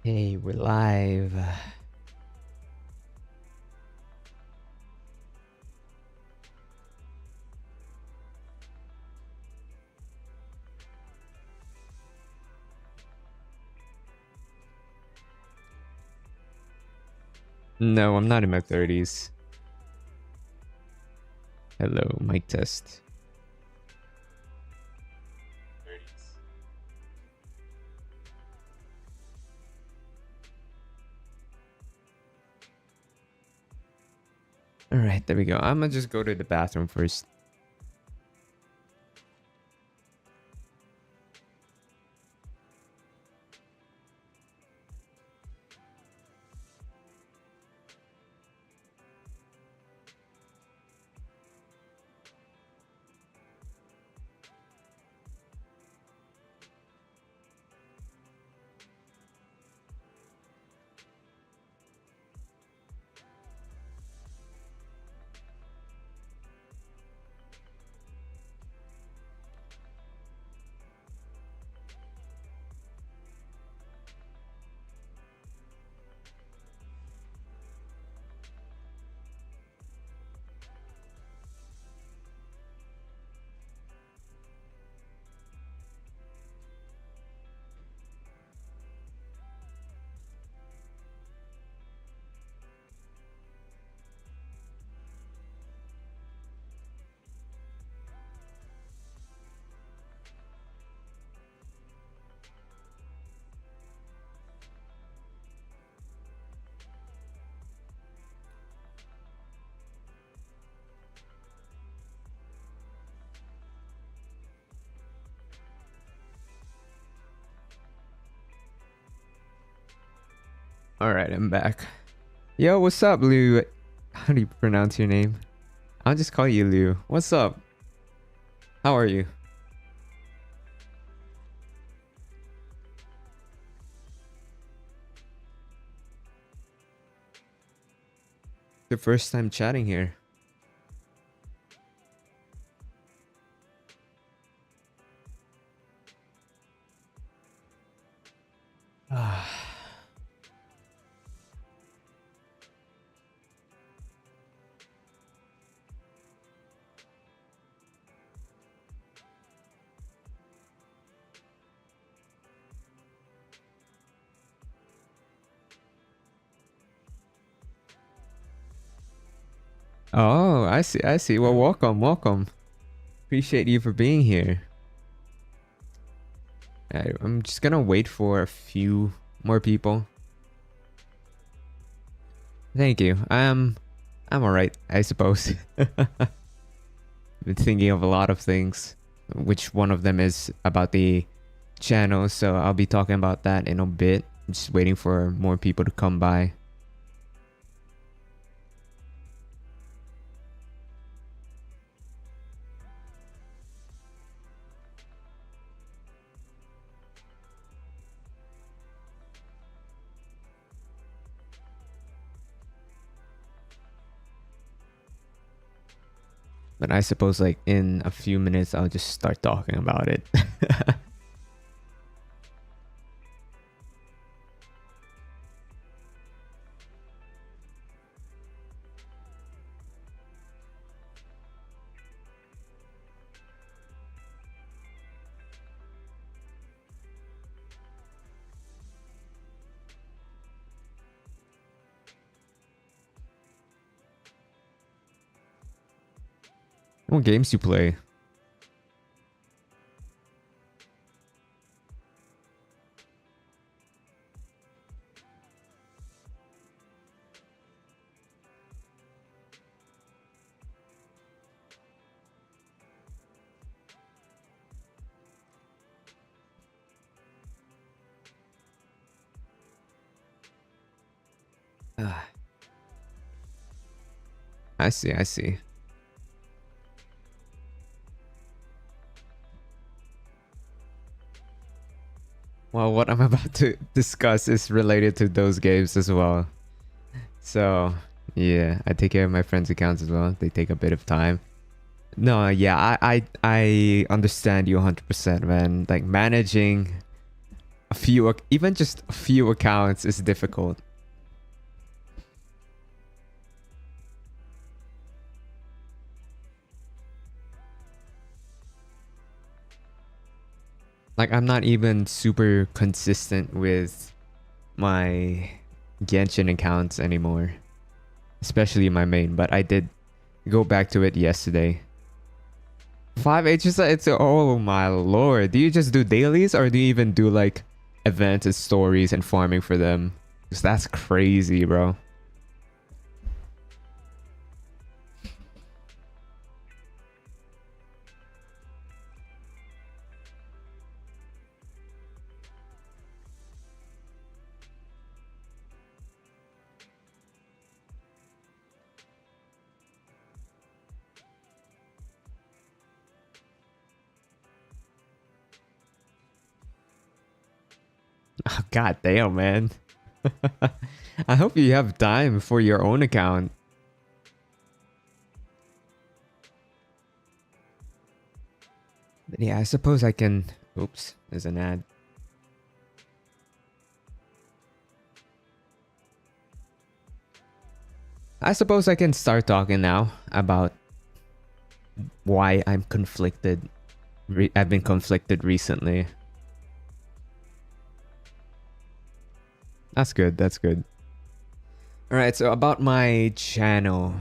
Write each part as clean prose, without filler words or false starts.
Hey, we're live. No, I'm not in my 30s. Hello, mic test. All right, there we go. I'm gonna just go to the bathroom first. All right, I'm back. Yo, what's up, Lou? How do you pronounce your name? I'll just call you Lou. What's up? How are you? The first time chatting here. Oh, I see. I see. Well, welcome, welcome. Appreciate you for being here. I'm just gonna wait for a few more people. Thank you. I'm all right, I suppose. Been thinking of a lot of things, which one of them is about the channel, so I'll be talking about that in a bit. I'm just waiting for more people to come by. But I suppose like in a few minutes I'll just start talking about it. What games do you play? Ah, I see, I see. Well, what I'm about to discuss is related to those games as well. So, yeah, I take care of my friends' accounts as well. They take a bit of time. No, yeah, I understand you 100%, man. Like managing a even just a few accounts is difficult. Like, I'm not even super consistent with my Genshin accounts anymore, especially my main, but I did go back to it yesterday. 5 H's, it's, oh my lord. Do you just do dailies or do you even do like events and stories and farming for them? Because that's crazy, bro. Oh, god damn, man. I hope you have time for your own account. But yeah, I suppose I can... Oops, there's an ad. I suppose I can start talking now about why I'm conflicted. I've been conflicted recently. That's good, that's good. Alright, so about my channel.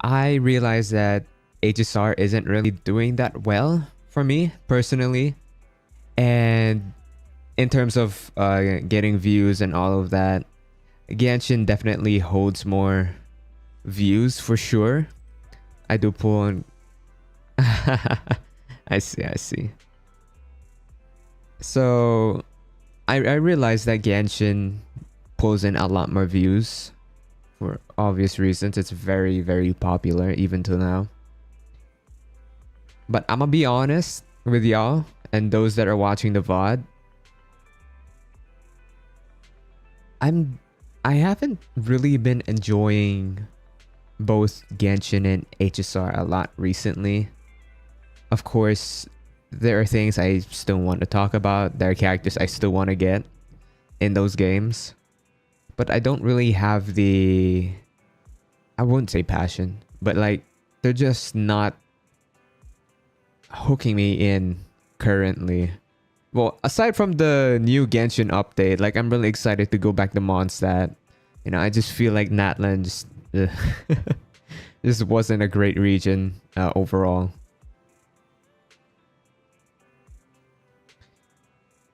I realized that HSR isn't really doing that well for me, personally. And in terms of getting views and all of that, Genshin definitely holds more views for sure. I do pull on... I see. So... I realized that Genshin pulls in a lot more views for obvious reasons. It's very, very popular even till now. But I'm gonna be honest with y'all and those that are watching the VOD. I haven't really been enjoying both Genshin and HSR a lot recently. Of course, there are things I still want to talk about. There are characters I still want to get in those games. But I don't really have the... I wouldn't say passion. But like, they're just not hooking me in currently. Well, aside from the new Genshin update, like I'm really excited to go back to Mondstadt. You know, I just feel like Natlan just wasn't a great region overall.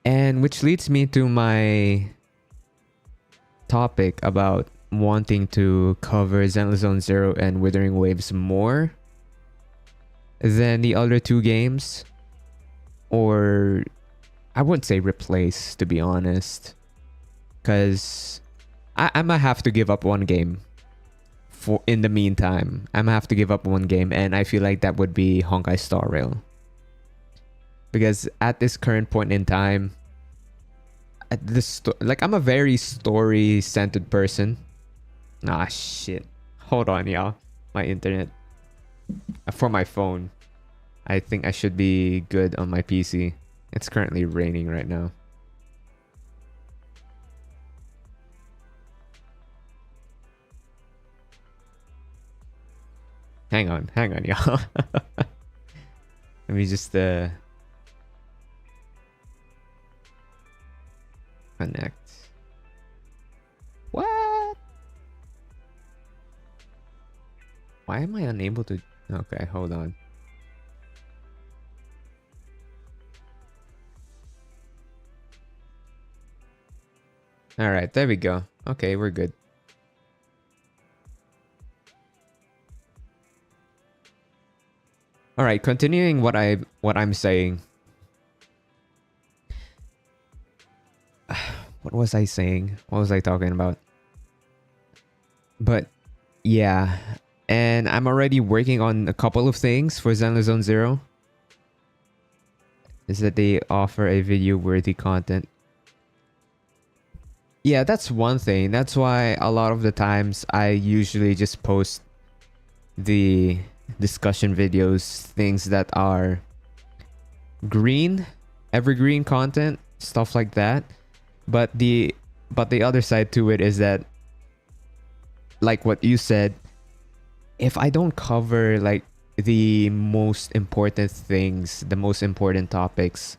And which leads me to my topic about wanting to cover Zenless Zone Zero and Withering Waves more than the other two games. Or I wouldn't say replace, to be honest. Because I might have to give up one game for in the meantime. I might have to give up one game, and I feel like that would be Honkai Star Rail. Because at this current point in time, at this like I'm a very story-centered person. Ah shit. Hold on, y'all. My internet for my phone. I think I should be good on my PC. It's currently raining right now. Hang on, y'all. Let me just connect. What? Why am I unable to? Okay, hold on. All right, there we go. Okay, we're good. All right, continuing what I'm saying. What was I saying? What was I talking about? But yeah, and I'm already working on a couple of things for Zenless Zone Zero. Is that they offer a video-worthy content. Yeah, that's one thing. That's why a lot of the times I usually just post the discussion videos, things that are green evergreen content, stuff like that. But the other side to it is that, like what you said, if I don't cover like the most important things, the most important topics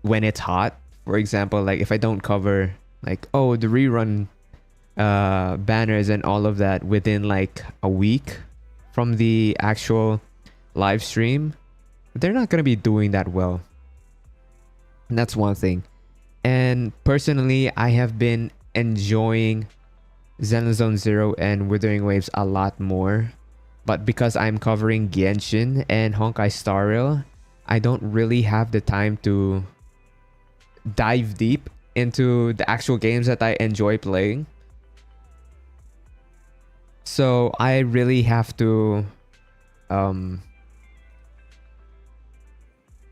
when it's hot, for example, like if I don't cover like, oh, the rerun banners and all of that within like a week from the actual live stream, they're not going to be doing that well. And that's one thing. And personally, I have been enjoying Zenless Zone Zero and Withering Waves a lot more. But because I'm covering Genshin and Honkai Star Rail, I don't really have the time to dive deep into the actual games that I enjoy playing. So I really have to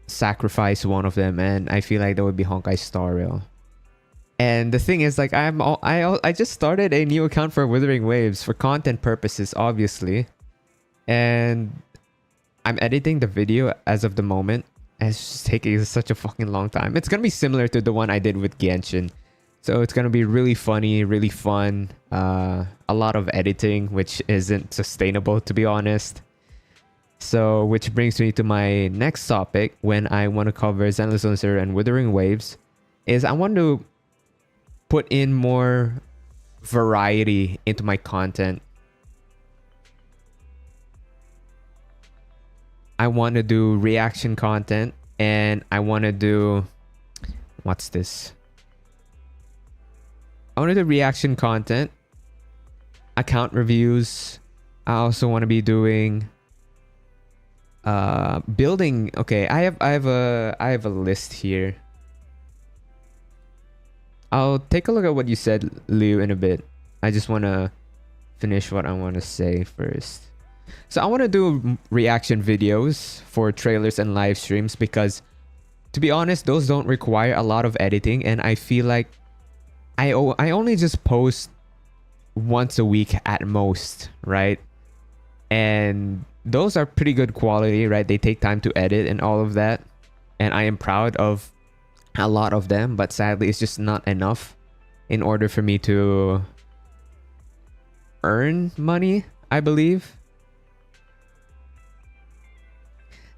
sacrifice one of them, and I feel like that would be Honkai Star Rail. And the thing is, like, I just started a new account for Withering Waves for content purposes, obviously. And I'm editing the video as of the moment. And it's just taking such a fucking long time. It's gonna be similar to the one I did with Genshin. So it's gonna be really funny, really fun. A lot of editing, which isn't sustainable, to be honest. So, which brings me to my next topic when I want to cover Zenless Zone Zero and Withering Waves, is I want to put in more variety into my content. I want to do reaction content, and I want to do... What's this? I want to do reaction content, account reviews. I also want to be doing building. Okay, I have a list here. I'll take a look at what you said, Liu, in a bit. I just want to finish what I want to say first. So I want to do reaction videos for trailers and live streams because, to be honest, those don't require a lot of editing, and I feel like I only just post once a week at most, right? And those are pretty good quality, right? They take time to edit and all of that, and I am proud of a lot of them, but sadly it's just not enough in order for me to earn money, I believe.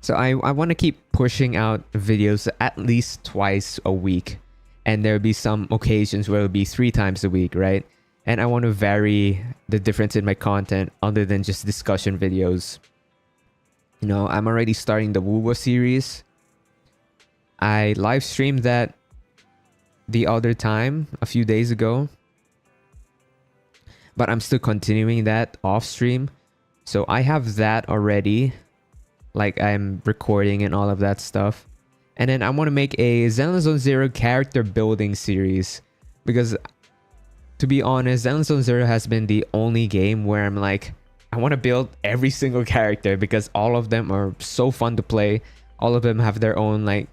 So I want to keep pushing out videos at least twice a week, and there'll be some occasions where it'll be 3 times a week, right? And I want to vary the difference in my content other than just discussion videos. You know, I'm already starting the Wuwa series. I live streamed that the other time, a few days ago. But I'm still continuing that off stream. So I have that already. Like, I'm recording and all of that stuff. And then I want to make a Zenless Zone Zero character building series. Because, to be honest, Zenless Zone Zero has been the only game where I'm like, I want to build every single character because all of them are so fun to play. All of them have their own like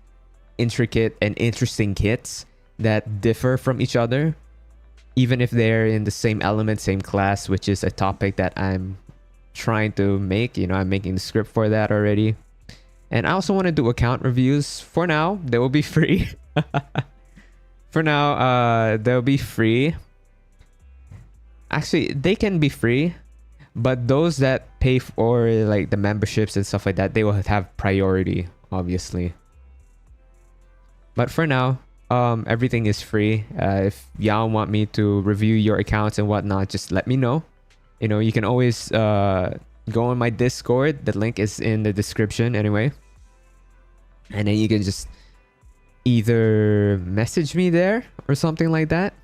intricate and interesting kits that differ from each other, even if they're in the same element, same class, which is a topic that I'm trying to make. You know, I'm making the script for that already. And I also want to do account reviews. For now, they will be free. For now, they'll be free. Actually, they can be free, but those that pay for like the memberships and stuff like that, they will have priority, obviously. But for now, everything is free. If y'all want me to review your accounts and whatnot, just let me know. You know, you can always go on my Discord. The link is in the description anyway. And then you can just either message me there or something like that.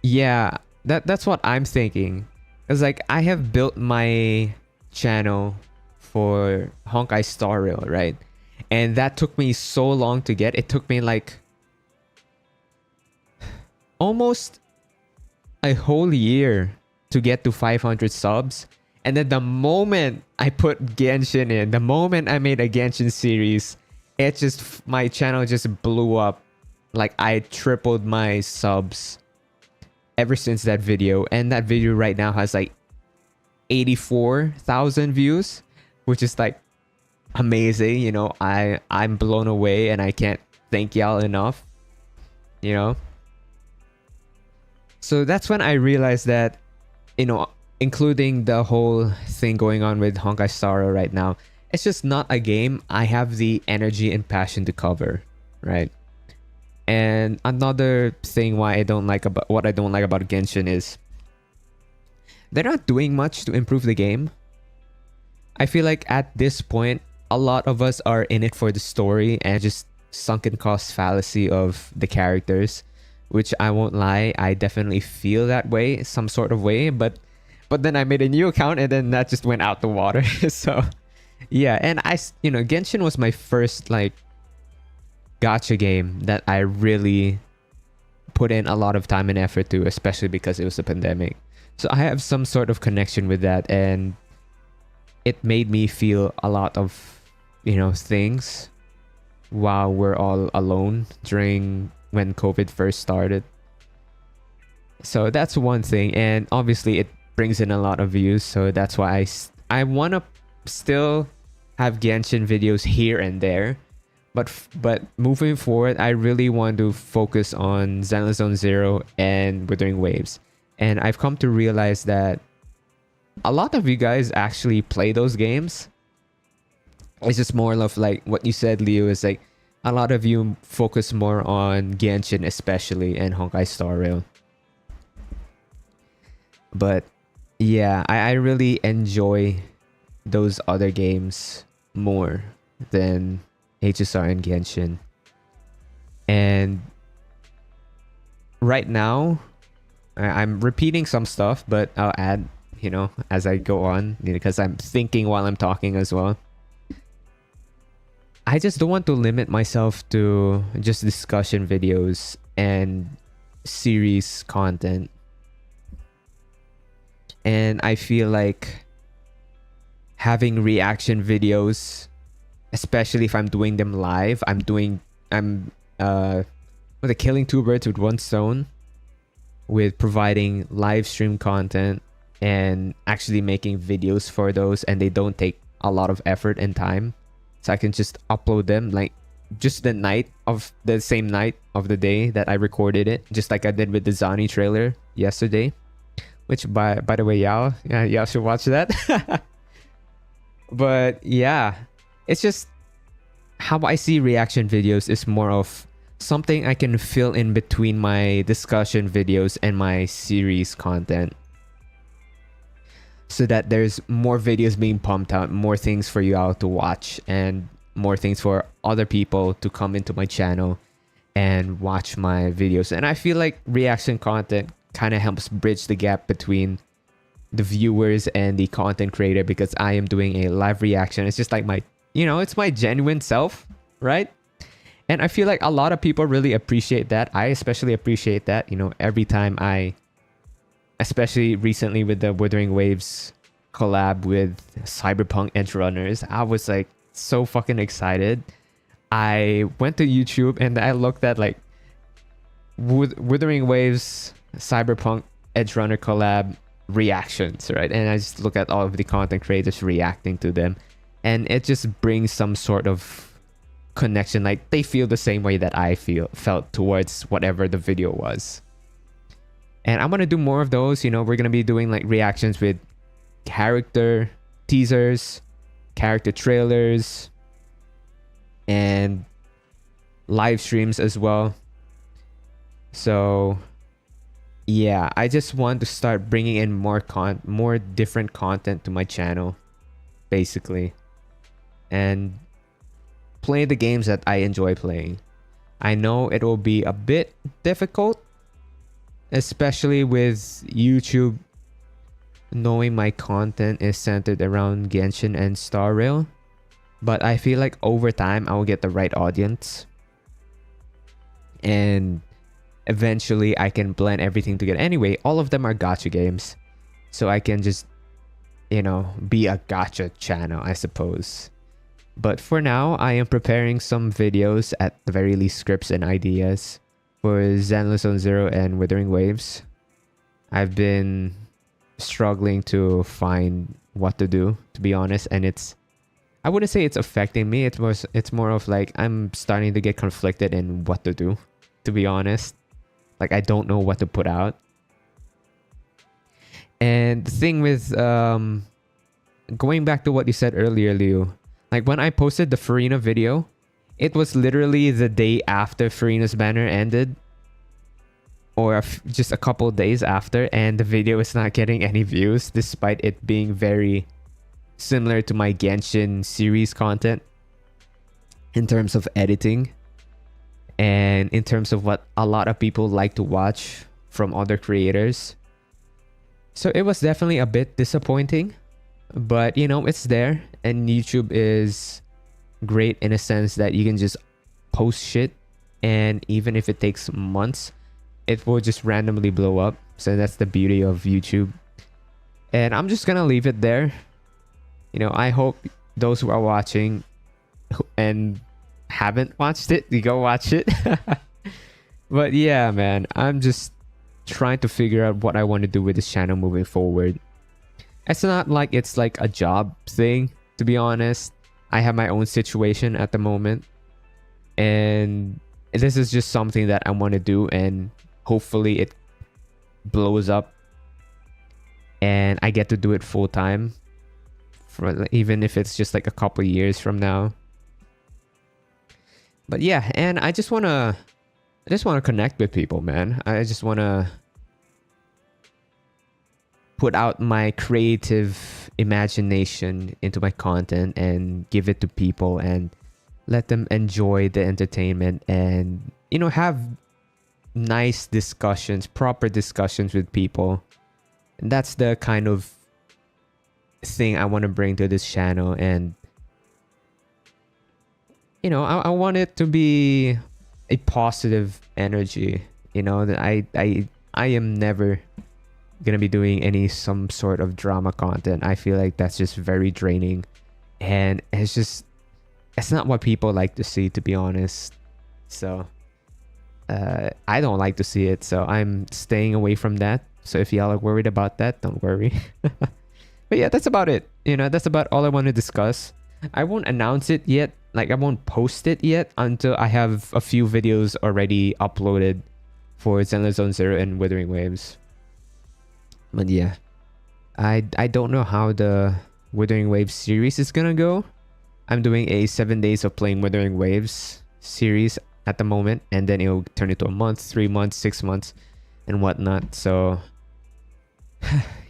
Yeah, that's what I'm thinking. Because like I have built my channel for Honkai Star Rail, right? And that took me so long to get. It took me like almost a whole year to get to 500 subs. And then the moment I put Genshin in, the moment I made a Genshin series, it just, my channel just blew up. Like I tripled my subs ever since that video. And that video right now has like 84,000 views, which is like amazing. I'm blown away and I can't thank y'all enough, you know. So that's when I realized that, you know, including the whole thing going on with Honkai Star Rail right now, it's just not a game I have the energy and passion to cover, right? And another thing why I don't like about what I don't like about Genshin is they're not doing much to improve the game. I feel like at this point, a lot of us are in it for the story and just sunken cost fallacy of the characters, which I won't lie, I definitely feel that way, some sort of way, but then I made a new account and then that just went out the water. So yeah, and Genshin was my first like gacha game that I really put in a lot of time and effort to, especially because it was a pandemic. So I have some sort of connection with that, and it made me feel a lot of, things while we're all alone during when COVID first started. So that's one thing, and obviously it brings in a lot of views, so that's why I want to still have Genshin videos here and there, but moving forward, I really want to focus on Zenless Zone Zero and Withering Waves. And I've come to realize that a lot of you guys actually play those games. It's just more of like what you said, Leo, is like a lot of you focus more on Genshin especially and Honkai Star Rail. But yeah, I really enjoy those other games more than HSR and Genshin. And right now, I'm repeating some stuff, but I'll add, as I go on, because I'm thinking while I'm talking as well. I just don't want to limit myself to just discussion videos and series content. And I feel like having reaction videos, especially if I'm doing them live, I'm with killing two birds with one stone, with providing live stream content and actually making videos for those, and they don't take a lot of effort and time, so I can just upload them like just the same night of the day that I recorded it, just like I did with the Zani trailer yesterday, which by the way, y'all should watch that. But yeah, it's just how I see reaction videos is more of something I can fill in between my discussion videos and my series content, so that there's more videos being pumped out, more things for you all to watch, and more things for other people to come into my channel and watch my videos. And I feel like reaction content kind of helps bridge the gap between the viewers and the content creator, because I am doing a live reaction. It's just like it's my genuine self, right? And I feel like a lot of people really appreciate that. I especially appreciate that, every time especially recently with the Withering Waves collab with Cyberpunk Edge Runners, I was like so fucking excited. I went to YouTube and I looked at like Withering Waves Cyberpunk Edge Runner collab reactions, right? And I just look at all of the content creators reacting to them, and it just brings some sort of connection. Like they feel the same way that I felt towards whatever the video was. And I'm gonna do more of those. We're gonna be doing like reactions with character teasers, character trailers, and live streams as well. So yeah, I just want to start bringing in more different content to my channel, basically, and play the games that I enjoy playing. I know it will be a bit difficult, especially with YouTube knowing my content is centered around Genshin and Star Rail, but I feel like over time I will get the right audience, and eventually I can blend everything together. Anyway, all of them are gacha games, so I can just be a gacha channel, I suppose. But for now, I am preparing some videos, at the very least scripts and ideas, for Zenless Zone Zero and Withering Waves. I've been struggling to find what to do, to be honest, and it's I wouldn't say it's affecting me. It's more of like I'm starting to get conflicted in what to do, to be honest. Like I don't know what to put out. And the thing with going back to what you said earlier, Liu, like when I posted the Farina video, it was literally the day after Farina's banner ended, or just a couple days after, and the video is not getting any views despite it being very similar to my Genshin series content in terms of editing and in terms of what a lot of people like to watch from other creators. So it was definitely a bit disappointing, but you know, it's there, and YouTube is great in a sense that you can just post shit, and even if it takes months, it will just randomly blow up. So that's the beauty of YouTube. And I'm just gonna leave it there. You know, I hope those who are watching and haven't watched it, you go watch it. But yeah, man, I'm just trying to figure out what I want to do with this channel moving forward. It's not like it's like a job thing, to be honest. I have my own situation at the moment, and this is just something that I want to do, and hopefully it blows up and I get to do it full time, for even if it's just like a couple years from now. But yeah, and I just want to connect with people, man. I just want to put out my creative imagination into my content and give it to people and let them enjoy the entertainment, and you know, have nice discussions, proper discussions with people. And that's the kind of thing I want to bring to this channel. And you know, I want it to be a positive energy. You know, that I am never gonna be doing some sort of drama content. I feel like that's just very draining, and it's not what people like to see, to be honest. So I don't like to see it, so I'm staying away from that. So if y'all are worried about that, don't worry. But yeah, that's about it. You know, that's about all I want to discuss. I won't announce it yet. Like I won't post it yet until I have a few videos already uploaded for ZZZ Zone Zero and Withering Waves. But yeah, I don't know how the Withering Waves series is gonna go. I'm doing a 7 days of playing Withering Waves series at the moment, and then it'll turn into a month, 3 months, 6 months, and whatnot. So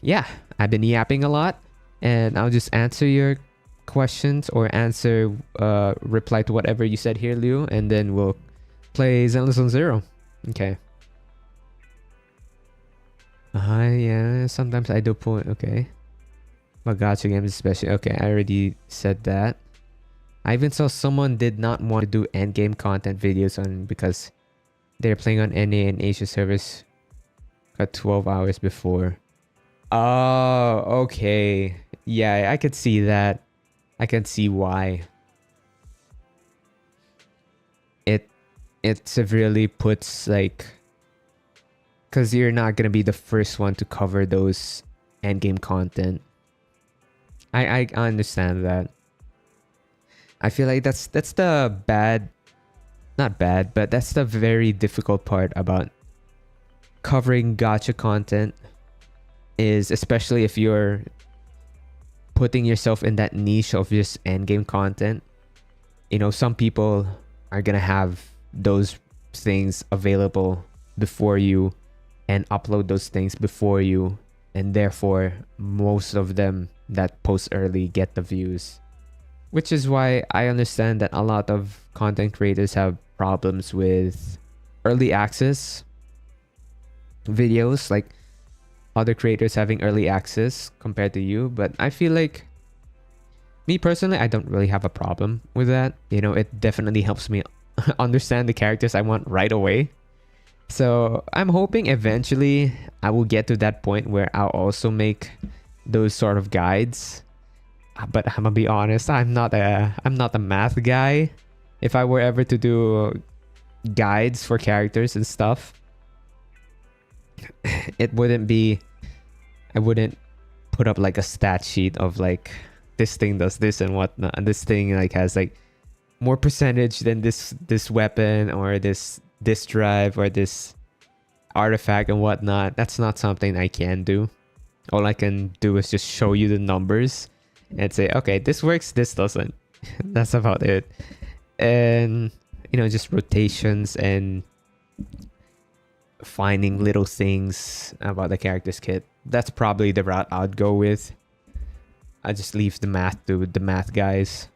yeah, I've been yapping a lot, and I'll just answer your questions or reply to whatever you said here, Liu, and then we'll play ZZZ Zone Zero. Okay. Yeah, sometimes I do point. Okay. But gacha games especially. Okay, I already said that. I even saw someone did not want to do endgame content videos on because they're playing on NA and Asia servers at 12 hours before. Oh, okay. Yeah, I could see that. I can see why. It severely puts like, because you're not gonna be the first one to cover those endgame content. I understand that. I feel like that's the not bad, but that's the very difficult part about covering gacha content, is especially if you're putting yourself in that niche of just endgame content. You know, some people are gonna have those things available before you and upload those things before you, and therefore most of them that post early get the views. Which is why I understand that a lot of content creators have problems with early access videos, like other creators having early access compared to you. But I feel like, me personally, I don't really have a problem with that. You know, it definitely helps me understand the characters I want right away. So I'm hoping eventually I will get to that point where I'll also make those sort of guides. But I'm gonna be honest, I'm not a math guy. If I were ever to do guides for characters and stuff, I wouldn't put up like a stat sheet of like this thing does this and whatnot, and this thing like has like more percentage than this weapon or this drive or this artifact and whatnot. That's not something I can do. All I can do is just show you the numbers and say, okay, this works, this doesn't. That's about it. And you know, just rotations and finding little things about the character's kit. That's probably the route I'd go with. I just leave the math to the math guys.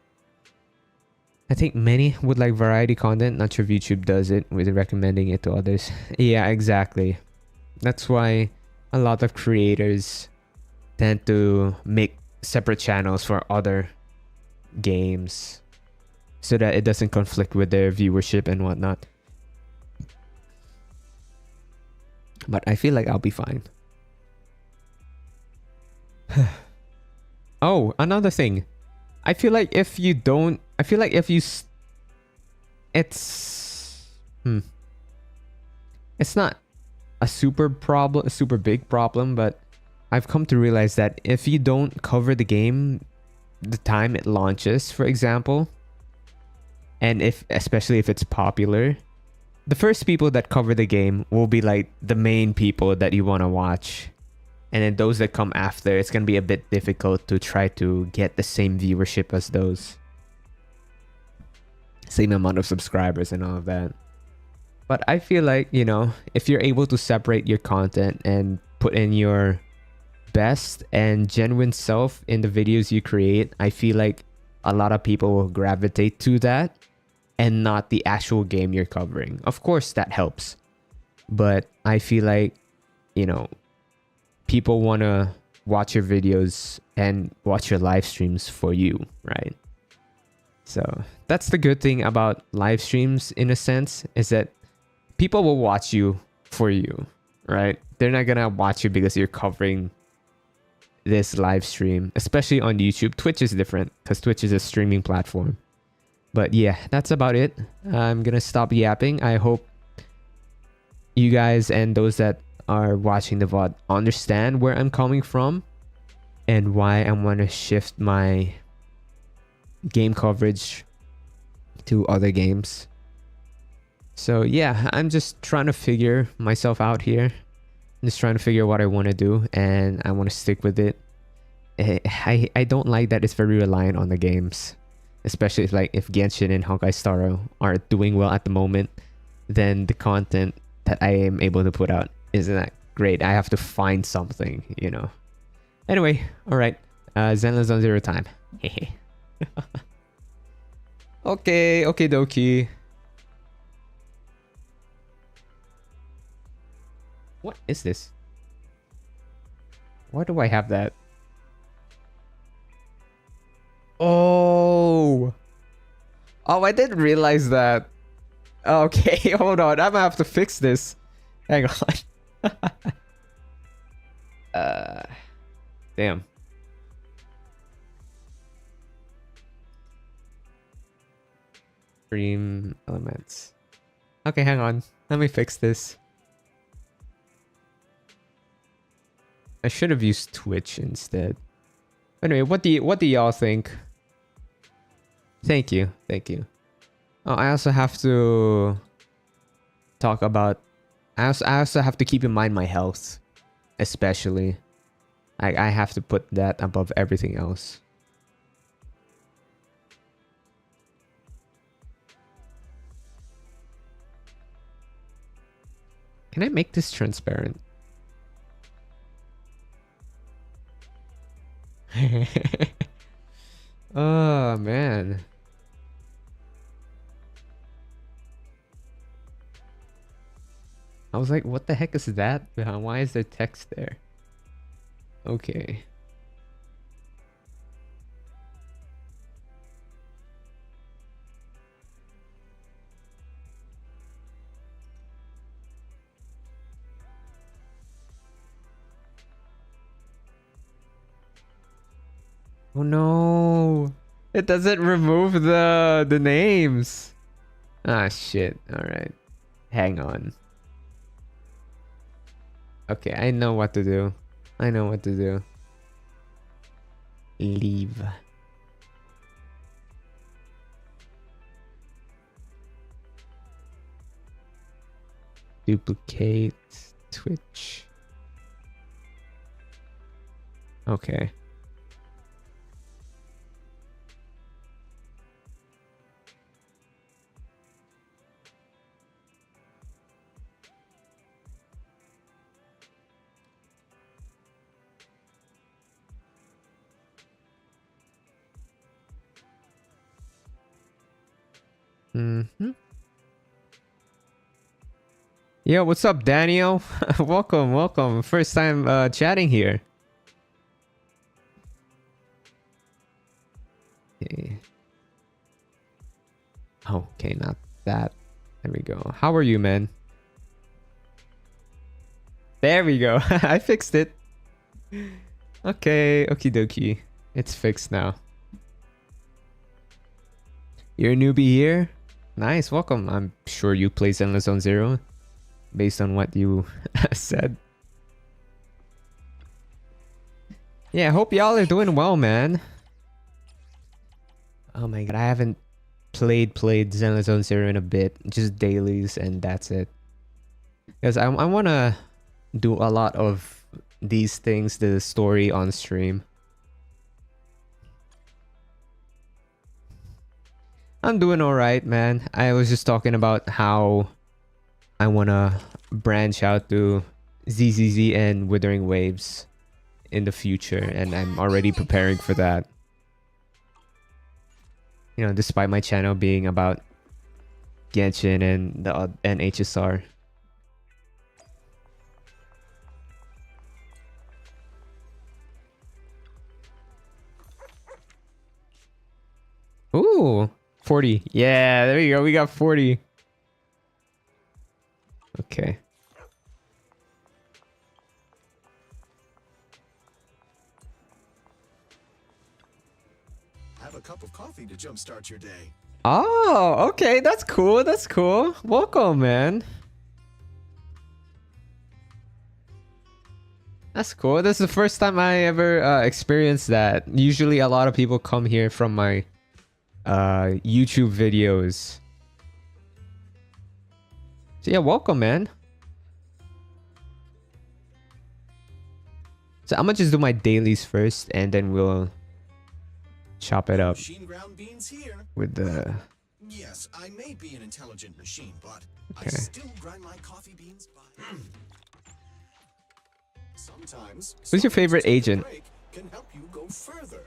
I think many would like variety content. Not sure if YouTube does it with recommending it to others. Yeah, exactly. That's why a lot of creators tend to make separate channels for other games so that it doesn't conflict with their viewership and whatnot. But I feel like I'll be fine. Oh, another thing. I feel like if you don't... I feel like if you... It's... It's not a super big problem, but I've come to realize that if you don't cover the game the time it launches, for example, and especially if it's popular, the first people that cover the game will be like the main people that you want to watch. And then those that come after, it's going to be a bit difficult to try to get the same viewership as those. Same amount of subscribers and all of that. But I feel like, you know, if you're able to separate your content and put in your best and genuine self in the videos you create, I feel like a lot of people will gravitate to that and not the actual game you're covering. Of course, that helps. But I feel like, you know, people want to watch your videos and watch your live streams for you, right? So that's the good thing about live streams, in a sense, is that people will watch you for you, right? They're not gonna watch you because you're covering this live stream, especially on YouTube. Twitch is different because Twitch is a streaming platform. But yeah, that's about it. I'm gonna stop yapping. I hope you guys and those that are watching the VOD understand where I'm coming from and why I want to shift my game coverage to other games. So yeah, I'm just trying to figure myself out here. I'm just trying to figure what I want to do, and I want to stick with it. I don't like that it's very reliant on the games, especially if Genshin and Honkai Star Rail are doing well at the moment. Then the content that I am able to put out isn't that great. I have to find something, you know. Anyway, all right. Zenless on 0 time. Okay, dokie. What is this? Why do I have that? Oh, I didn't realize that. Okay, hold on. I'm gonna have to fix this. Hang on. Damn. Stream elements. Okay, hang on. Let me fix this. I should have used Twitch instead. Anyway, what do y'all think? Thank you. Oh, I also have to talk about. I also have to keep in mind my health, especially. I have to put that above everything else. Can I make this transparent? Oh man. I was like, what the heck is that? Why is there text there? Okay. Oh no. It doesn't remove the names. Ah shit. Alright. Hang on. Okay, I know what to do. Leave. Duplicate Twitch. Okay. Mm-hmm. Yo, what's up, Daniel? Welcome, welcome. First time chatting here. Okay. Oh, okay, not that. There we go. How are you, man? There we go. I fixed it. Okay, okie dokie. It's fixed now. You're a newbie here? Nice, welcome. I'm sure you play Zenless Zone Zero based on what you said. Yeah, I hope y'all are doing well, man. Oh my god, I haven't played Zenless Zone Zero in a bit. Just dailies and that's it. Because I want to do a lot of these things, the story on stream. I'm doing alright, man. I was just talking about how I want to branch out to ZZZ and Withering Waves in the future, and I'm already preparing for that. You know, despite my channel being about Genshin and HSR. Ooh, 40. Yeah, there you go. We got 40. Okay. Have a cup of coffee to jumpstart your day. Oh, okay. That's cool. That's cool. Welcome, man. That's cool. This is the first time I ever experienced that. Usually a lot of people come here from my YouTube videos. So yeah, welcome, man. So I'm gonna just do my dailies first, and then we'll chop it up Machine ground beans here. with the... Yes, I may be an intelligent machine, but Okay. I still grind my coffee beans by... Sometimes... Who's your favorite agent? Can help you go further.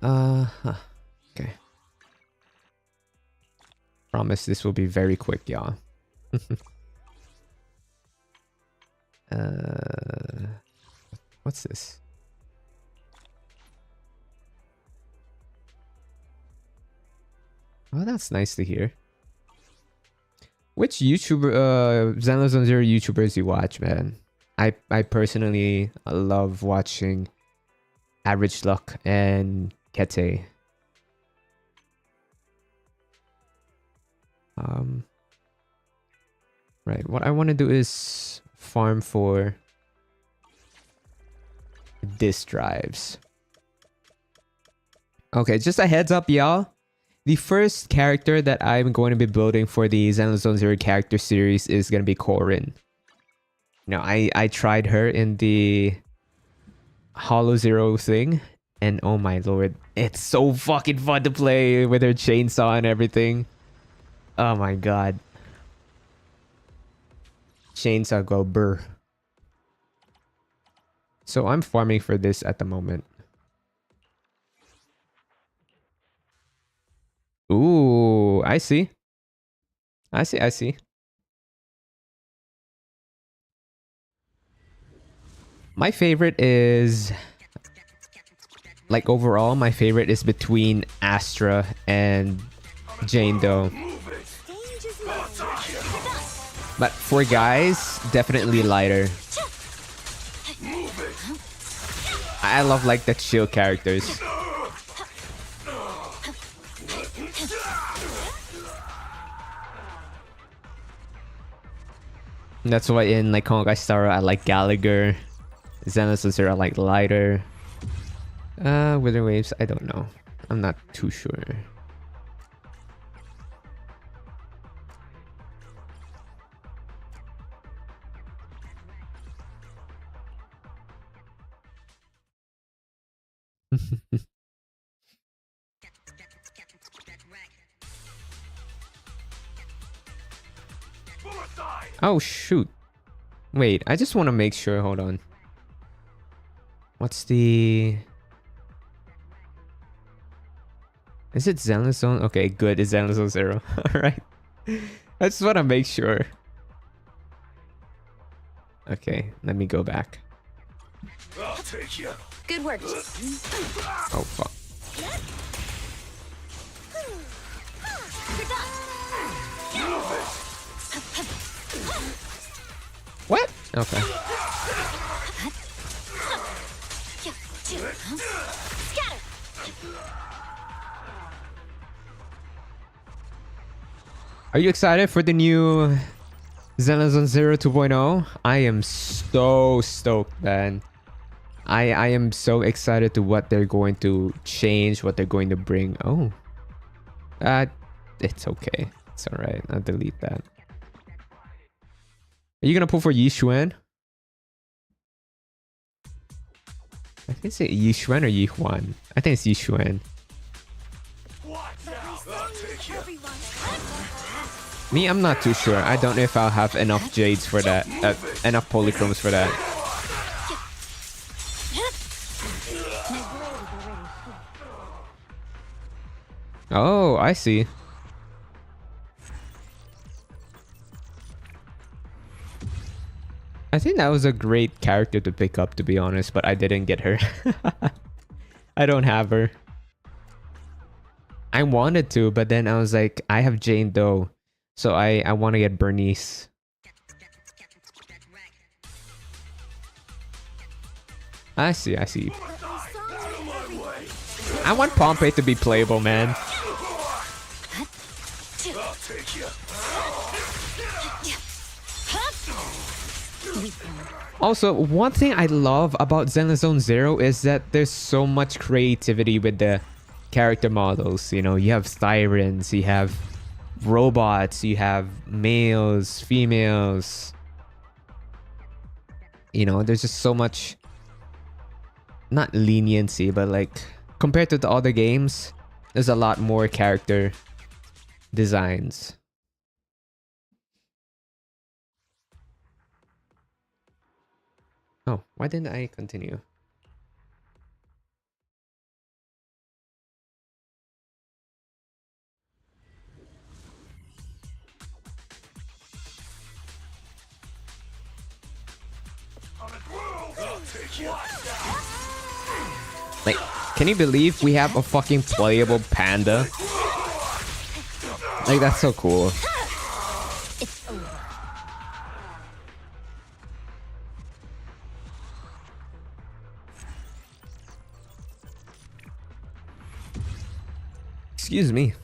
Okay. Promise this will be very quick, y'all. What's this? Oh, that's nice to hear. Which YouTuber, Zenless Zone Zero YouTubers you watch, man? I personally love watching Average Luck and Kete. Right, what I want to do is farm for disk drives. Okay, just a heads up, y'all. The first character that I'm going to be building for the Zenless Zone Zero character series is going to be Corin. You know, I tried her in the Hollow Zero thing, and oh my lord, it's so fucking fun to play with her chainsaw and everything. Oh my god. Chainsaw go burr. So I'm farming for this at the moment. Ooh, I see. I see. My favorite is... Like overall, my favorite is between Astra and Jane Doe. But for guys, definitely lighter. I love like the chill characters. That's why in like Honkai Star I like Gallagher. Zenless Zone Zero I like lighter. Wither Waves, I don't know. I'm not too sure. Oh shoot. Wait, I just want to make sure. Hold on. What's the... Is it Zenless Zone? Okay, good. It's Zenless Zone 0. Alright. I just want to make sure. Okay, let me go back. I'll take you. Good work. Oh, fuck. What? Okay. Are you excited for the new Zenless Zone 0 2.0? I am so stoked, man. I am so excited to what they're going to change, what they're going to bring. Oh. It's okay. It's alright. I'll delete that. Are you gonna pull for Yixuan? I think it's Yixuan or Yihuan. I think it's Yixuan. Me, I'm not too sure. I don't know if I'll have enough jades for that. Enough polychromes for that. Oh, I see. I think that was a great character to pick up, to be honest, but I didn't get her. I don't have her. I wanted to, but then I was like, I have Jane Doe, so I want to get Bernice. I see, I see. I want Pompey to be playable, man. Also, one thing I love about Zenless Zone 0 is that there's so much creativity with the character models. You know, you have sirens, you have robots, you have males, females. You know, there's just so much, not leniency, but like compared to the other games, there's a lot more character designs. Oh, why didn't I continue? Like, can you believe we have a fucking playable panda? Like, that's so cool. Excuse me.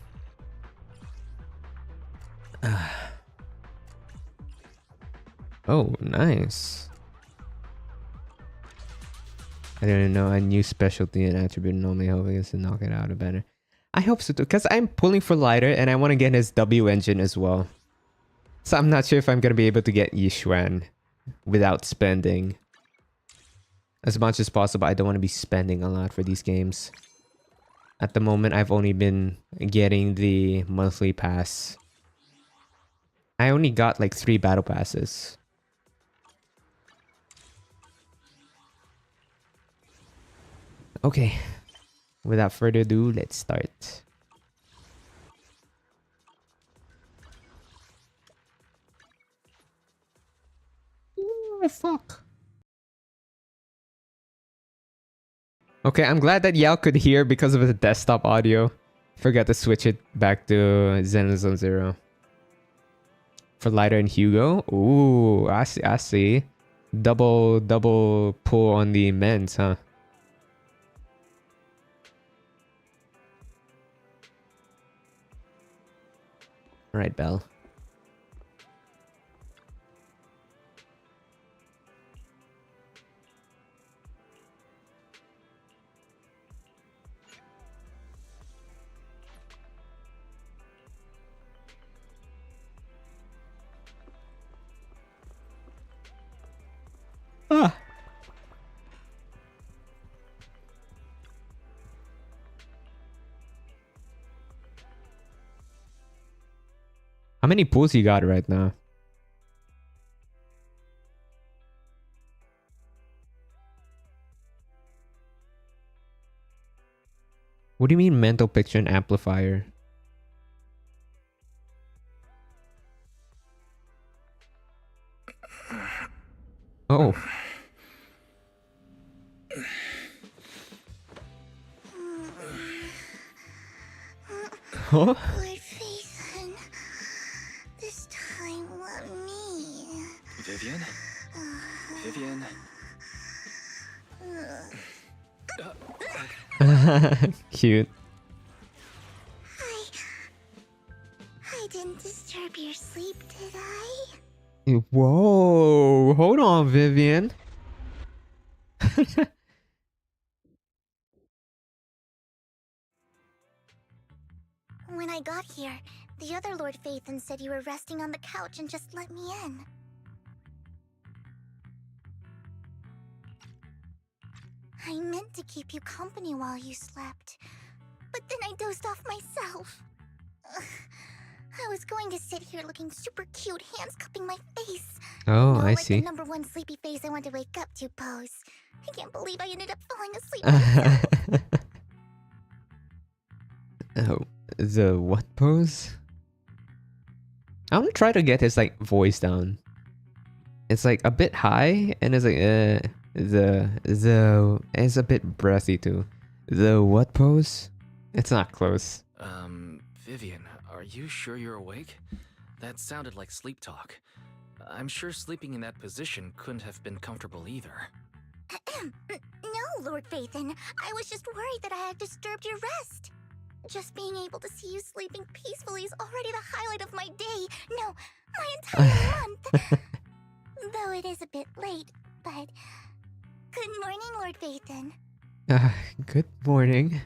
Oh, nice. I didn't know a new specialty and attribute normally hoping is to knock it out a better. I hope so too, because I'm pulling for lighter and I want to get his W engine as well. So I'm not sure if I'm going to be able to get Yixuan without spending. As much as possible, I don't want to be spending a lot for these games. At the moment, I've only been getting the monthly pass. I only got like 3 battle passes. Okay, without further ado, let's start. Oh, fuck. Okay, I'm glad that Yao could hear because of the desktop audio. Forgot to switch it back to Zenless Zone 0. For Lighter and Hugo? Ooh, I see, I see. Double pull on the men's, huh? Alright, Belle. Ah. How many pulls you got right now? What do you mean mental picture and amplifier? Oh. Huh? Lord Phaethon, this time let me. Vivian? Vivian? Cute. I didn't disturb your sleep, did I? Whoa. Hold on, Vivian. When I got here, the other Lord Phaethon said you were resting on the couch and just let me in. I meant to keep you company while you slept, but then I dozed off myself. Ugh. I was going to sit here looking super cute, hands cupping my face. Oh, No, I like see. the #1 sleepy face I want to wake up to pose. I can't believe I ended up falling asleep myself. Oh, the what pose? I'm gonna try to get his like voice down. It's like a bit high and it's like it's a bit breathy too. The what pose? It's not close. Vivian, are you sure you're awake? That sounded like sleep talk. I'm sure sleeping in that position couldn't have been comfortable either. No, Lord Phaethon. I was just worried that I had disturbed your rest. Just being able to see you sleeping peacefully is already the highlight of my day. No, my entire month. Though it is a bit late, but... Good morning, Lord Phaethon. Good morning.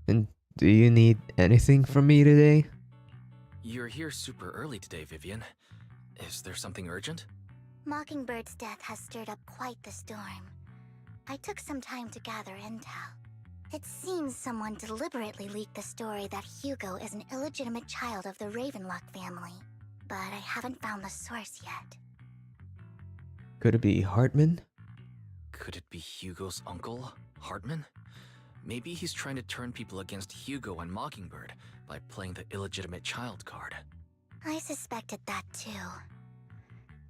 And do you need anything from me today? You're here super early today, Vivian. Is there something urgent? Mockingbird's death has stirred up quite the storm. I took some time to gather intel. It seems someone deliberately leaked the story that Hugo is an illegitimate child of the Ravenlock family, but I haven't found the source yet. Could it be Hartman? Could it be Hugo's uncle, Hartman? Maybe he's trying to turn people against Hugo and Mockingbird by playing the illegitimate child card. I suspected that too.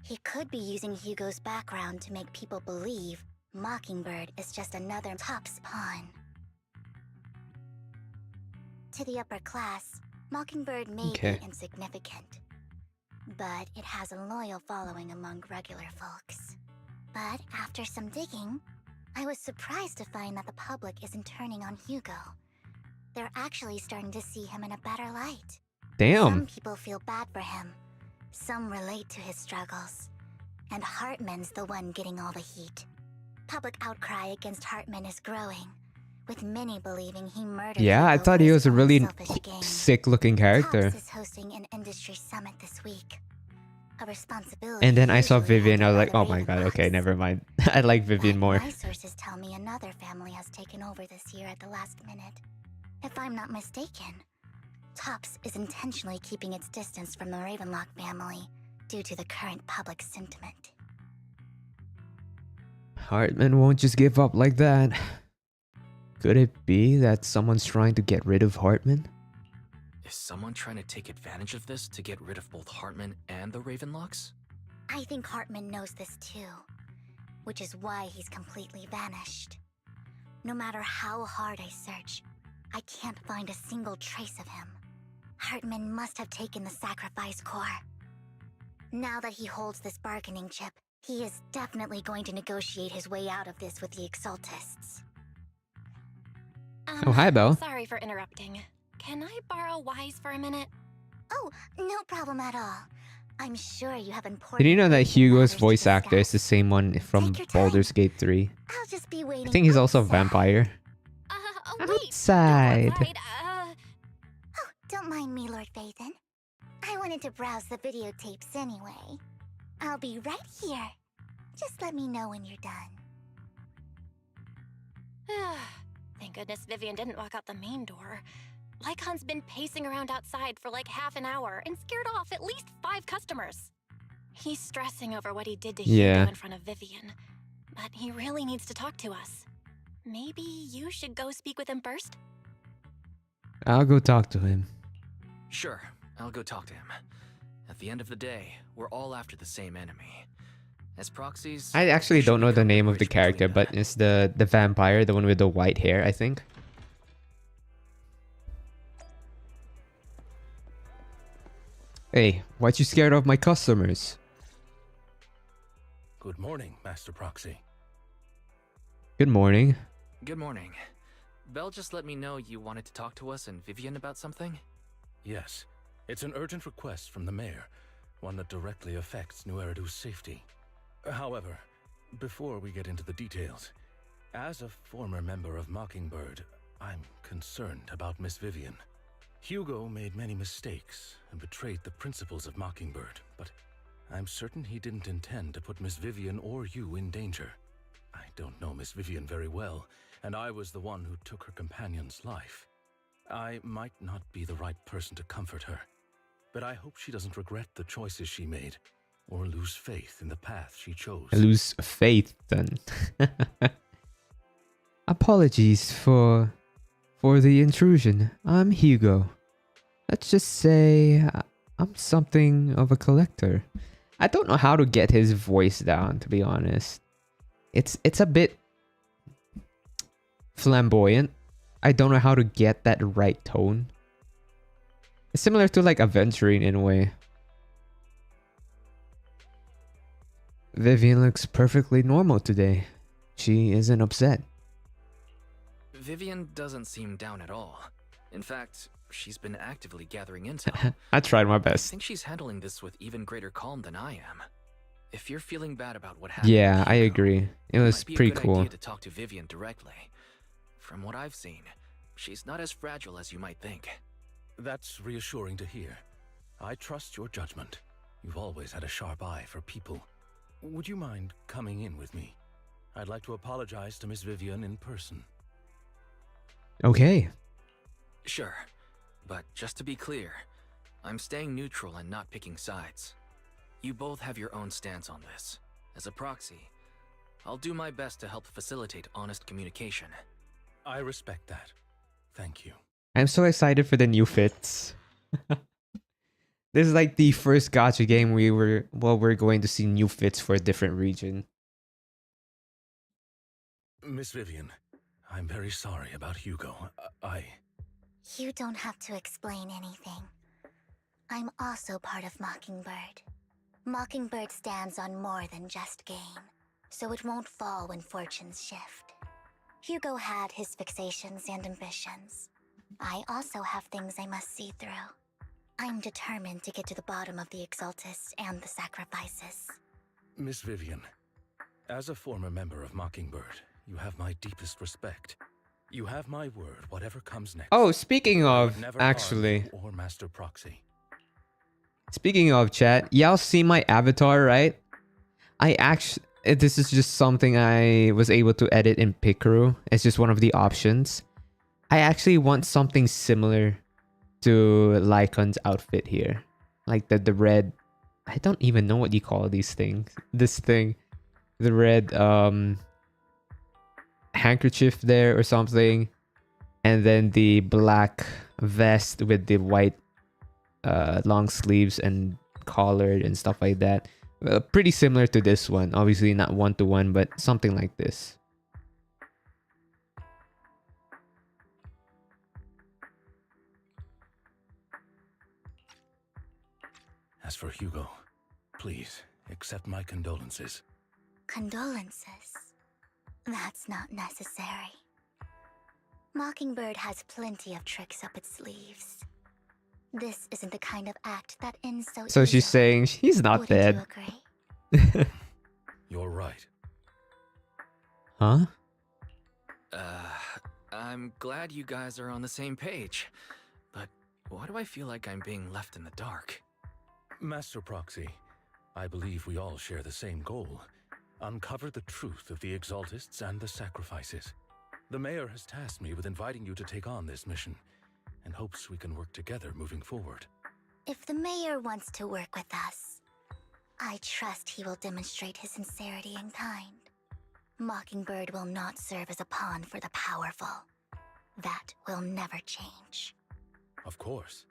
He could be using Hugo's background to make people believe Mockingbird is just another Top's pawn. To the upper class, Mockingbird may be insignificant, but it has a loyal following among regular folks. But after some digging, I was surprised to find that the public isn't turning on Hugo. They're actually starting to see him in a better light. Damn. Some people feel bad for him. Some relate to his struggles. And Hartman's the one getting all the heat. Public outcry against Hartman is growing, with many believing he murdered Yeah, I Hugo thought for he his was a own really selfish gain. sick-looking character. Tops is hosting an industry summit this week. A responsibility. And then I saw usually Vivian, I was like, handled oh by my the god, okay, Ravenlocks. never mind. I like Vivian But more. my sources tell me another family has taken over this year at the last minute. If I'm not mistaken, Tops is intentionally keeping its distance from the Ravenlock family due to the current public sentiment. Hartman won't just give up like that. Could it be that someone's trying to get rid of Hartman? Is someone trying to take advantage of this to get rid of both Hartman and the Ravenlocks? I think Hartman knows this too, which is why he's completely vanished. No matter how hard I search, I can't find a single trace of him. Hartman must have taken the sacrifice core. Now that he holds this bargaining chip, he is definitely going to negotiate his way out of this with the Exaltists. Oh, hi, Belle. Sorry for interrupting. Can I borrow Wise for a minute? Oh, no problem at all. I'm sure you have important... Did you know that urgent Hugo's matters to voice actor is the discuss. same one from Take your time. Baldur's Gate 3? I'll just be waiting I think he's also a outside. vampire. Wait. Outside. Don't go outside. Oh, don't mind me, Lord Phaethon. I wanted to browse the videotapes anyway. I'll be right here. Just let me know when you're done. Thank goodness Vivian didn't walk out the main door. Lycon's been pacing around outside for like half an hour and scared off at least 5 customers. He's stressing over what he did to Yeah. Hugo in front of Vivian, but he really needs to talk to us. Maybe you should go speak with him first? I'll go talk to him. Sure, I'll go talk to him. At the end of the day, we're all after the same enemy. As proxies, I actually we should don't know the become name of the bridge between character, them. but it's the vampire, the one with the white hair, I think. Hey, why'd you scared off my customers? Good morning, Master Proxy. Good morning. Good morning. Belle just let me know you wanted to talk to us and Vivian about something. Yes, it's an urgent request from the mayor, one that directly affects New Eridu's safety. However, before we get into the details, as a former member of Mockingbird, I'm concerned about Miss Vivian. Hugo made many mistakes and betrayed the principles of Mockingbird, but I'm certain he didn't intend to put Miss Vivian or you in danger. I don't know Miss Vivian very well, and I was the one who took her companion's life. I might not be the right person to comfort her, but I hope she doesn't regret the choices she made or lose faith in the path she chose. I lose faith then. Apologies for the intrusion. I'm Hugo. Let's just say I'm something of a collector. I don't know how to get his voice down, to be honest. It's a bit flamboyant. I don't know how to get that right tone. It's similar to like Aventurine in a way. Vivian looks perfectly normal today. She isn't upset. Vivian doesn't seem down at all. In fact, she's been actively gathering intel. I tried my I best. think she's handling this with even greater calm than I am. If you're feeling bad about what happened, Yeah, with I Hugo, agree. It was might be a pretty good cool. idea to talk to Vivian directly. From what I've seen, she's not as fragile as you might think. That's reassuring to hear. I trust your judgment. You've always had a sharp eye for people. Would you mind coming in with me? I'd like to apologize to Miss Vivian in person. Okay. Sure, but just to be clear, I'm staying neutral and not picking sides. You both have your own stance on this. As a proxy, I'll do my best to help facilitate honest communication. I respect that. Thank you. I'm so excited for the new fits. This is like the first gacha game we're going to see new fits for a different region. Miss Vivian, I'm very sorry about Hugo. You don't have to explain anything. I'm also part of Mockingbird. Mockingbird stands on more than just gain, so it won't fall when fortunes shift. Hugo had his fixations and ambitions. I also have things I must see through. I'm determined to get to the bottom of the Exaltists and the sacrifices. Miss Vivian, as a former member of Mockingbird, you have my deepest respect. You have my word, whatever comes next. Oh, speaking I would of, never harm actually, you or Master Proxy. speaking of chat, y'all see my avatar, right? This is just something I was able to edit in Picaro. It's just one of the options. I actually want something similar to Lycon's outfit here. Like the red, I don't even know what you call these things. This thing, the red handkerchief there or something. And then the black vest with the white long sleeves and collared and stuff like that. Pretty similar to this one. Obviously not one-to-one, but something like this. As for Hugo, please accept my condolences. Condolences? That's not necessary. Mockingbird has plenty of tricks up its sleeves. This isn't the kind of act that ends so So she's easily. saying he's not Wouldn't you dead. agree? You're right. Huh? I'm glad you guys are on the same page. But why do I feel like I'm being left in the dark? Master Proxy, I believe we all share the same goal. Uncover the truth of the Exaltists and the sacrifices. The mayor has tasked me with inviting you to take on this mission, and and hopes we can work together moving forward. If the mayor wants to work with us, I trust he will demonstrate his sincerity in kind. Mockingbird will not serve as a pawn for the powerful. That will never change. Of course.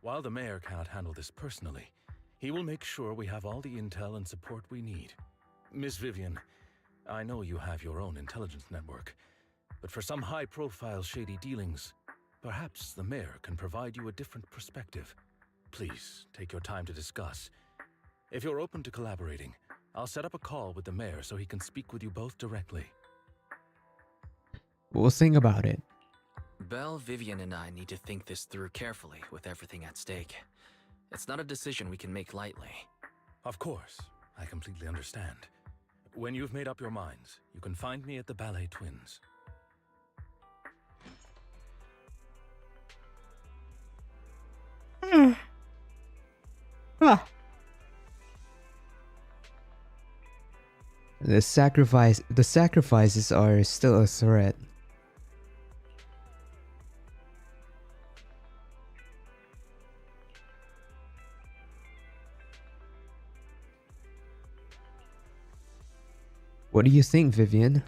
While the mayor cannot handle this personally, he will make sure we have all the intel and support we need. Miss Vivian, I know you have your own intelligence network, but for some high-profile shady dealings, perhaps the mayor can provide you a different perspective. Please, take your time to discuss. If you're open to collaborating, I'll set up a call with the mayor so he can speak with you both directly. We'll think about it. Belle, Vivian, and I need to think this through carefully with everything at stake. It's not a decision we can make lightly. Of course, I completely understand. When you've made up your minds, you can find me at the Ballet Twins. The sacrifices are still a threat. What do you think, Vivian?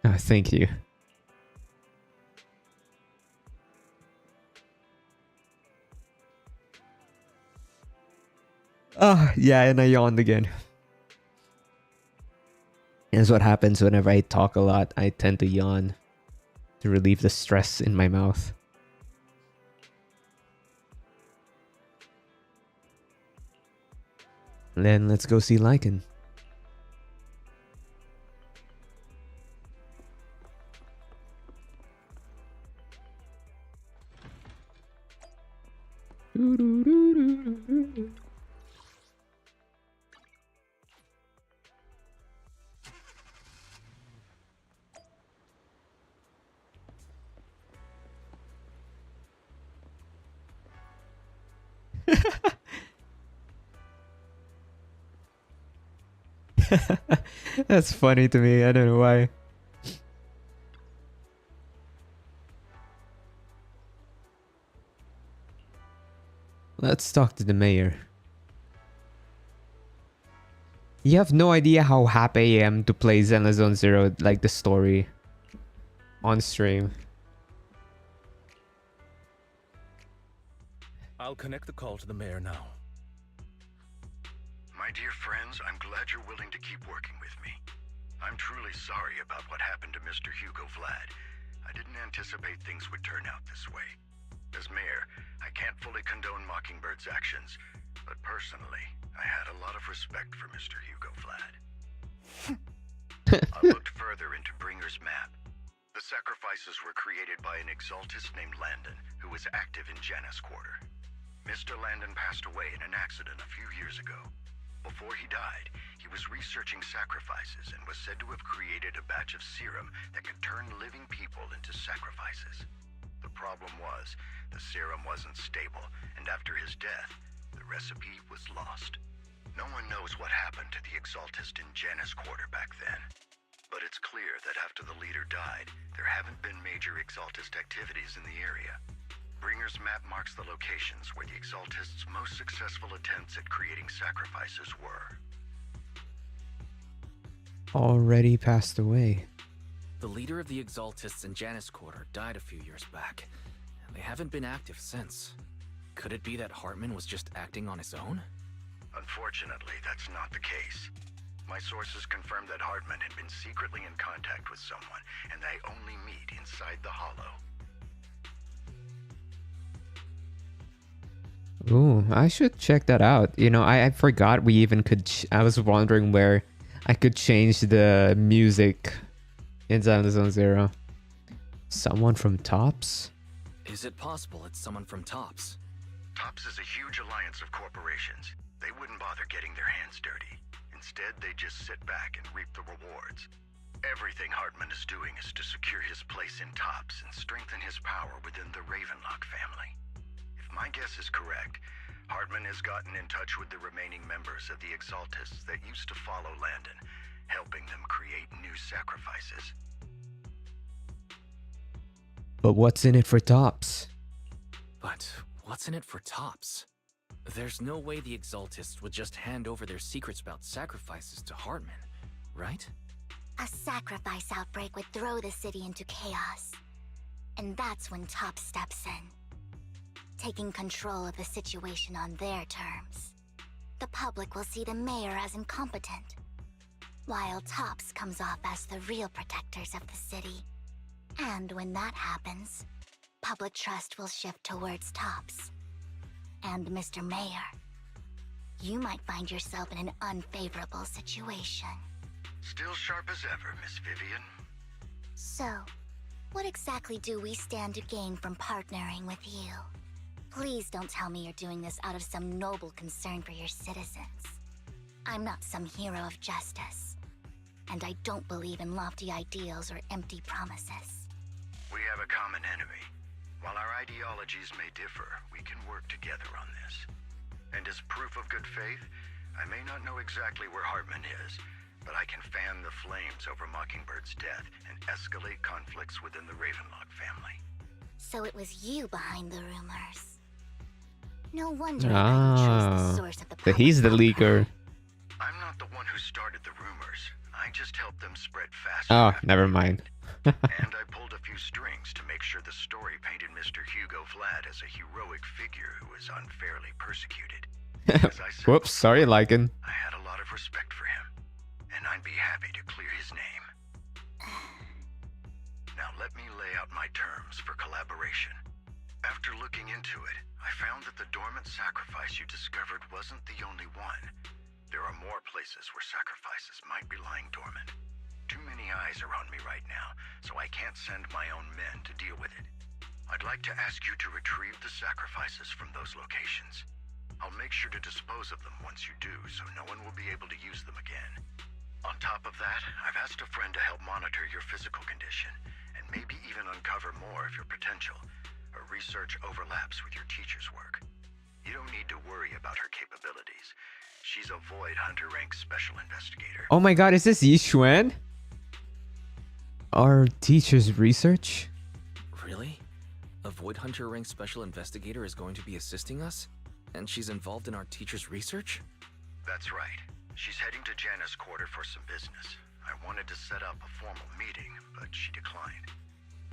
Oh, thank you. Oh, yeah, and I yawned again. That's what happens whenever I talk a lot. I tend to yawn to relieve the stress in my mouth. Then let's go see Lycan. That's funny to me. I don't know why. Let's talk to the mayor. You have no idea how happy I am to play ZZZ Zero, like the story, on stream. I'll connect the call to the mayor now. My dear friends, I'm glad you're willing to keep working with me. I'm truly sorry about what happened to Mr. Hugo Vlad. I didn't anticipate things would turn out this way. As mayor, I can't fully condone Mockingbird's actions, but personally, I had a lot of respect for Mr. Hugo Vlad. I looked further into Bringer's map. The sacrifices were created by an exaltist named Landon, who was active in Janus Quarter. Mr. Landon passed away in an accident a few years ago. Before he died, he was researching sacrifices and was said to have created a batch of serum that could turn living people into sacrifices. The problem was, the serum wasn't stable, and after his death, the recipe was lost. No one knows what happened to the exaltist in Janus Quarter back then. But it's clear that after the leader died, there haven't been major exaltist activities in the area. Bringer's map marks the locations where the exaltists' most successful attempts at creating sacrifices were. Already passed away. The leader of the Exaltists in Janus Quarter died a few years back, and they haven't been active since. Could it be that Hartman was just acting on his own? Unfortunately, that's not the case. My sources confirmed that Hartman had been secretly in contact with someone, and they only meet inside the Hollow. Ooh, I should check that out. You know, I forgot we even could... I was wondering where I could change the music in ZZZ Zero. Someone from Tops? Is it possible it's someone from Tops? Tops is a huge alliance of corporations. They wouldn't bother getting their hands dirty. Instead, they just sit back and reap the rewards. Everything Hartman is doing is to secure his place in Tops and strengthen his power within the Ravenlock family. If my guess is correct, Hartman has gotten in touch with the remaining members of the Exaltists that used to follow Landon, helping them create new sacrifices. But what's in it for Tops? But what's in it for Tops? There's no way the Exaltists would just hand over their secrets about sacrifices to Hartman, right? A sacrifice outbreak would throw the city into chaos. And that's when Top steps in, taking control of the situation on their terms. The public will see the mayor as incompetent, while Tops comes off as the real protectors of the city. And when that happens, public trust will shift towards Tops. And Mr. Mayor, you might find yourself in an unfavorable situation. Still sharp as ever, Miss Vivian. So, what exactly do we stand to gain from partnering with you? Please don't tell me you're doing this out of some noble concern for your citizens. I'm not some hero of justice, and I don't believe in lofty ideals or empty promises. We have a common enemy. While our ideologies may differ, we can work together on this. And as proof of good faith, I may not know exactly where Hartman is, but I can fan the flames over Mockingbird's death and escalate conflicts within the Ravenlock family. So it was you behind the rumors. No wonder I couldn't trace the source of the So he's the public leaker. I'm not the one who started the rumors. I just helped them spread faster. Oh, after never they mind. did. And I pulled a few strings to make sure the story painted Mr. Hugo Vlad as a heroic figure who was unfairly persecuted. As I said Whoops, sorry, before, Lycan. I had a lot of respect for him, and I'd be happy to clear his name. Now let me lay out my terms for collaboration. After looking into it, I found that the dormant sacrifice you discovered wasn't the only one. There are more places where sacrifices might be lying dormant. Too many eyes are on me right now, so I can't send my own men to deal with it. I'd like to ask you to retrieve the sacrifices from those locations. I'll make sure to dispose of them once you do, so no one will be able to use them again. On top of that, I've asked a friend to help monitor your physical condition, and maybe even uncover more of your potential. Her research overlaps with your teacher's work. You don't need to worry about her capabilities. She's a Void Hunter rank special investigator. Oh my god, is this Yixuan? Our teacher's research? Really? A Void Hunter rank special investigator is going to be assisting us? And she's involved in our teacher's research? That's right. She's heading to Janus Quarter for some business. I wanted to set up a formal meeting, but she declined.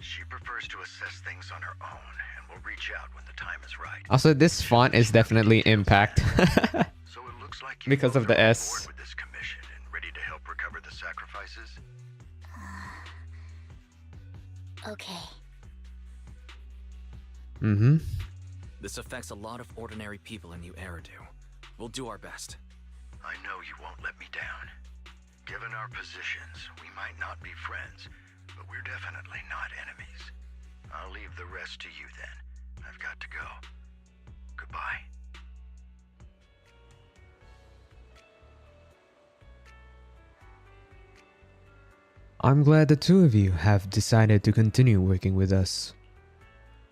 She prefers to assess things on her own, and will reach out when the time is right. Also, this font is definitely Impact. So it looks like you Because of both the are on S. board with this commission and ready to help recover the sacrifices. Okay. Mm-hmm. This affects a lot of ordinary people in New Eridu. We'll do our best. I know you won't let me down. Given our positions, we might not be friends, but we're definitely not enemies. I'll leave the rest to you then. I've got to go. Goodbye. I'm glad the two of you have decided to continue working with us.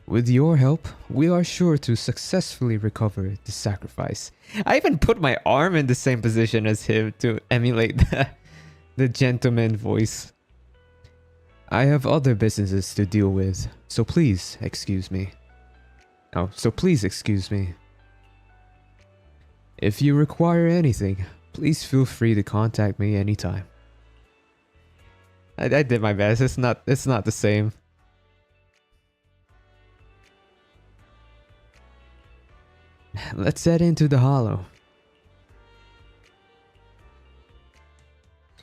With your help, we are sure to successfully recover the sacrifice. I even put my arm in the same position as him to emulate the gentleman voice. I have other businesses to deal with, so please excuse me. If you require anything, please feel free to contact me anytime. I did my best. It's not the same. Let's head into the hollow.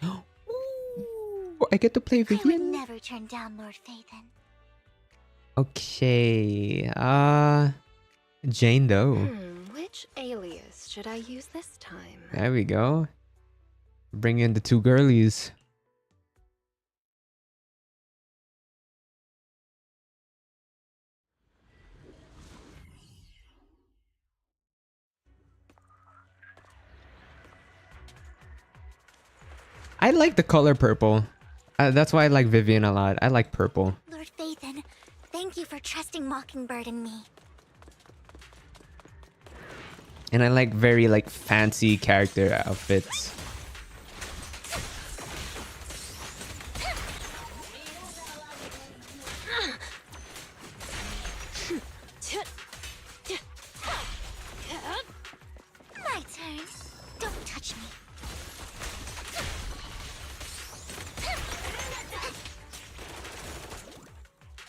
Ooh, I get to play I would Vivian. never turn down Lord Phaethon. Okay. Jane Doe. Which alias should I use this time? There we go. Bring in the two girlies. I like the color purple. That's why I like Vivian a lot. I like purple. Lord Phaethon, thank you for trusting Mockingbird and me. And I like very fancy character outfits.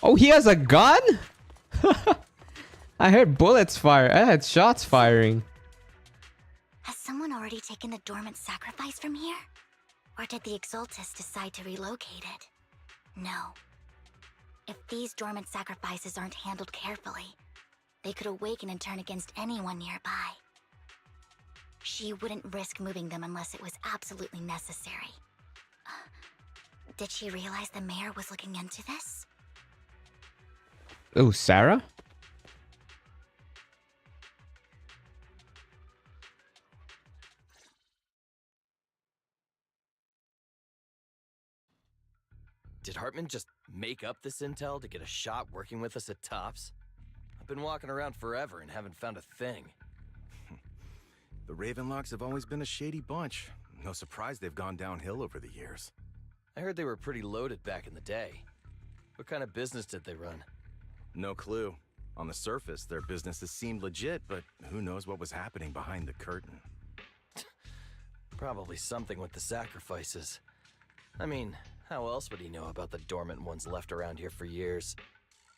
Oh, he has a gun? I heard bullets fire. I had shots firing. Has someone already taken the dormant sacrifice from here? Or did the Exaltus decide to relocate it? No. If these dormant sacrifices aren't handled carefully, they could awaken and turn against anyone nearby. She wouldn't risk moving them unless it was absolutely necessary. Did she realize the mayor was looking into this? Oh, Sarah? Did Hartman just make up this intel to get a shot working with us at Tops? I've been walking around forever and haven't found a thing. The Ravenlocks have always been a shady bunch. No surprise they've gone downhill over the years. I heard they were pretty loaded back in the day. What kind of business did they run? No clue. On the surface, their businesses seemed legit, but who knows what was happening behind the curtain. Probably something with the sacrifices. I mean, how else would he know about the dormant ones left around here for years?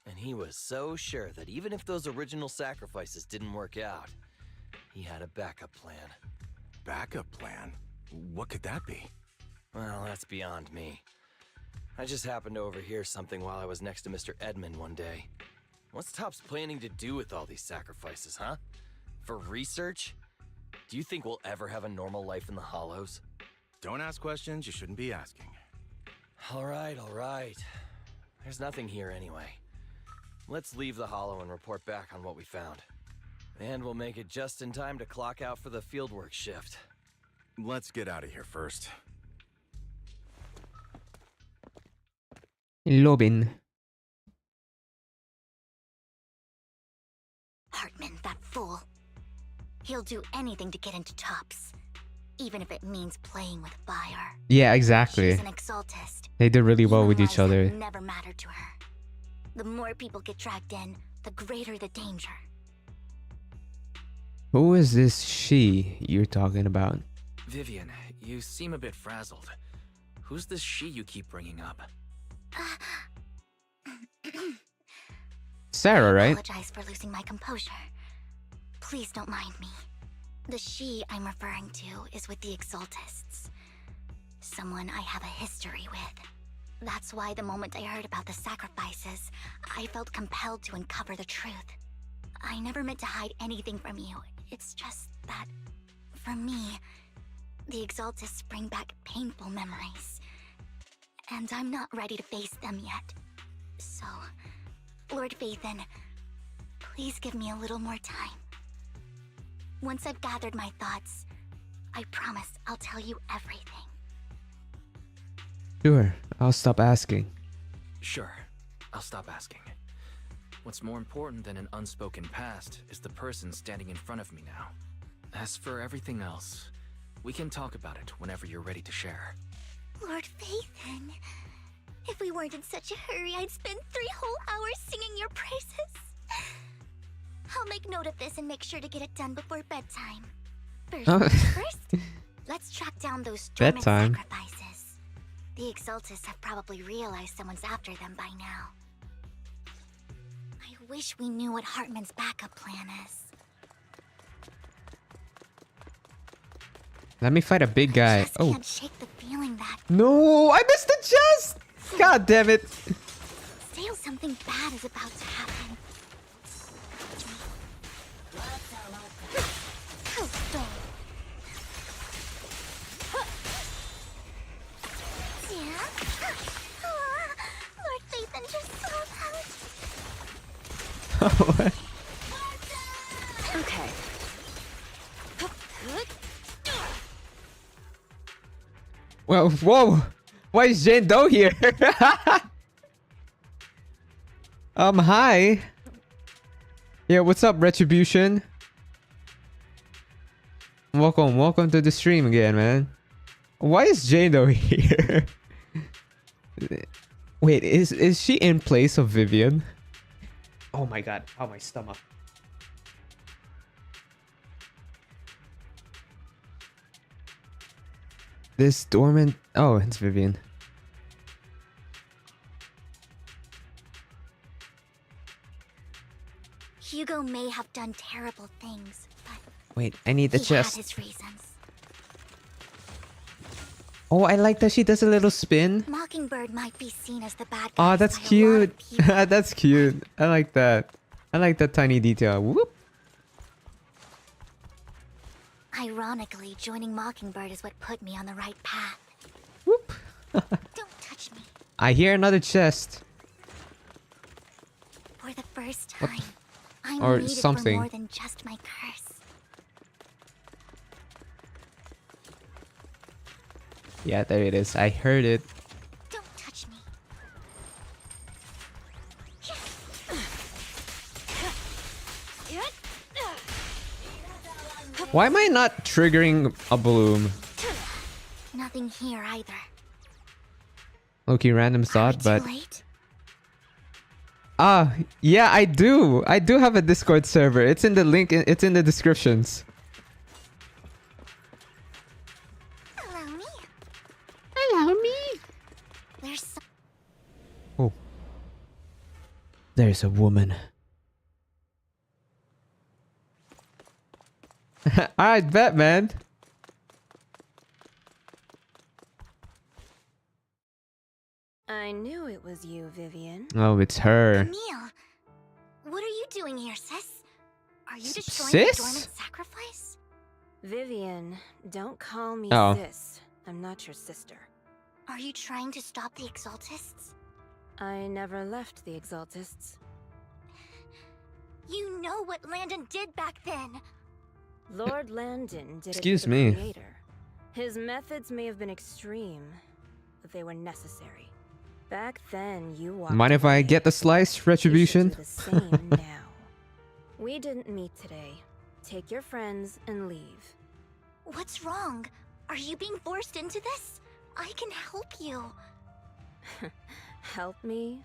And he was so sure that even if those original sacrifices didn't work out, he had a backup plan. Backup plan? What could that be? Well, that's beyond me. I just happened to overhear something while I was next to Mr. Edmund one day. What's Topps planning to do with all these sacrifices, huh? For research? Do you think we'll ever have a normal life in the Hollows? Don't ask questions you shouldn't be asking. All right. There's nothing here anyway. Let's leave the Hollow and report back on what we found. And we'll make it just in time to clock out for the fieldwork shift. Let's get out of here first. Lobin. Hartman, that fool. He'll do anything to get into Tops, even if it means playing with fire. Yeah, exactly. She's an Exaltist. They did really well with each Human lives other. have never mattered to her. The more people get dragged in, the greater the danger. Who is this she you're talking about? Vivian, you seem a bit frazzled. Who's this she you keep bringing up? Sarah, I right? apologize for losing my composure. Please don't mind me. The she I'm referring to is with the Exaltists. Someone I have a history with. That's why the moment I heard about the sacrifices, I felt compelled to uncover the truth. I never meant to hide anything from you. It's just that, for me, the Exaltists bring back painful memories. And I'm not ready to face them yet. So, Lord Vathan, please give me a little more time. Once I've gathered my thoughts, I promise I'll tell you everything. Sure, I'll stop asking. Sure, I'll stop asking. What's more important than an unspoken past is the person standing in front of me now. As for everything else, we can talk about it whenever you're ready to share. Lord Vathan, if we weren't in such a hurry, I'd spend 3 whole hours singing your praises. I'll make note of this and make sure to get it done before bedtime. First, let's track down those dormant Bedtime. sacrifices. The Exaltists have probably realized someone's after them by now. I wish we knew what Hartman's backup plan is. Let me fight a big guy. I just Oh, can't shake the feeling that no, I missed the chest. God damn it. something bad is about to happen. Lord Vathan just saw that. What? Okay. Well, whoa. Why is Jane Doe here? Hi. Yeah, what's up, Retribution? Welcome to the stream again, man. Why is Jane Doe here? Wait, is she in place of Vivian? Oh my god, oh my stomach. This dormant... Oh, it's Vivian. Hugo may have done terrible things, but Wait, I need the he had chest. his reasons. Oh, I like that she does a little spin. Mockingbird might be seen as the bad Oh, guy that's by a lot cute. of people. That's cute. I like that. I like that tiny detail. Whoop. Ironically, joining Mockingbird is what put me on the right path. Whoop. Don't touch me. I hear another chest. For the first time, I'm Or needed something. for more than just my curse. Yeah, there it is. I heard it. Don't touch me. Why am I not triggering a bloom? Nothing here either. Okay, random Are we thought, too but late? yeah, I do. I do have a Discord server. It's in the link. It's in the descriptions. Allow me. Allow me. There's some Oh, there's a woman. I bet, man. I knew it was you, Vivian. Oh, it's her. Camille. What are you doing here, sis? Are you destroying Sis? the dormant sacrifice? Vivian, don't call me Oh. sis. I'm not your sister. Are you trying to stop the Exaltists? I never left the Exaltists. You know what Landon did back then. Lord Landon did Excuse it for the me. Creator. His methods may have been extreme, but they were necessary. Back then, you walked Mind if I away. get the slice? You should Retribution? do the same now. We didn't meet today. Take your friends and leave. What's wrong? Are you being forced into this? I can help you. Help me?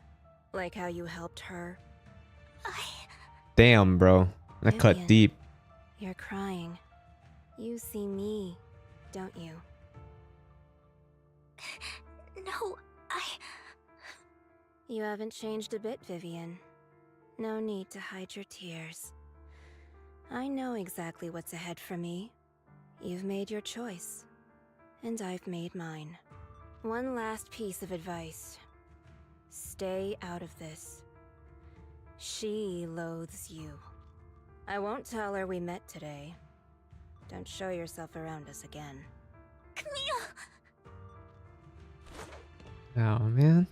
Like how you helped her? Damn, bro. That cut Vivian. deep. You're crying. You see me, don't you? No, You haven't changed a bit, Vivian. No need to hide your tears. I know exactly what's ahead for me. You've made your choice, and I've made mine. One last piece of advice. Stay out of this. She loathes you. I won't tell her we met today. Don't show yourself around us again. Camille! Oh, man.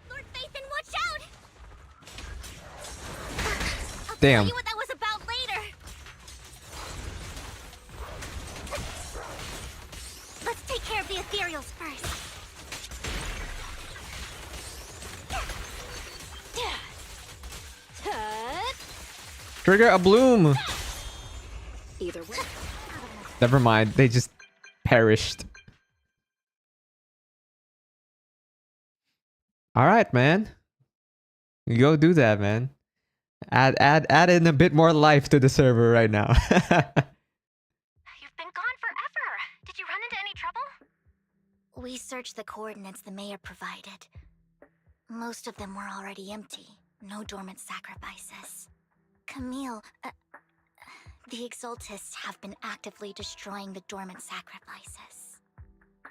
Lord Phaethon, watch out! I'll Damn. tell you what that was about later. Let's take care of the ethereals first. Trigger a bloom. Either way. Never mind. They just perished. All right, man. You go do that, man. Add in a bit more life to the server right now. You've been gone forever. Did you run into any trouble? We searched the coordinates the mayor provided. Most of them were already empty. No dormant sacrifices. Camille, the Exaltists have been actively destroying the dormant sacrifices.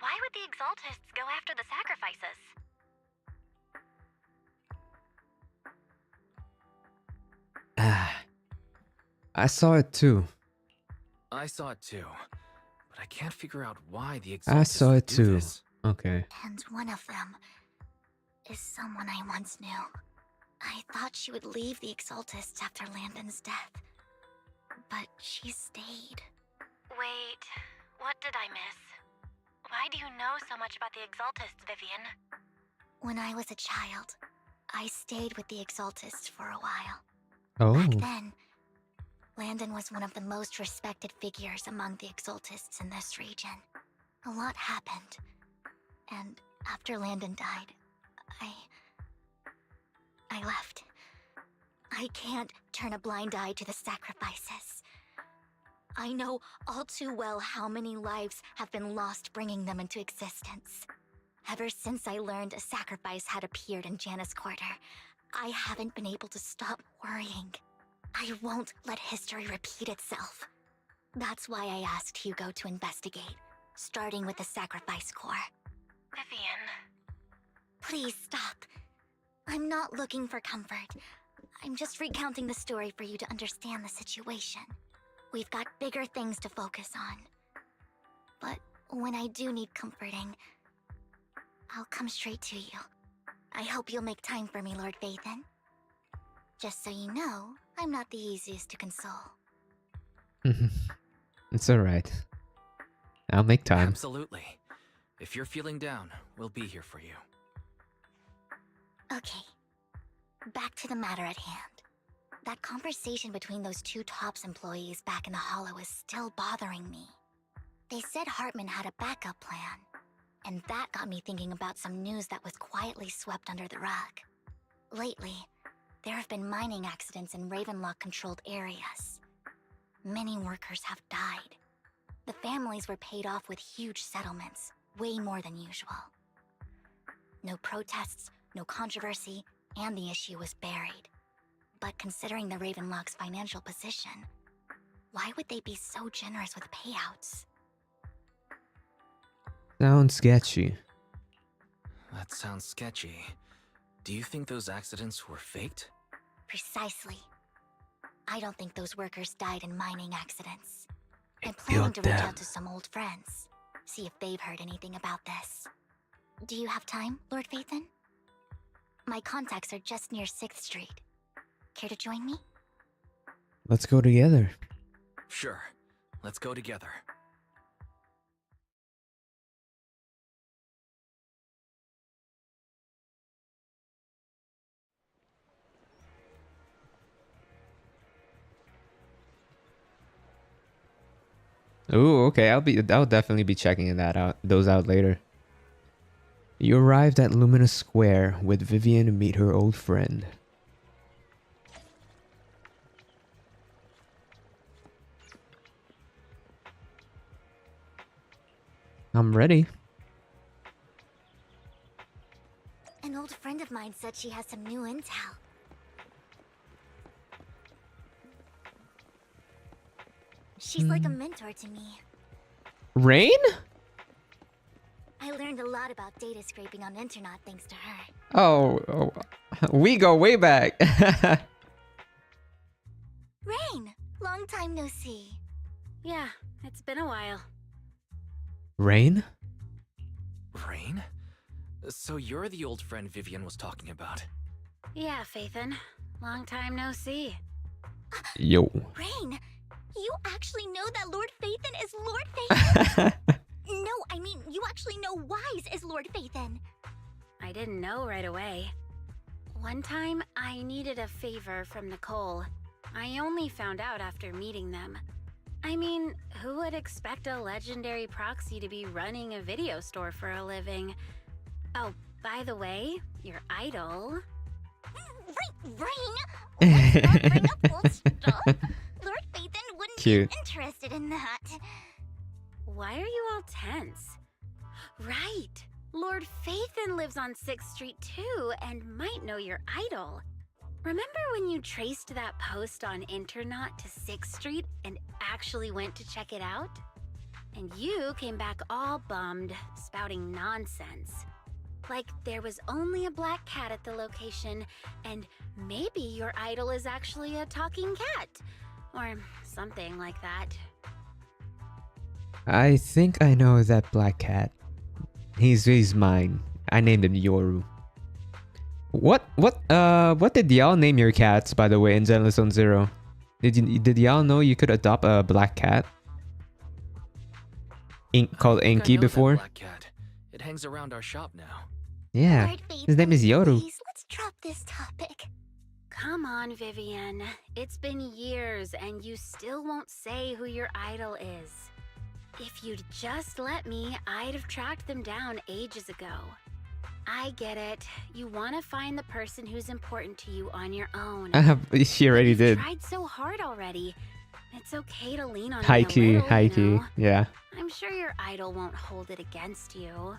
Why would the Exaltists go after the sacrifices? I saw it too. I saw it too, but I can't figure out why the I Exaltists saw would it do too. this. Okay. And one of them is someone I once knew. I thought she would leave the Exaltists after Landon's death, but she stayed. Wait, what did I miss? Why do you know so much about the Exaltists, Vivian? When I was a child, I stayed with the Exaltists for a while. Oh. Back then, Landon was one of the most respected figures among the Exaltists in this region. A lot happened, and after Landon died, I left. I can't turn a blind eye to the sacrifices. I know all too well how many lives have been lost bringing them into existence. Ever since I learned a sacrifice had appeared in Janus Quarter, I haven't been able to stop worrying. I won't let history repeat itself. That's why I asked Hugo to investigate, starting with the Sacrifice Corps. Vivian. Please stop. I'm not looking for comfort. I'm just recounting the story for you to understand the situation. We've got bigger things to focus on. But when I do need comforting, I'll come straight to you. I hope you'll make time for me, Lord Vathan. Just so you know, I'm not the easiest to console. It's alright. I'll make time. Absolutely. If you're feeling down, we'll be here for you. Okay. Back to the matter at hand. That conversation between those two TOPS employees back in the Hollow is still bothering me. They said Hartman had a backup plan, and that got me thinking about some news that was quietly swept under the rug. Lately, there have been mining accidents in Ravenlock-controlled areas. Many workers have died. The families were paid off with huge settlements, way more than usual. No protests, no controversy, and the issue was buried. But considering the Ravenlock's financial position, why would they be so generous with payouts? Sounds sketchy. That sounds sketchy. Do you think those accidents were faked? Precisely. I don't think those workers died in mining accidents. I'm planning to reach out to some old friends, see if they've heard anything about this. Do you have time, Lord Vathan? My contacts are just near 6th Street. Care to join me? Let's go together. Sure. Let's go together. Ooh, okay. I'll definitely be checking those out later. You arrived at Luminous Square with Vivian to meet her old friend. I'm ready. An old friend of mine said she has some new intel. She's like a mentor to me. Rain? I learned a lot about data scraping on Internet thanks to her. Oh, we go way back. Rain! Long time no see. Yeah, it's been a while. Rain? Rain? So you're the old friend Vivian was talking about. Yeah, Phaethon. Long time no see. Yo. Rain! You actually know that Lord Phaethon is Lord Phaethon? No, I mean, you actually know Wise is Lord Phaethon. I didn't know right away. One time, I needed a favor from Nicole. I only found out after meeting them. I mean, who would expect a legendary proxy to be running a video store for a living? Oh, by the way, your idol... Rain! Let's not bring up old stuff. Lord Phaethon wouldn't Cute. be interested in that. Why are you all tense? Right! Lord Phaethon lives on 6th Street too, and might know your idol. Remember when you traced that post on Internet to 6th Street and actually went to check it out? And you came back all bummed, spouting nonsense. Like there was only a black cat at the location, and maybe your idol is actually a talking cat. Or something like that. I think I know that black cat. He's mine. I named him Yoru. What did y'all name your cats, by the way, in Zenless Zone Zero? Did y'all know you could adopt a black cat? Called I think I Inky know that before? black cat. It hangs around our shop now. Yeah. Lord His name is Yoru. Please, let's drop this topic. Come on, Vivian. It's been years and you still won't say who your idol is. If you'd just let me, I'd have tracked them down ages ago. I get it. You want to find the person who's important to you on your own. She already You've did. tried so hard already, It's okay to lean on High me a key, little, high you key. know. Yeah. I'm sure your idol won't hold it against you.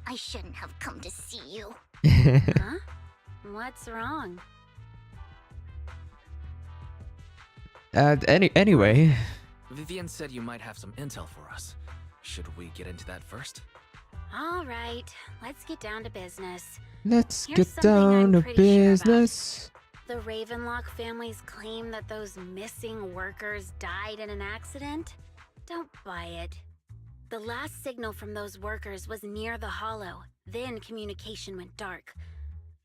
I shouldn't have come to see you. Huh? What's wrong? Anyway, Vivian said you might have some intel for us. Should we get into that first? All right, let's get down to business. let's Here's get something down I'm to pretty sure about. business. The Ravenlock family's claim that those missing workers died in an accident? Don't buy it. The last signal from those workers was near the Hollow. Then communication went dark.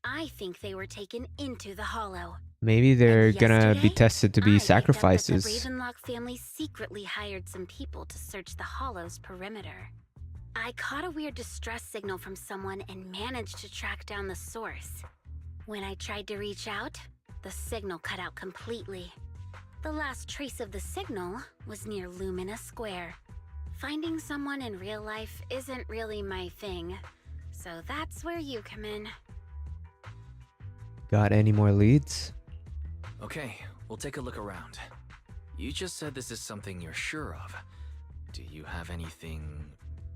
I think they were taken into the Hollow. Maybe they're And gonna be yesterday, tested to I be picked up that sacrifices. The Ravenlock family secretly hired some people to search the Hollow's perimeter. I caught a weird distress signal from someone and managed to track down the source. When I tried to reach out, the signal cut out completely. The last trace of the signal was near Lumina Square. Finding someone in real life isn't really my thing, so that's where you come in. Got any more leads? Okay, we'll take a look around. You just said this is something you're sure of. Do you have anything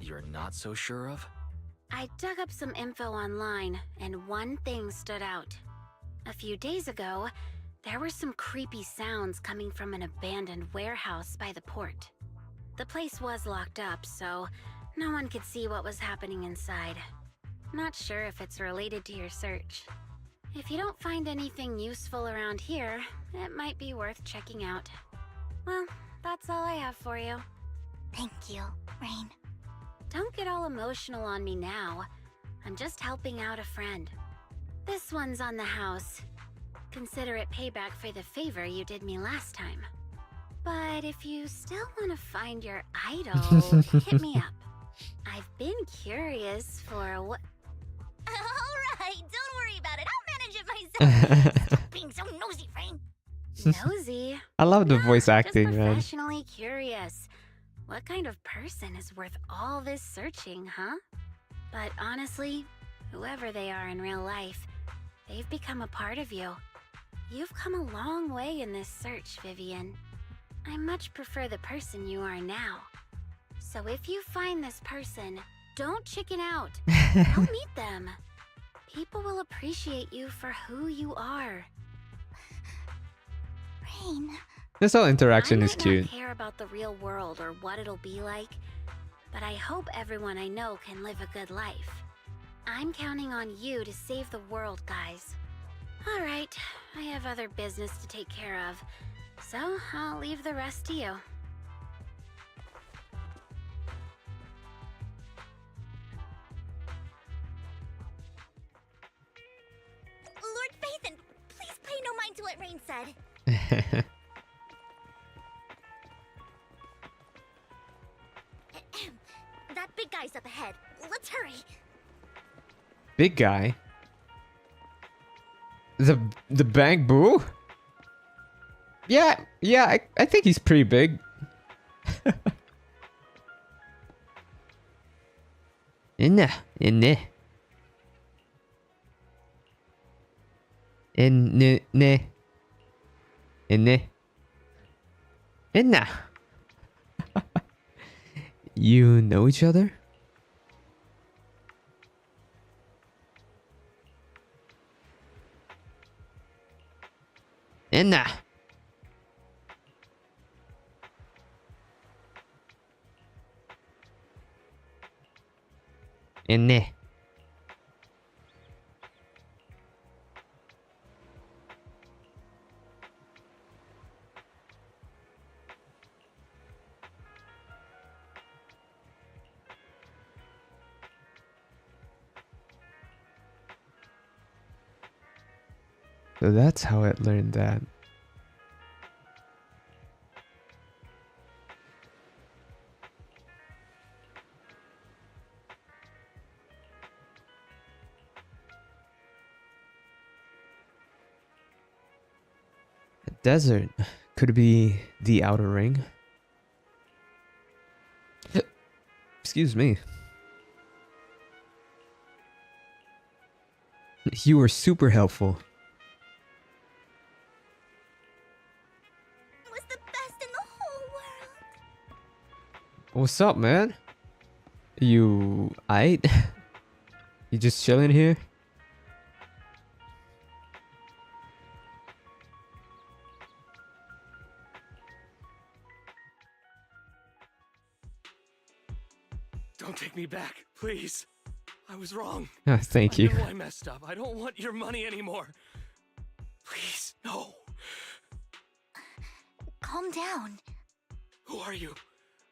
you're not so sure of? I dug up some info online, and one thing stood out. A few days ago, there were some creepy sounds coming from an abandoned warehouse by the port. The place was locked up, so no one could see what was happening inside. Not sure if it's related to your search. If you don't find anything useful around here, it might be worth checking out. Well, that's all I have for you. Thank you, Rain. Don't get all emotional on me now. I'm just helping out a friend. This one's on the house. Consider it payback for the favor you did me last time. But if you still want to find your idol, hit me up. I've been curious for what... Alright, don't worry about it. I'll manage it myself. Stop being so nosy, Rain. Nosy? I love the Nah, voice acting, just man. professionally curious. What kind of person is worth all this searching, huh? But honestly, whoever they are in real life, they've become a part of you. You've come a long way in this search, Vivian. I much prefer the person you are now. So if you find this person, don't chicken out. Go meet them. People will appreciate you for who you are. Rain. This whole interaction I is might cute. not care about the real world or what it'll be like, but I hope everyone I know can live a good life. I'm counting on you to save the world, guys. All right, I have other business to take care of, so I'll leave the rest to you. Lord Phaethon, please pay no mind to what Rain said. That big guy's up ahead. Let's hurry. Big guy. The Bang Boo? Yeah, I think he's pretty big. Inna. Inna. You know each other? Inna. Inne. So that's how it learned that. A desert. Could it be the outer ring? Excuse me. You were super helpful. What's up, man? You aight? You just chilling here? Don't take me back, please. I was wrong. Thank you. I know I messed up. I don't want your money anymore. Please, no. Calm down. Who are you?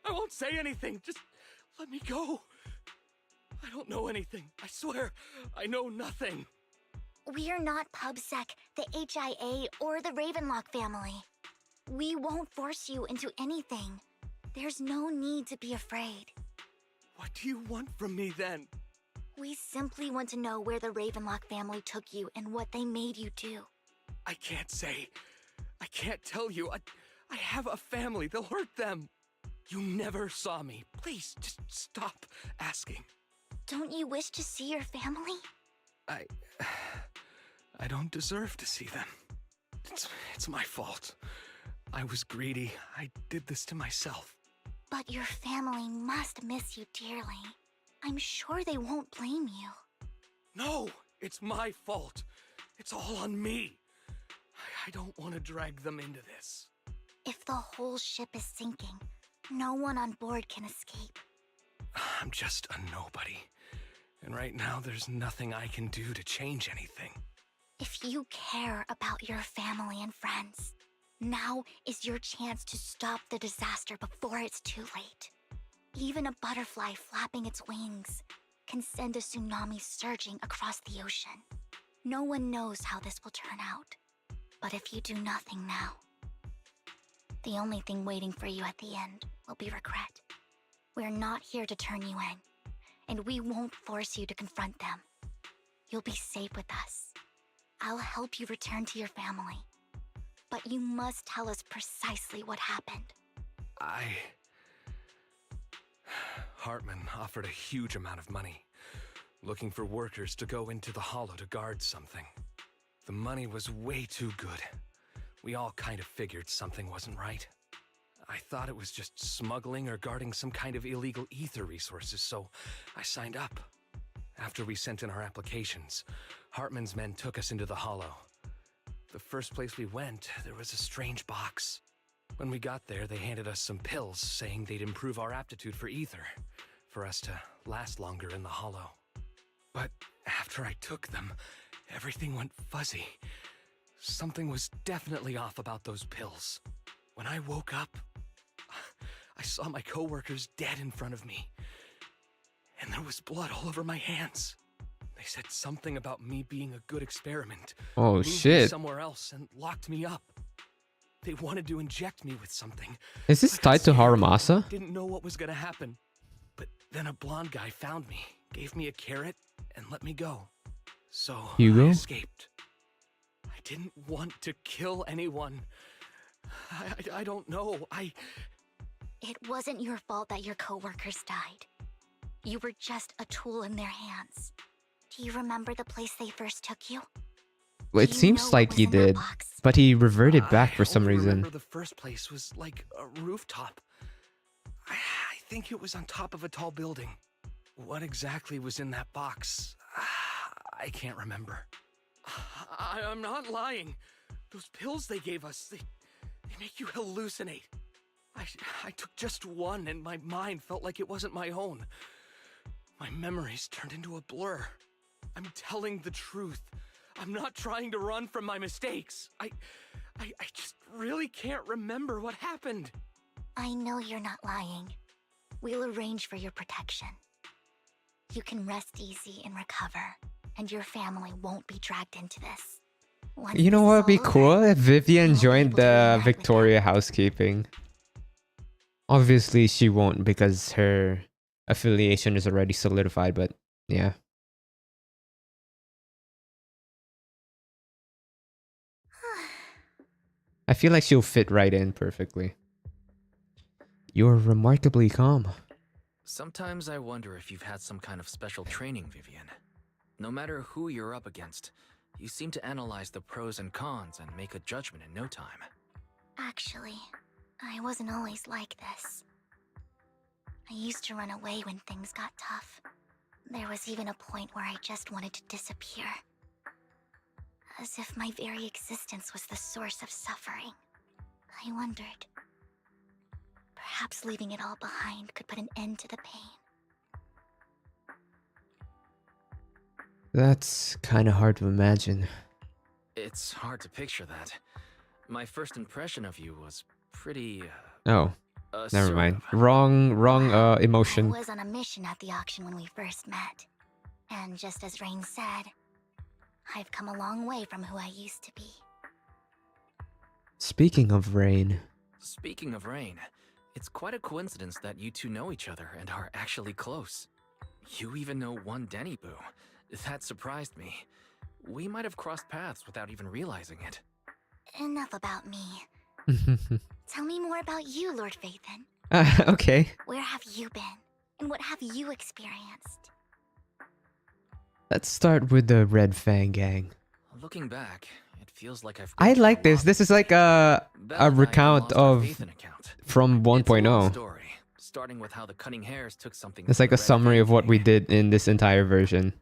I won't say anything. Just let me go. I don't know anything. I swear, I know nothing. We're not PubSec, the HIA, or the Ravenlock family. We won't force you into anything. There's no need to be afraid. What do you want from me then? We simply want to know where the Ravenlock family took you and what they made you do. I can't say. I can't tell you. I have a family. They'll hurt them. You never saw me. Please, just stop asking. Don't you wish to see your family? I don't deserve to see them. It's my fault. I was greedy. I did this to myself. But your family must miss you dearly. I'm sure they won't blame you. No, it's my fault. It's all on me. I don't want to drag them into this. If the whole ship is sinking, no one on board can escape. I'm just a nobody. And right now, there's nothing I can do to change anything. If you care about your family and friends, now is your chance to stop the disaster before it's too late. Even a butterfly flapping its wings can send a tsunami surging across the ocean. No one knows how this will turn out. But if you do nothing now, the only thing waiting for you at the end will be regret. We're not here to turn you in, and we won't force you to confront them. You'll be safe with us. I'll help you return to your family. But you must tell us precisely what happened. Hartman offered a huge amount of money, looking for workers to go into the hollow to guard something. The money was way too good. We all kind of figured something wasn't right. I thought it was just smuggling or guarding some kind of illegal ether resources, so I signed up. After we sent in our applications, Hartman's men took us into the hollow. The first place we went, there was a strange box. When we got there, they handed us some pills, saying they'd improve our aptitude for ether, for us to last longer in the hollow. But after I took them, everything went fuzzy. Something was definitely off about those pills. When I woke up, I saw my coworkers dead in front of me. And there was blood all over my hands. They said something about me being a good experiment. Oh, moved me shit. somewhere else and locked me up. They wanted to inject me with something. Is this I got tied to scared. Haramasa? Didn't know what was gonna happen. But then a blonde guy found me, gave me a carrot, and let me go. So Hugo? I escaped. I didn't want to kill anyone. I don't know. It wasn't your fault that your coworkers died. You were just a tool in their hands. Do you remember the place they first took you? Well, it Do you seems know like what was he in that did, box? but he reverted back for I some only reason. remember the first place was like a rooftop. I think it was on top of a tall building. What exactly was in that box? I can't remember. I'm not lying. Those pills they gave us, they make you hallucinate. I took just one and my mind felt like it wasn't my own. My memories turned into a blur. I'm telling the truth. I'm not trying to run from my mistakes. I just really can't remember what happened. I know you're not lying. We'll arrange for your protection. You can rest easy and recover, and your family won't be dragged into this. Once You know this what is would be all cool over, if Vivian you'll be joined able to the reunite with Victoria them. housekeeping? Obviously, she won't because her affiliation is already solidified, but yeah. I feel like she'll fit right in perfectly. You're remarkably calm. Sometimes I wonder if you've had some kind of special training, Vivian. No matter who you're up against, you seem to analyze the pros and cons and make a judgment in no time. Actually, I wasn't always like this. I used to run away when things got tough. There was even a point where I just wanted to disappear. As if my very existence was the source of suffering. I wondered. Perhaps leaving it all behind could put an end to the pain. That's kind of hard to imagine. It's hard to picture that. My first impression of you was pretty, Oh, never mind. assertive. Wrong emotion. I was on a mission at the auction when we first met. And just as Rain said, I've come a long way from who I used to be. Speaking of Rain. Speaking of Rain, it's quite a coincidence that you two know each other and are actually close. You even know one Denny Boo. That surprised me. We might have crossed paths without even realizing it. Enough about me. Tell me more about you, Lord Vathan. Okay. Where have you been? And what have you experienced? Let's start with the Red Fang gang. Looking back, it feels like I've I been through like a this. lot This is like a Belle and I even recount lost our of Vathan account. from It's a long 1.0. story, starting with how the Cunning Hares took something. It's from like the a Red summary Fang of what we gang. did in this entire version.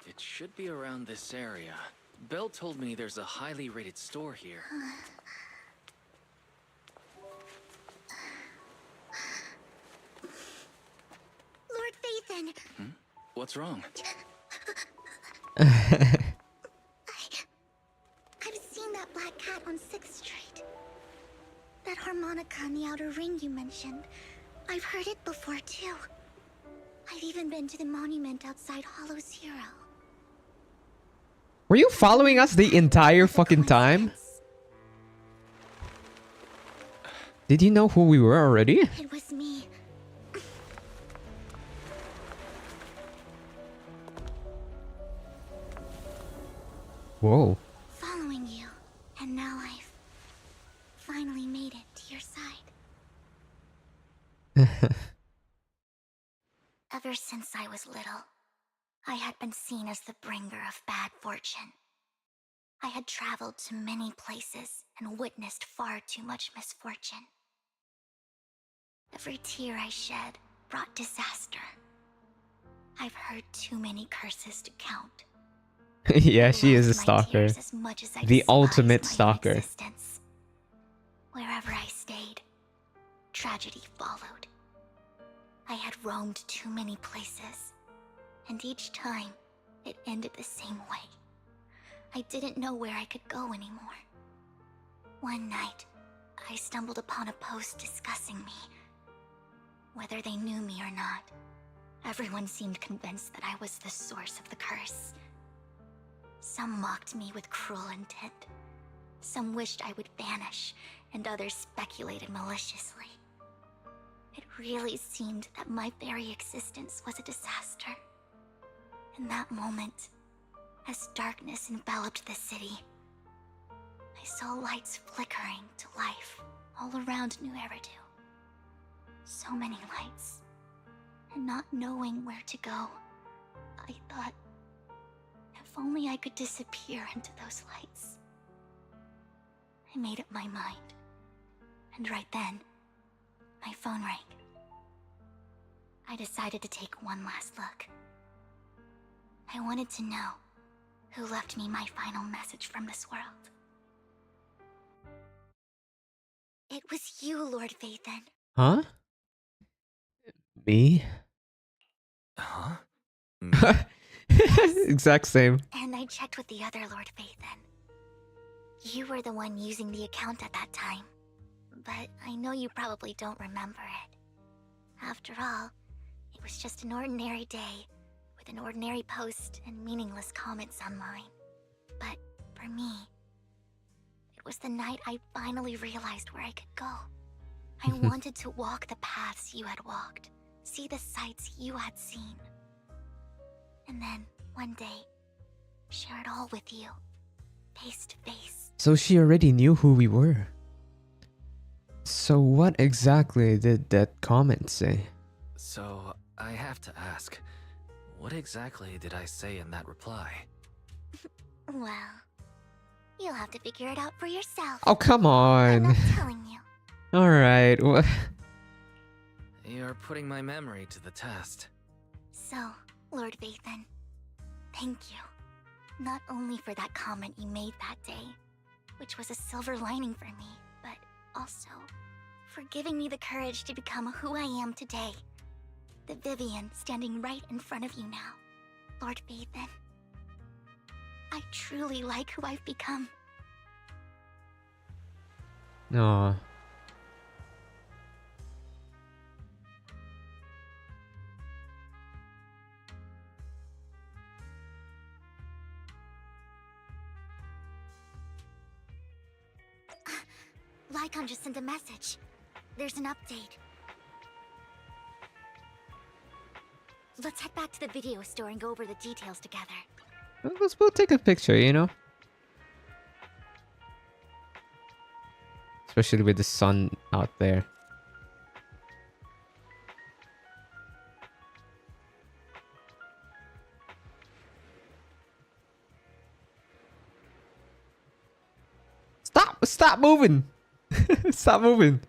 It should be around this area. Belle told me there's a highly rated store here. Lord Vathan! What's wrong? I've seen that black cat on 6th Street. That harmonica in the outer ring you mentioned. I've heard it before too. I've even been to the monument outside Hollow Zero. Were you following us the entire fucking time? Did you know who we were already? It was me. Whoa. Following you. And now I've finally made it to your side. Ever since I was little, I had been seen as the bringer of bad fortune. I had traveled to many places and witnessed far too much misfortune. Every tear I shed brought disaster. I've heard too many curses to count. Yeah, she is a Loved my stalker. tears as much as I The despised ultimate my own stalker. existence. Wherever I stayed, tragedy followed. I had roamed too many places, and each time, it ended the same way. I didn't know where I could go anymore. One night, I stumbled upon a post discussing me. Whether they knew me or not, everyone seemed convinced that I was the source of the curse. Some mocked me with cruel intent. Some wished I would vanish, and others speculated maliciously. It really seemed that my very existence was a disaster. In that moment, as darkness enveloped the city, I saw lights flickering to life all around New Eridu. So many lights, and not knowing where to go, I thought, if only I could disappear into those lights. I made up my mind, and right then, my phone rang. I decided to take one last look. I wanted to know who left me my final message from this world. It was you, Lord Vathan. Huh? Me? Huh? Exact same. And I checked with the other Lord Vathan. You were the one using the account at that time, but I know you probably don't remember it. After all, it was just an ordinary day, with an ordinary post and meaningless comments online. But for me, it was the night I finally realized where I could go. I wanted to walk the paths you had walked, see the sights you had seen. And then, one day, share it all with you, face to face. So she already knew who we were. So what exactly did that comment say? So, I have to ask, what exactly did I say in that reply? Well, you'll have to figure it out for yourself. Oh, come I'm on. not telling you. Alright, what? You're putting my memory to the test. So, Lord Vathan, thank you. Not only for that comment you made that day, which was a silver lining for me, but also for giving me the courage to become who I am today. The Vivian standing right in front of you now. Lord Vathan, I truly like who I've become. No. Lycon just sent a message. There's an update. Let's head back to the video store and go over the details together. We'll take a picture, you know? Especially with the sun out there. Stop moving! Stop moving!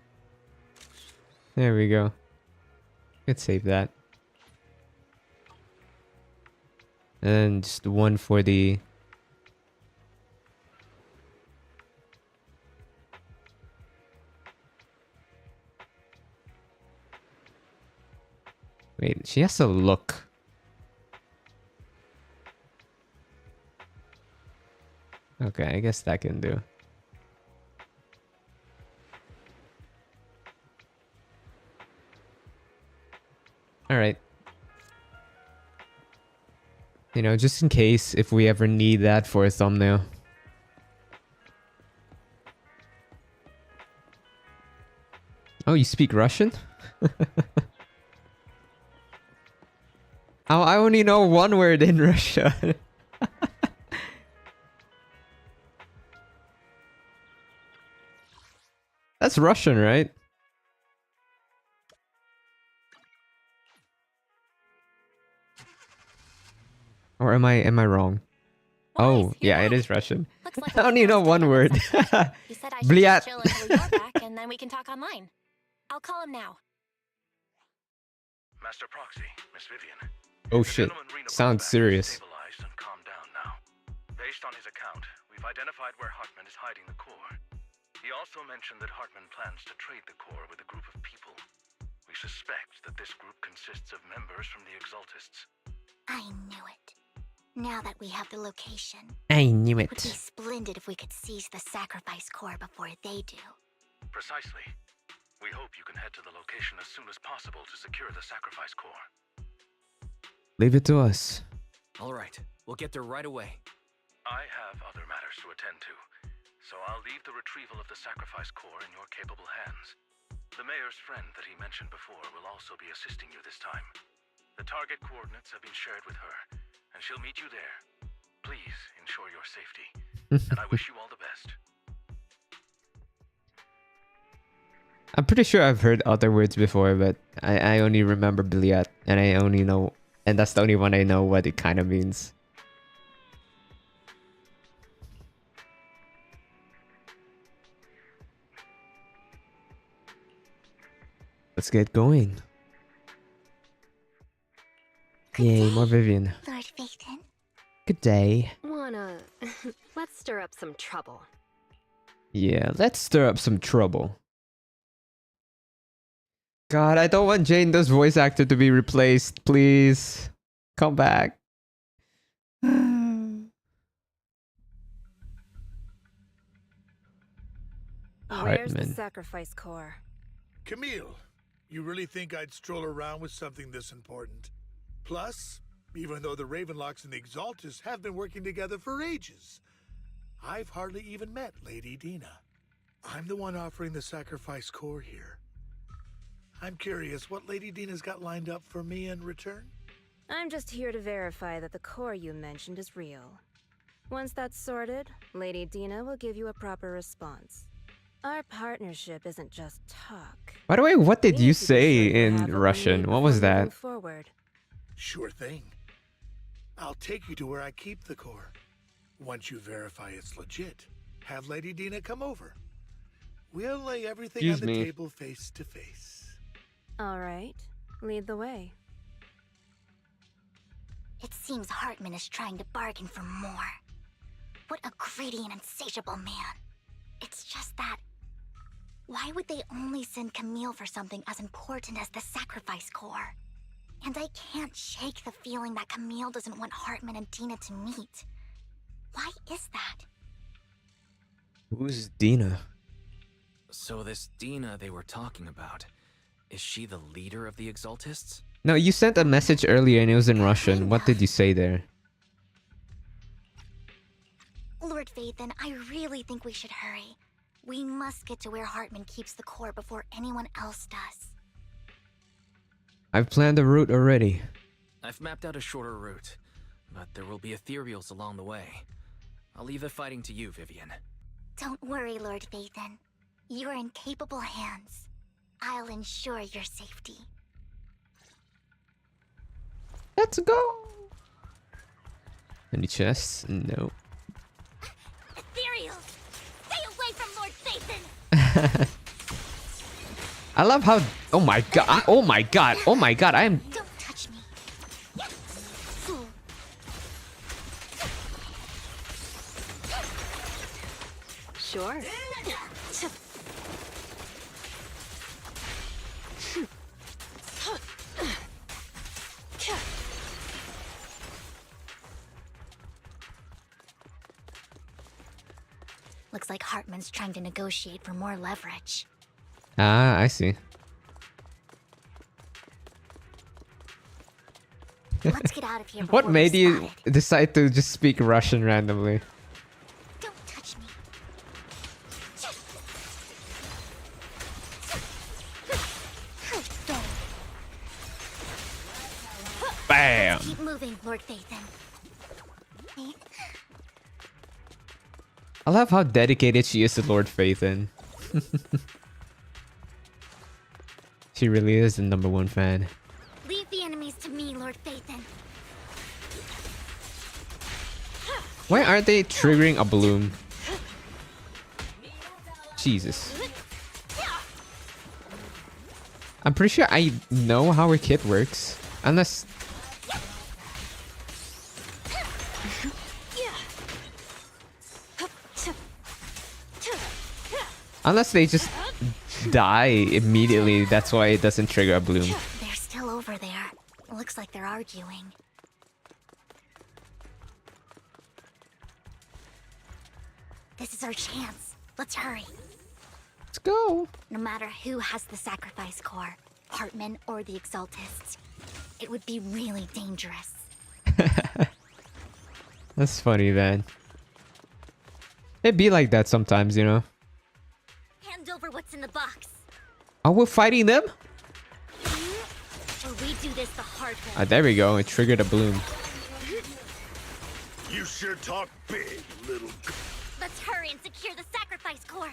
There we go. Could save that. And just one for the... Wait, she has to look. Okay, I guess that can do. Alright. You know, just in case if we ever need that for a thumbnail. Oh, you speak Russian? I only know one word in Russia. That's Russian, right? Or am I wrong? Oh, yeah, it is Russian. Like I only know one word. You said I should Bliat. just chill until you're back, and then we can talk online. I'll call him now. Master Proxy, Miss Vivian. Oh shit. Sounds serious. Stabilized and calmed down now. Based on his account, we've identified where Hartman is hiding the core. He also mentioned that Hartman plans to trade the core with a group of people. We suspect that this group consists of members from the Exaltists. I knew it. Now that we have the location, I knew it would be it. splendid if we could seize the sacrifice core before they do. Precisely. We hope you can head to the location as soon as possible to secure the sacrifice core. Leave it to us. Alright, we'll get there right away. I have other matters to attend to, so I'll leave the retrieval of the sacrifice core in your capable hands. The mayor's friend that he mentioned before will also be assisting you this time. The target coordinates have been shared with her, and she'll meet you there. Please ensure your safety, and I wish you all the best. I'm pretty sure I've heard other words before, but I only remember Bliat, and I only know, and that's the only one I know what it kind of means. Let's get going. Good Yay, day, more Vivian. Lord Vathan. Good day. Wanna... let's stir up some trouble. Yeah, let's stir up some trouble. God, I don't want Jane Doe's voice actor to be replaced. Please. Come back. Where's the Hartman. sacrifice core? Camille, you really think I'd stroll around with something this important? Plus, even though the Ravenlocks and the Exaltists have been working together for ages, I've hardly even met Lady Dina. I'm the one offering the sacrifice core here. I'm curious what Lady Dina's got lined up for me in return? I'm just here to verify that the core you mentioned is real. Once that's sorted, Lady Dina will give you a proper response. Our partnership isn't just talk. By the way, what did We you need to be say sure you in have what we Russian? need What before was moving that? forward. Sure thing. I'll take you to where I keep the core. Once you verify it's legit, have Lady Dina come over. We'll lay everything Excuse on the me. table face to face. All right, lead the way. It seems Hartman is trying to bargain for more. What a greedy and insatiable man. It's just that... why would they only send Camille for something as important as the sacrifice core? And I can't shake the feeling that Camille doesn't want Hartman and Dina to meet. Why is that? Who's Dina? So this Dina they were talking about, is she the leader of the Exaltists? No, you sent a message earlier and it was in Russian. What did you say there? Lord Vathan, I really think we should hurry. We must get to where Hartman keeps the core before anyone else does. I've planned a route already. I've mapped out a shorter route, but there will be ethereals along the way. I'll leave the fighting to you, Vivian. Don't worry, Lord Vathan. You're in capable hands. I'll ensure your safety. Let's go! Any chests? No. Ethereals! Stay away from Lord Vathan! I love how... oh my god, oh my god, oh my god, I am... Don't touch me. Sure. Looks like Hartman's trying to negotiate for more leverage. Ah, I see. Let's get out of here. What before made we're you spotted. decide to just speak Russian randomly? Don't touch me. Bam! Keep moving, Lord Vathan. I love how dedicated she is to Lord Phaethon. She really is the #1 fan. Leave the enemies to me, Lord Vathan. Why aren't they triggering a bloom? Jesus. I'm pretty sure I know how her kit works. Unless... unless they just die immediately, that's why it doesn't trigger a bloom. They're still over there. Looks like they're arguing. This is our chance. Let's hurry. Let's go. No matter who has the sacrifice core, Hartman or the Exaltists, it would be really dangerous. That's funny, man. It'd be like that sometimes, you know? Hand over what's in the box. Oh, we're fighting them? Or we do this the hard way. Ah, there we go. It triggered a bloom. You sure talk big, little... Let's hurry and secure the sacrifice core.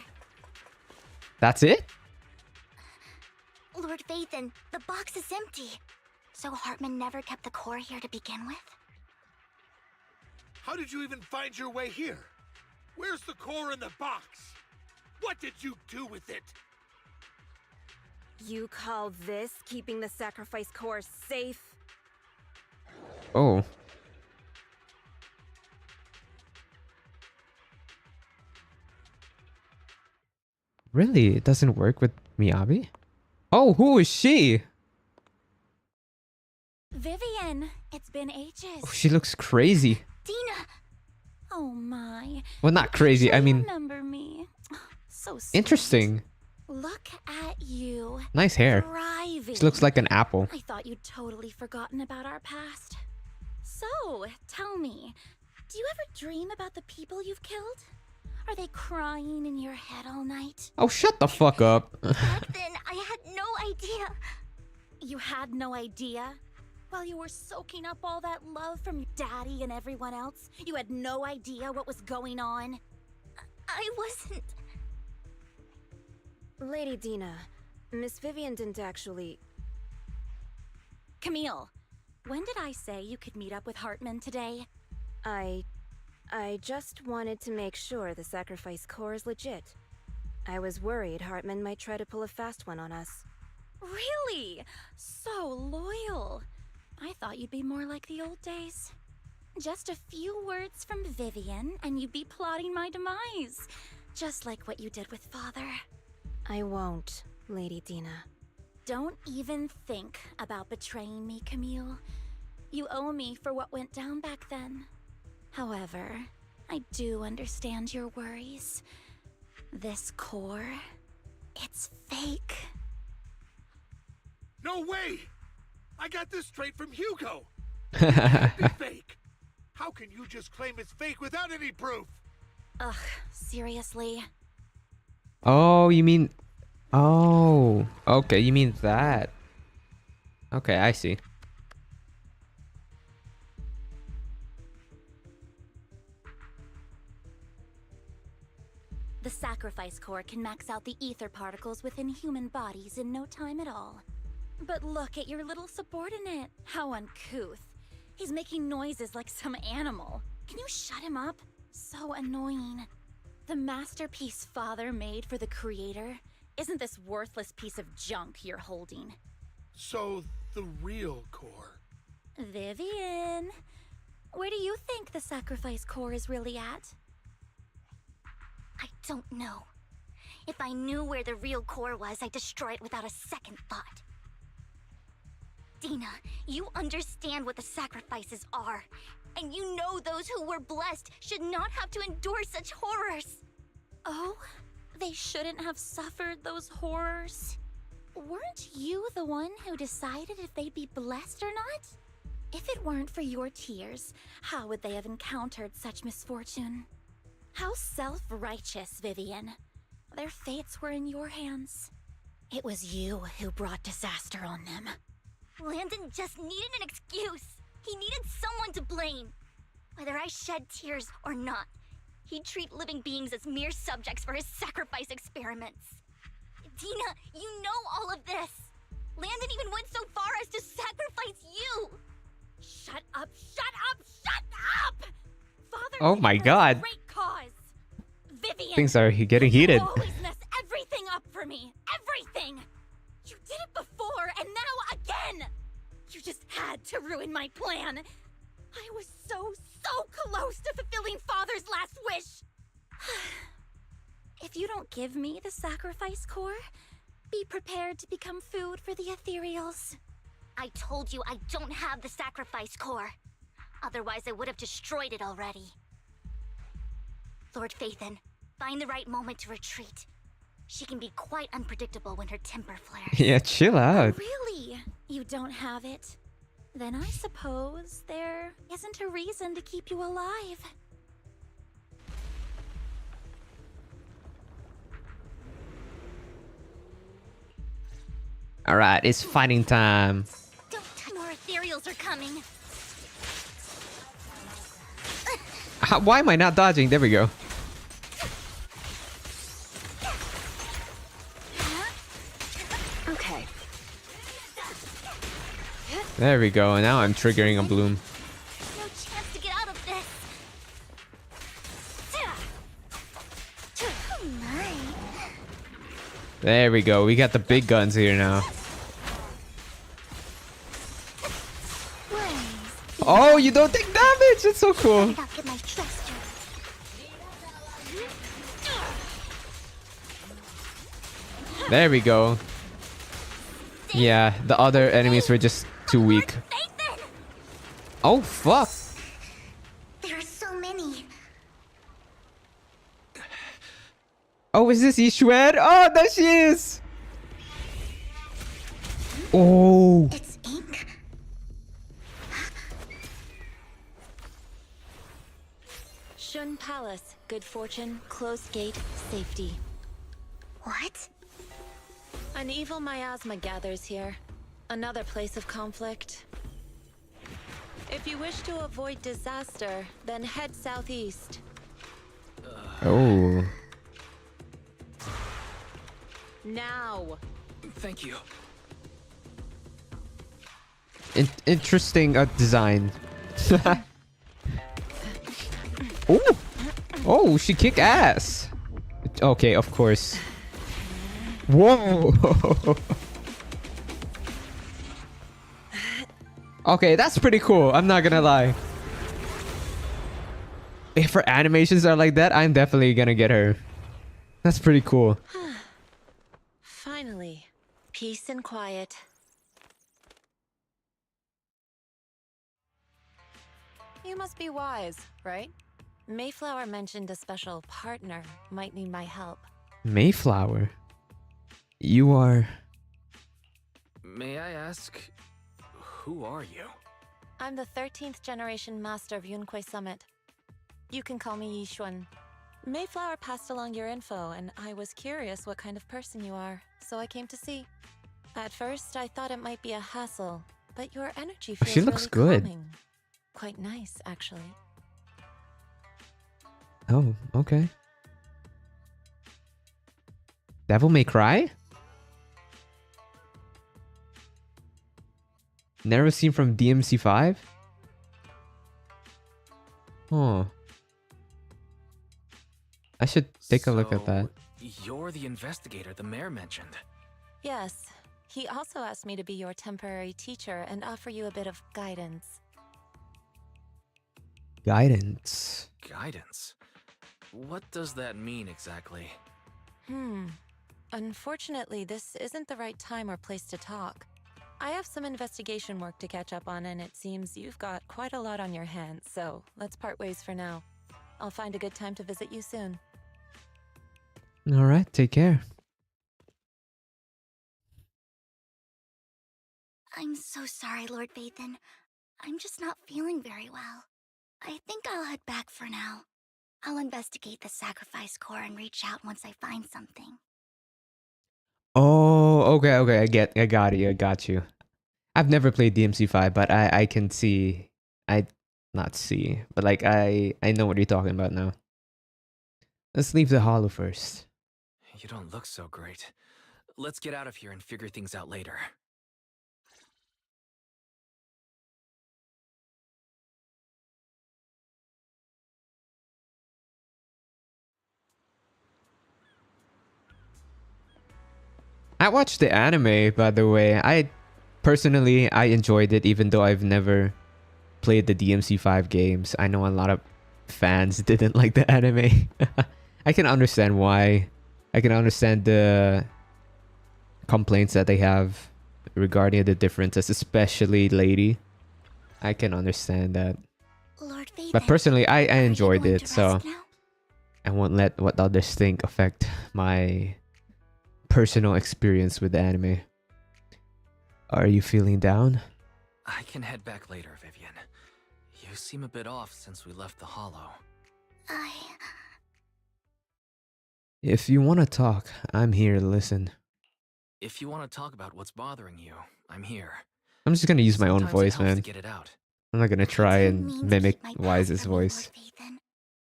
That's it? Lord Vathan, the box is empty. So Hartman never kept the core here to begin with? How did you even find your way here? Where's the core in the box? What did you do with it? You call this keeping the sacrifice core safe? Oh. Really? It doesn't work with Miyabi? Oh, who is she? Vivian, it's been ages. Oh, she looks crazy. Dina! Oh my. Well, not crazy. I mean, Remember me. So sweet. interesting. Look at you. Nice hair. Thriving. She looks like an apple. I thought you'd totally forgotten about our past. So, tell me, do you ever dream about the people you've killed? Are they crying in your head all night? Oh, shut the fuck up. Back then, I had no idea. You had no idea? While you were soaking up all that love from your daddy and everyone else, you had no idea what was going on? I wasn't... Lady Dina, Miss Vivian didn't actually... Camille, when did I say you could meet up with Hartman today? I just wanted to make sure the sacrifice core is legit. I was worried Hartman might try to pull a fast one on us. Really? So loyal. I thought you'd be more like the old days. Just a few words from Vivian, and you'd be plotting my demise. Just like what you did with Father. I won't, Lady Dina. Don't even think about betraying me, Camille. You owe me for what went down back then. However, I do understand your worries. This core, it's fake. No way! I got this straight from Hugo. It can't be fake. How can you just claim it's fake without any proof? Ugh, seriously. Oh, you mean... Oh, okay, you mean that. Okay, I see. The sacrifice core can max out the ether particles within human bodies in no time at all. But look at your little subordinate. How uncouth. He's making noises like some animal. Can you shut him up? So annoying. The masterpiece Father made for the creator isn't this worthless piece of junk you're holding. So, the real core. Vivian, where do you think the sacrifice core is really at? I don't know. If I knew where the real core was, I'd destroy it without a second thought. Dina, you understand what the sacrifices are. And you know those who were blessed should not have to endure such horrors. Oh? They shouldn't have suffered those horrors. Weren't you the one who decided if they'd be blessed or not? If it weren't for your tears, how would they have encountered such misfortune? How self-righteous, Vivian. Their fates were in your hands. It was you who brought disaster on them. Landon just needed an excuse. He needed someone to blame. Whether I shed tears or not, he'd treat living beings as mere subjects for his sacrifice experiments. Dina, you know all of this. Landon even went so far as to sacrifice you. Shut up, shut up, shut up! Father, Oh my God. Great cause. Vivian, Things are getting heated. you always mess everything up for me. Everything. You did it before, and now again. You just had to ruin my plan. I was so close to fulfilling Father's last wish. If you don't give me the sacrifice core, be prepared to become food for the ethereals. I told you I don't have the sacrifice core. Otherwise, I would have destroyed it already. Lord Phaethon, find the right moment to retreat. She can be quite unpredictable when her temper flares. Yeah, chill out. Really? You don't have it? Then I suppose there isn't a reason to keep you alive. Alright, it's fighting time. More ethereals are coming. Why am I not dodging? There we go. Okay. There we go. And now I'm triggering a bloom. No chance to get out of this. Oh my. There we go. We got the big guns here now. Oh, you don't take damage. It's so cool. There we go. Yeah, the other enemies were just too weak. Oh, fuck. There are so many. Oh, is this Yishuan? Oh, there she is. Oh. It's ink. Shun Palace, good fortune, closed gate, safety. What? An evil miasma gathers here. Another place of conflict. If you wish to avoid disaster, then head southeast. Oh. Now. Thank you. Interesting design. Ooh. Oh, she kick ass. Okay, of course. Whoa. Okay, that's pretty cool. I'm not gonna lie. If her animations are like that, I'm definitely gonna get her. That's pretty cool. Finally, peace and quiet. You must be wise, right? Mayflower mentioned a special partner might need my help. Mayflower? You are... May I ask, who are you? I'm the 13th generation master of Yunque Summit. You can call me Yishuan. Mayflower passed along your info, and I was curious what kind of person you are, so I came to see. At first, I thought it might be a hassle, but your energy feels She looks really good. calming. Quite nice, actually. Oh, okay. Devil May Cry? Never seen from DMC5? Huh. I should take a look at that. You're the investigator the mayor mentioned. Yes. He also asked me to be your temporary teacher and offer you a bit of guidance. Guidance. Guidance? What does that mean exactly? Unfortunately, this isn't the right time or place to talk. I have some investigation work to catch up on, and it seems you've got quite a lot on your hands, so let's part ways for now. I'll find a good time to visit you soon. Alright, take care. I'm so sorry, Lord Vathan. I'm just not feeling very well. I think I'll head back for now. I'll investigate the sacrifice core and reach out once I find something. Oh, okay, I got you, I got you. I've never played DMC5, but I can see, not see, but like I know what you're talking about now. Let's leave the hollow first. You don't look so great. Let's get out of here and figure things out later. I watched the anime, by the way. Personally, I enjoyed it even though I've never played the DMC5 games. I know a lot of fans didn't like the anime. I can understand why. I can understand the complaints that they have regarding the differences, especially Lady. I can understand that. Lord Vathan, But personally, I are you enjoyed going it, to so rest now? I won't let what others think affect my personal experience with the anime. Are you feeling down? I can head back later, Vivian. You seem a bit off since we left the hollow. If you want to talk, I'm here to listen. If you want to talk about what's bothering you, I'm here. I'm just gonna use my own Sometimes it voice, helps to man. get it out. I'm not gonna try and mimic Wise's voice.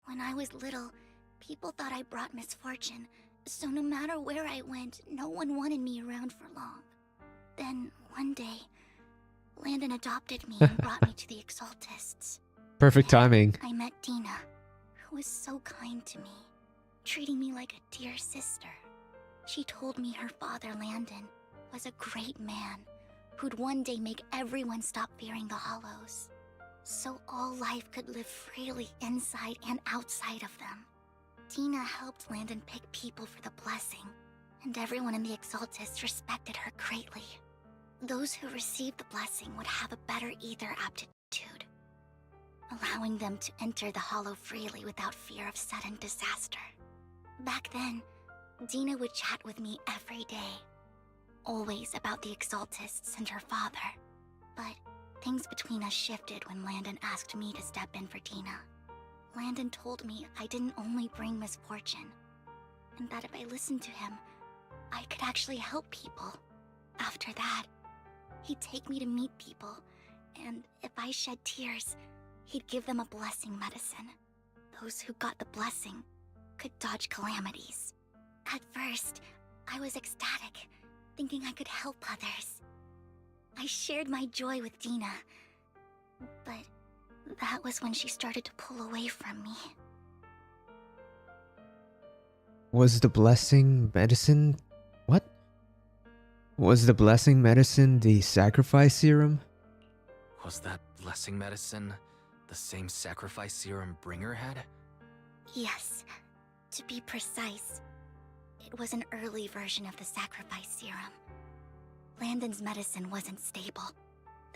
When I was little, people thought I brought misfortune, so no matter where I went, no one wanted me around for long. Then, one day, Landon adopted me and brought me to the Exaltists. Perfect timing. I met Dina, who was so kind to me, treating me like a dear sister. She told me her father, Landon, was a great man who'd one day make everyone stop fearing the Hollows, so all life could live freely inside and outside of them. Dina helped Landon pick people for the blessing, and everyone in the Exaltists respected her greatly. Those who received the blessing would have a better ether aptitude, allowing them to enter the Hollow freely without fear of sudden disaster. Back then, Dina would chat with me every day, always about the Exaltists and her father. But things between us shifted when Landon asked me to step in for Dina. Landon told me I didn't only bring misfortune, and that if I listened to him, I could actually help people. After that, he'd take me to meet people, and if I shed tears, he'd give them a blessing medicine. Those who got the blessing could dodge calamities. At first, I was ecstatic, thinking I could help others. I shared my joy with Dina, but that was when she started to pull away from me. Was the blessing medicine... What? Was the blessing medicine the sacrifice serum? Was that blessing medicine the same sacrifice serum Bringer had? Yes, to be precise, it was an early version of the sacrifice serum. Landon's medicine wasn't stable.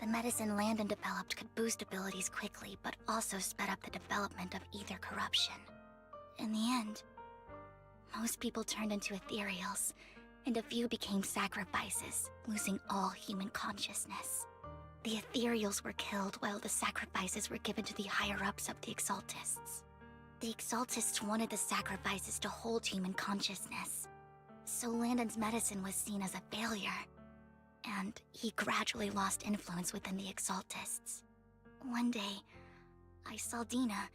The medicine Landon developed could boost abilities quickly, but also sped up the development of ether corruption. In the end, most people turned into ethereals, and a few became sacrifices, losing all human consciousness. The ethereals were killed while the sacrifices were given to the higher-ups of the Exaltists. The Exaltists wanted the sacrifices to hold human consciousness, so Landon's medicine was seen as a failure, and he gradually lost influence within the Exaltists. One day, I saw Dina,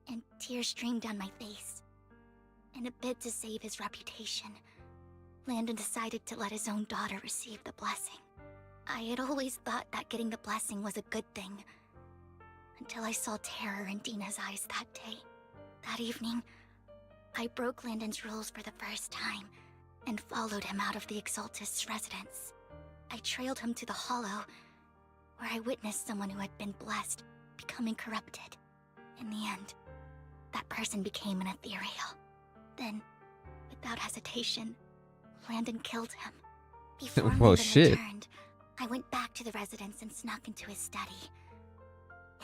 and tears streamed down my face. In a bid to save his reputation, Landon decided to let his own daughter receive the blessing. I had always thought that getting the blessing was a good thing, until I saw terror in Dina's eyes that day. That evening, I broke Landon's rules for the first time, and followed him out of the Exaltist's residence. I trailed him to the Hollow, where I witnessed someone who had been blessed becoming corrupted. In the end, that person became an ethereal. Then, without hesitation, Landon killed him. Before Well, Landon shit. returned, I went back to the residence and snuck into his study.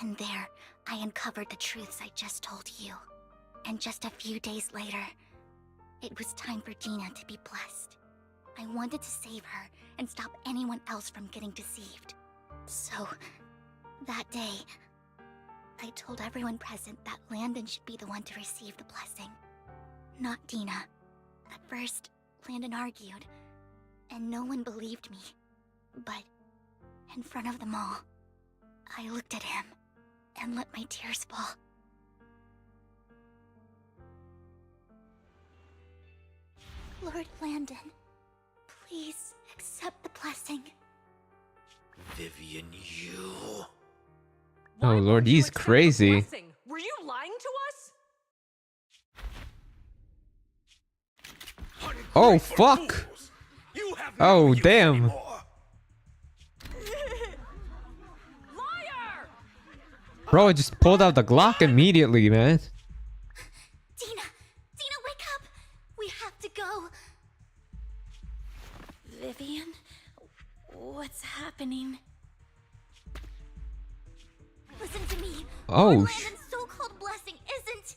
And there, I uncovered the truths I just told you. And just a few days later, it was time for Dina to be blessed. I wanted to save her and stop anyone else from getting deceived. So, that day, I told everyone present that Landon should be the one to receive the blessing, not Dina. At first, Landon argued, and no one believed me. But, in front of them all, I looked at him and let my tears fall. Lord Landon, please accept the blessing. Vivian, you... Oh lord, he's crazy. Were you lying to us? Oh fuck! Oh damn! Liar! Bro, I just pulled out the Glock immediately, man. Dina! Dina, wake up! We have to go! Vivian, what's happening? Listen to me. Oh, Lord Landon's so-called blessing isn't...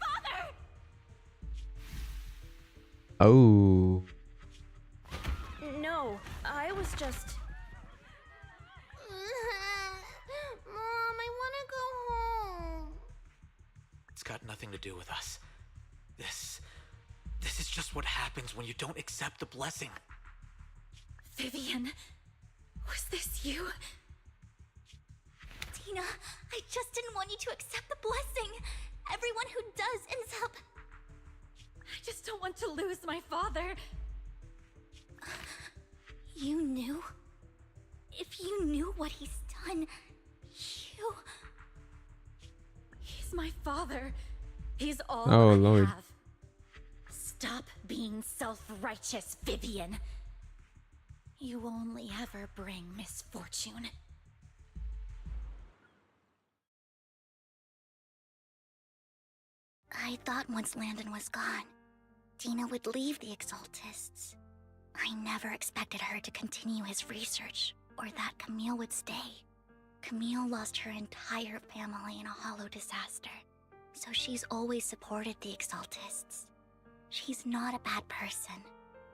Father! Oh. No, I was just... Mom, I want to go home. It's got nothing to do with us. This is just what happens when you don't accept the blessing. Vivian, was this you? Dina, I just didn't want you to accept the blessing. Everyone who does ends up... I just don't want to lose my father. You knew? If you knew what he's done, you... He's my father. He's all Oh, I Lord. have. Stop being self-righteous, Vivian. You only ever bring misfortune. I thought once Landon was gone, Dina would leave the Exaltists. I never expected her to continue his research, or that Camille would stay. Camille lost her entire family in a hollow disaster, so she's always supported the Exaltists. She's not a bad person.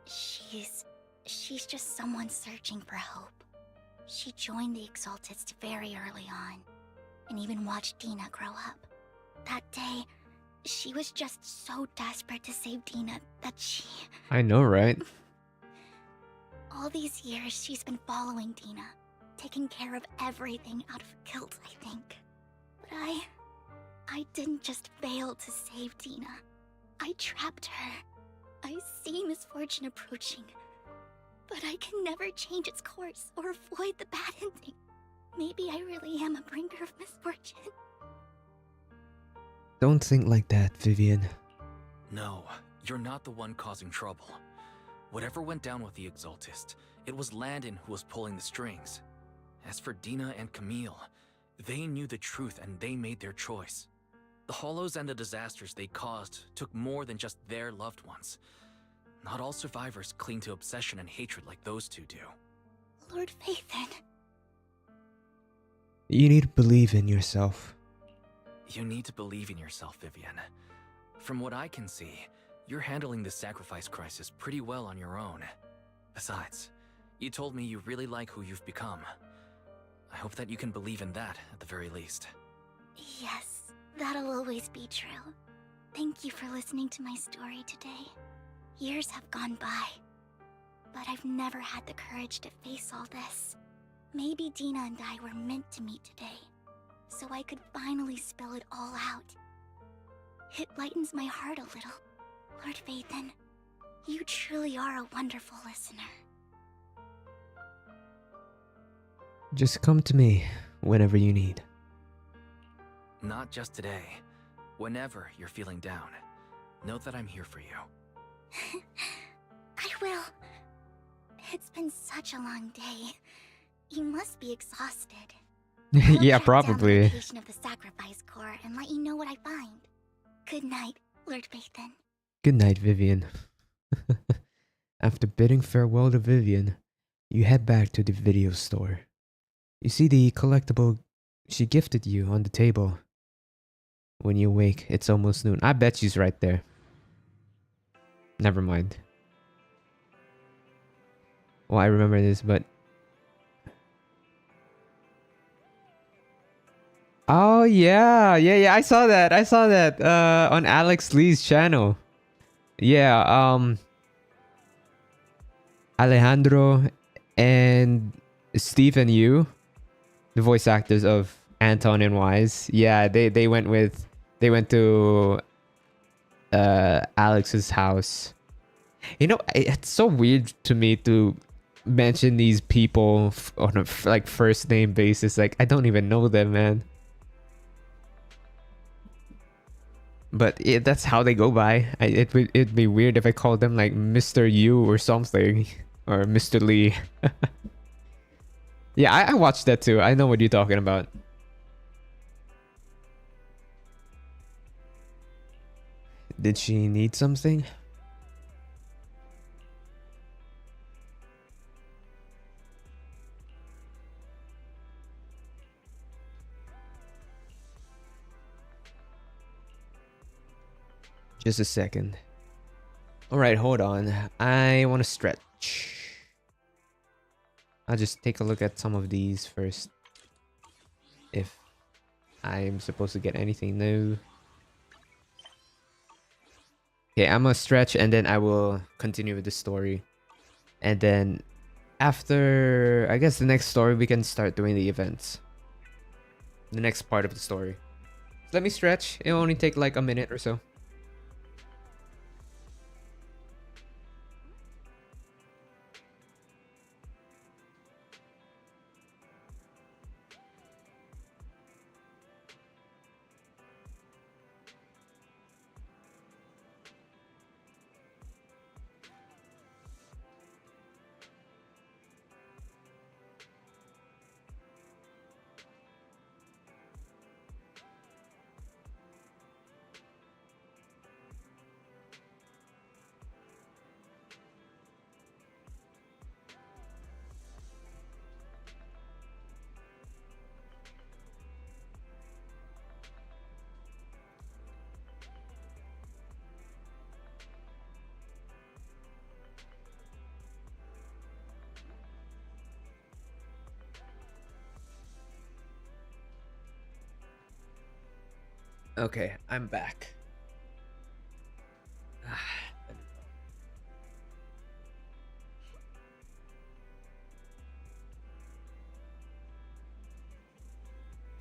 She's just someone searching for hope. She joined the Exaltists very early on, and even watched Dina grow up. That day, she was just so desperate to save Dina that she... I know, right? All these years, she's been following Dina, taken care of everything out of guilt, I think. But I didn't just fail to save Dina. I trapped her. I see misfortune approaching, but I can never change its course or avoid the bad ending. Maybe I really am a bringer of misfortune. Don't think like that, Vivian. No, you're not the one causing trouble. Whatever went down with the Exaltist, it was Landon who was pulling the strings. As for Dina and Camille, they knew the truth and they made their choice. The Hollows and the disasters they caused took more than just their loved ones. Not all survivors cling to obsession and hatred like those two do. Lord Phaethon. You need to believe in yourself. You need to believe in yourself, Vivian. From what I can see, you're handling the sacrifice crisis pretty well on your own. Besides, you told me you really like who you've become. I hope that you can believe in that at the very least. Yes, that'll always be true. Thank you for listening to my story today. Years have gone by, but I've never had the courage to face all this. Maybe Dina and I were meant to meet today, so I could finally spill it all out. It lightens my heart a little. Lord Phaethon, you truly are a wonderful listener. Just come to me whenever you need. Not just today. Whenever you're feeling down, know that I'm here for you. I will. It's been such a long day. You must be exhausted. I'll Yeah, track down the probably. location of the Sacrifice Core and let you know what I find. Good night, Lord Phaethon. Good night, Vivian. After bidding farewell to Vivian, you head back to the video store. You see the collectible she gifted you on the table. When you wake, it's almost noon. I bet she's right there. Never mind. Well, I remember this, but... Oh, yeah. I saw that. On Alex Lee's channel. Yeah, Alejandro and Stephen Yu, the voice actors of Anton and Wise. Yeah, they went to Alex's house. You know, it's so weird to me to mention these people on a like first name basis. Like, I don't even know them, man. But that's how they go by. It'd be weird if I called them like Mr. Yu or something, or Mr. Lee. Yeah, I watched that too. I know what you're talking about. Did she need something? Just a second. Alright, hold on. I want to stretch. I'll just take a look at some of these first. If I'm supposed to get anything new. Okay, I'm gonna stretch and then I will continue with the story. And then after, I guess the next story, we can start doing the events. The next part of the story. Let me stretch. It'll only take like a minute or so. Okay, I'm back.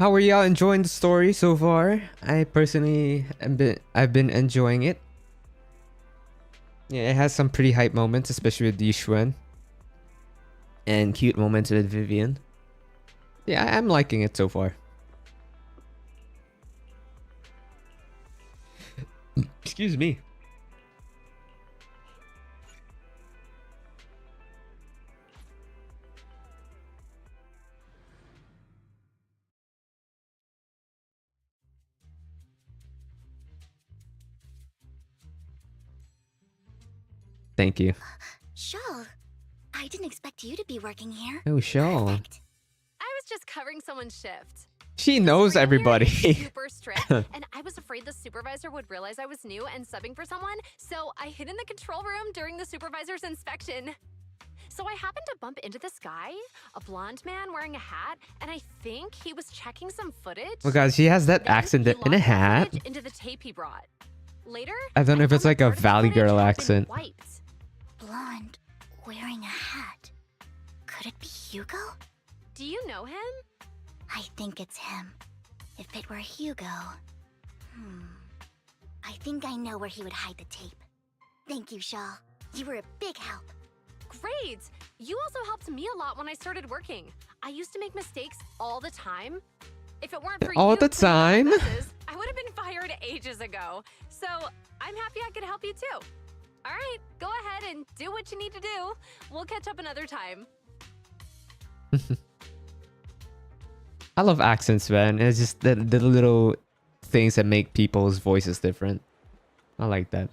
How are y'all enjoying the story so far? I personally I've been enjoying it. Yeah, it has some pretty hype moments, especially with Yishuan, and cute moments with Vivian. Yeah, I'm liking it so far. Excuse me. Thank you. Shawl, I didn't expect you to be working here. Oh, Shawl. Perfect. I was just covering someone's shift. She knows everybody. Super strict, and I was afraid the supervisor would realize I was new and subbing for someone, so I hid in the control room during the supervisor's inspection. So I happened to bump into this guy, a blonde man wearing a hat, and I think he was checking some footage. Well, guys, she has that Then accent he in a logged that hat. footage into the tape he brought. Later, I don't know if found it's like a part of the Valley footage Girl had been accent. wiped. Blonde, wearing a hat. Could it be Hugo? Do you know him? I think it's him. If it were Hugo... I think I know where he would hide the tape. Thank you, Shaw. You were a big help. Great! You also helped me a lot when I started working. I used to make mistakes all the time. If it weren't for All you the cleaning up time? messes, I would have been fired ages ago. So I'm happy I could help you too. All right, go ahead and do what you need to do. We'll catch up another time. I love accents, man. It's just the little things that make people's voices different. I like that.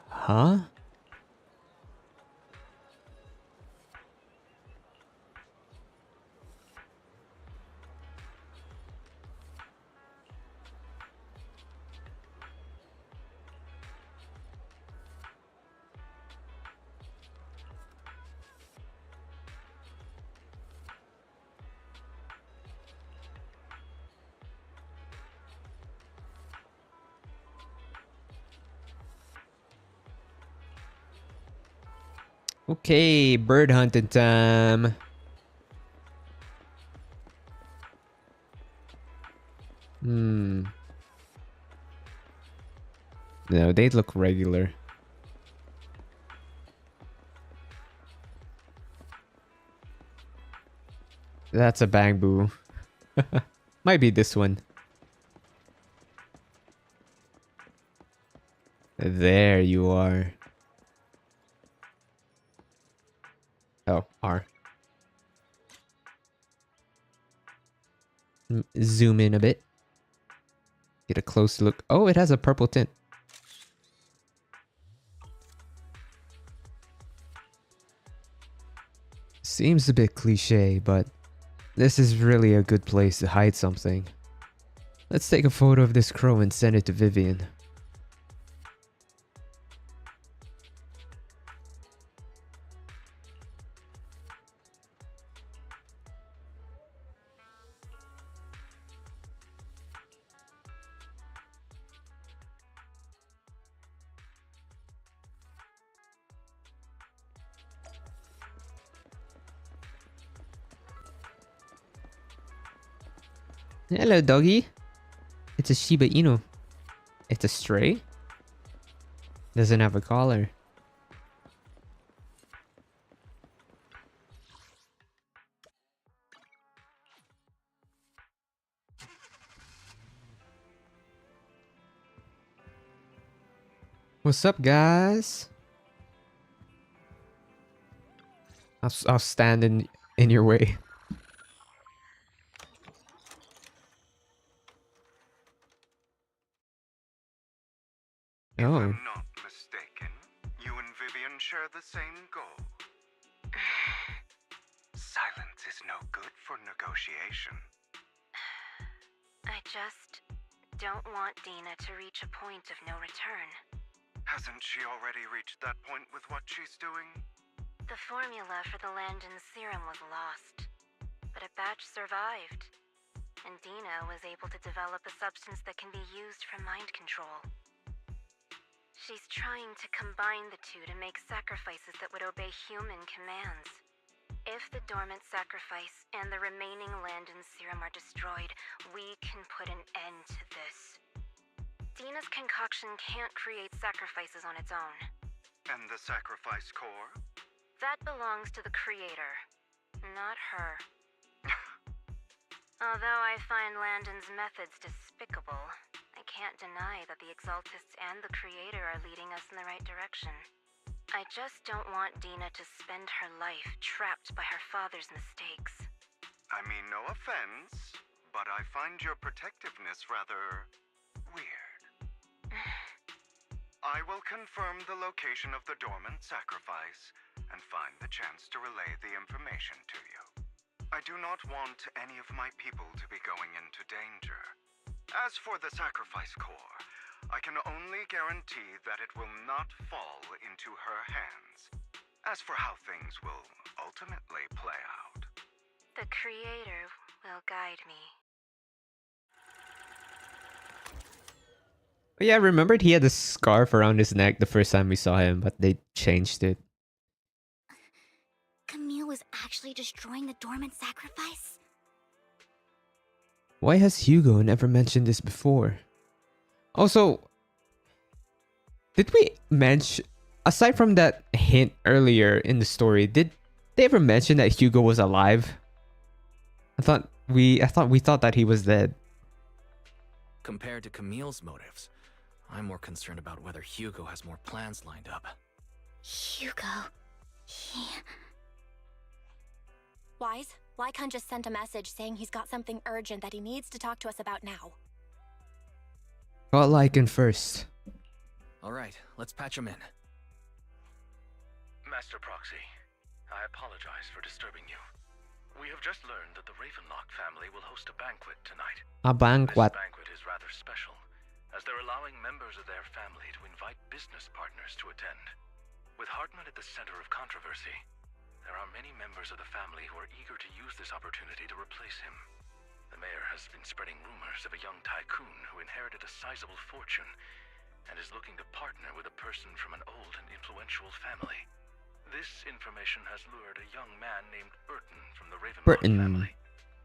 Huh? Okay, bird hunting time. No, they look regular. That's a bamboo. Might be this one. There you are. Oh, R. Zoom in a bit. Get a close look. Oh, it has a purple tint. Seems a bit cliche, but this is really a good place to hide something. Let's take a photo of this crow and send it to Vivian. Hello, doggy. It's a Shiba Inu. It's a stray? Doesn't have a collar. What's up, guys? I'll stand in your way. If Oh. I'm not mistaken, you and Vivian share the same goal. Silence is no good for negotiation. I just don't want Dina to reach a point of no return. Hasn't she already reached that point with what she's doing? The formula for the Landon serum was lost, but a batch survived, and Dina was able to develop a substance that can be used for mind control. She's trying to combine the two to make sacrifices that would obey human commands. If the dormant sacrifice and the remaining Landon serum are destroyed, we can put an end to this. Dina's concoction can't create sacrifices on its own. And the sacrifice core? That belongs to the creator, not her. Although I find Landon's methods despicable, I can't deny that the Exaltists and the creator are leading us in the right direction. I just don't want Dina to spend her life trapped by her father's mistakes. I mean, no offense, but I find your protectiveness rather weird. I will confirm the location of the dormant sacrifice and find the chance to relay the information to you. I do not want any of my people to be going into danger. As for the sacrifice core, I can only guarantee that it will not fall into her hands. As for how things will ultimately play out, The creator will guide me. But yeah, I remembered he had a scarf around his neck the first time we saw him, but they changed it. Camille was actually destroying the dormant sacrifice? Why has Hugo never mentioned this before? Also, did we mention, aside from that hint earlier in the story, did they ever mention that Hugo was alive? I thought we thought that he was dead. Compared to Camille's motives, I'm more concerned about whether Hugo has more plans lined up. Hugo... Wise, Lycon just sent a message saying he's got something urgent that he needs to talk to us about now. Got Lycan first. Alright, let's patch him in. Master Proxy, I apologize for disturbing you. We have just learned that the Ravenlock family will host a banquet tonight. A banquet. This banquet is rather special, as they're allowing members of their family to invite business partners to attend. With Hartman at the center of controversy, there are many members of the family who are eager to use this opportunity to replace him. The mayor has been spreading rumors of a young tycoon who inherited a sizable fortune and is looking to partner with a person from an old and influential family. This information has lured a young man named Burton from the Ravenlock family.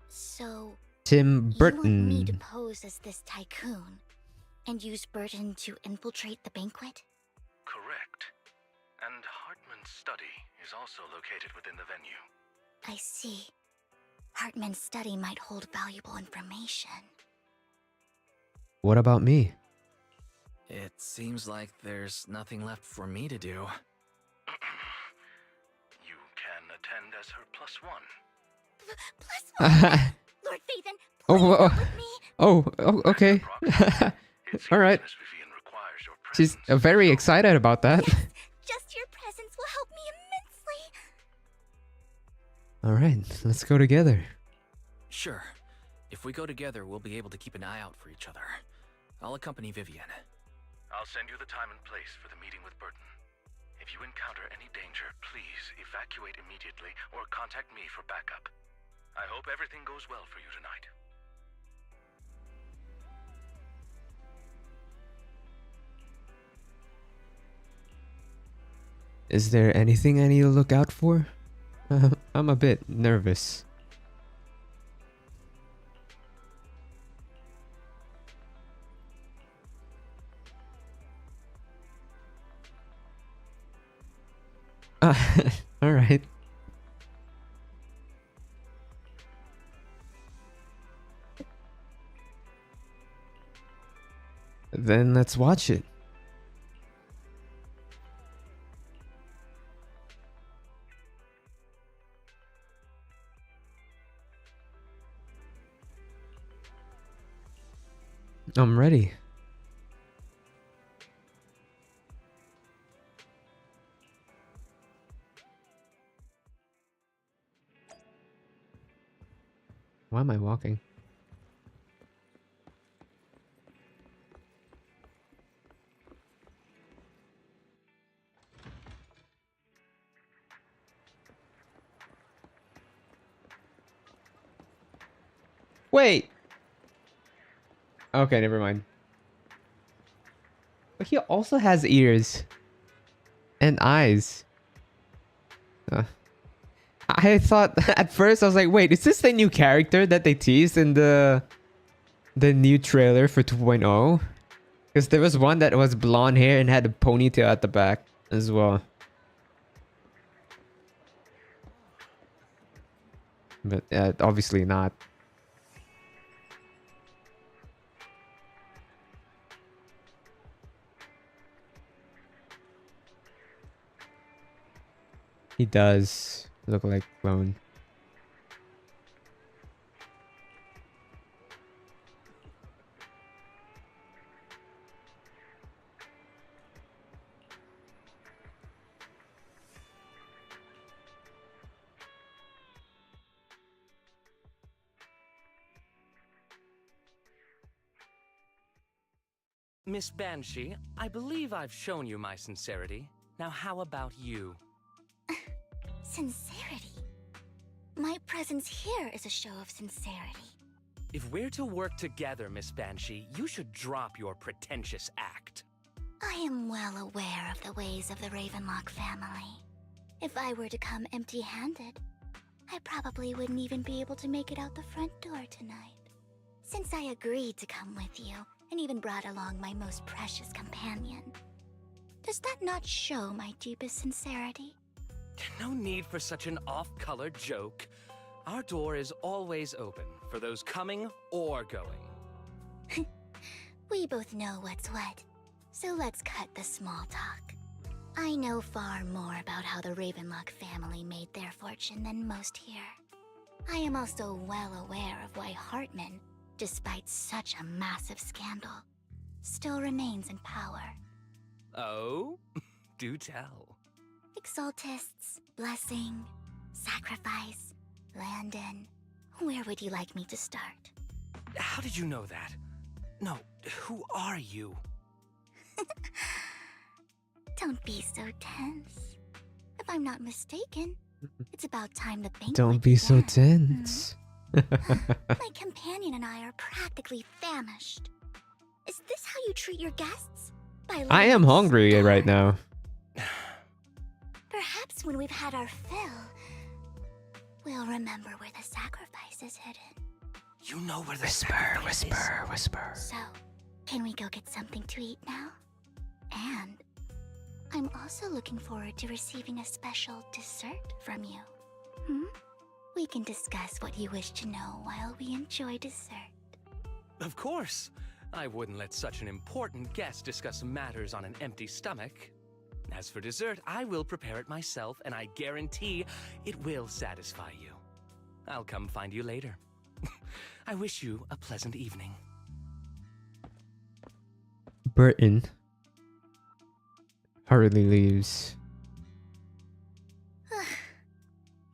So... Tim You want me to Burton. pose as this tycoon and use Burton to infiltrate the banquet? Correct. And Hartman's study is also located within the venue. I see. Hartman's study might hold valuable information. What about me? It seems like there's nothing left for me to do. You can attend as her +1. +1? Lord Phaethon, please Oh, go with me. oh, okay. All right. She's very excited about that. Just your presence will help me immensely. All right, let's go together. Sure. If we go together, we'll be able to keep an eye out for each other. I'll accompany Vivian. I'll send you the time and place for the meeting with Burton. If you encounter any danger, please evacuate immediately or contact me for backup. I hope everything goes well for you tonight. Is there anything I need to look out for? I'm a bit nervous. All right. Then let's watch it. I'm ready. Why am I walking? Wait. Okay, never mind. But he also has ears and eyes. I thought at first I was like, wait, is this the new character that they teased in the new trailer for 2.0? Because there was one that was blonde hair and had a ponytail at the back as well. But obviously not. He does look like clone. Miss Banshee, I believe I've shown you my sincerity. Now how about you? Sincerity? My presence here is a show of sincerity. If we're to work together, Miss Banshee, you should drop your pretentious act. I am well aware of the ways of the Ravenlock family. If I were to come empty-handed, I probably wouldn't even be able to make it out the front door tonight. Since I agreed to come with you, and even brought along my most precious companion, does that not show my deepest sincerity? No need for such an off-color joke. Our door is always open for those coming or going. We both know what's what, so let's cut the small talk. I know far more about how the Ravenlock family made their fortune than most here. I am also well aware of why Hartman, despite such a massive scandal, still remains in power. Oh? Do tell. Exaltists, blessing, sacrifice, Landon. Where would you like me to start? How did you know that? No, who are you? Don't be so tense. If I'm not mistaken, it's about time the banquet Don't be so began. tense. My companion and I are practically famished. Is this how you treat your guests? By I am hungry right now. Perhaps when we've had our fill, we'll remember where the sacrifice is hidden. You know where the sacrifice is. Whisper. So, can we go get something to eat now? And I'm also looking forward to receiving a special dessert from you. We can discuss what you wish to know while we enjoy dessert. Of course. I wouldn't let such an important guest discuss matters on an empty stomach. As for dessert, I will prepare it myself, and I guarantee it will satisfy you. I'll come find you later. I wish you a pleasant evening. Burton hurriedly leaves.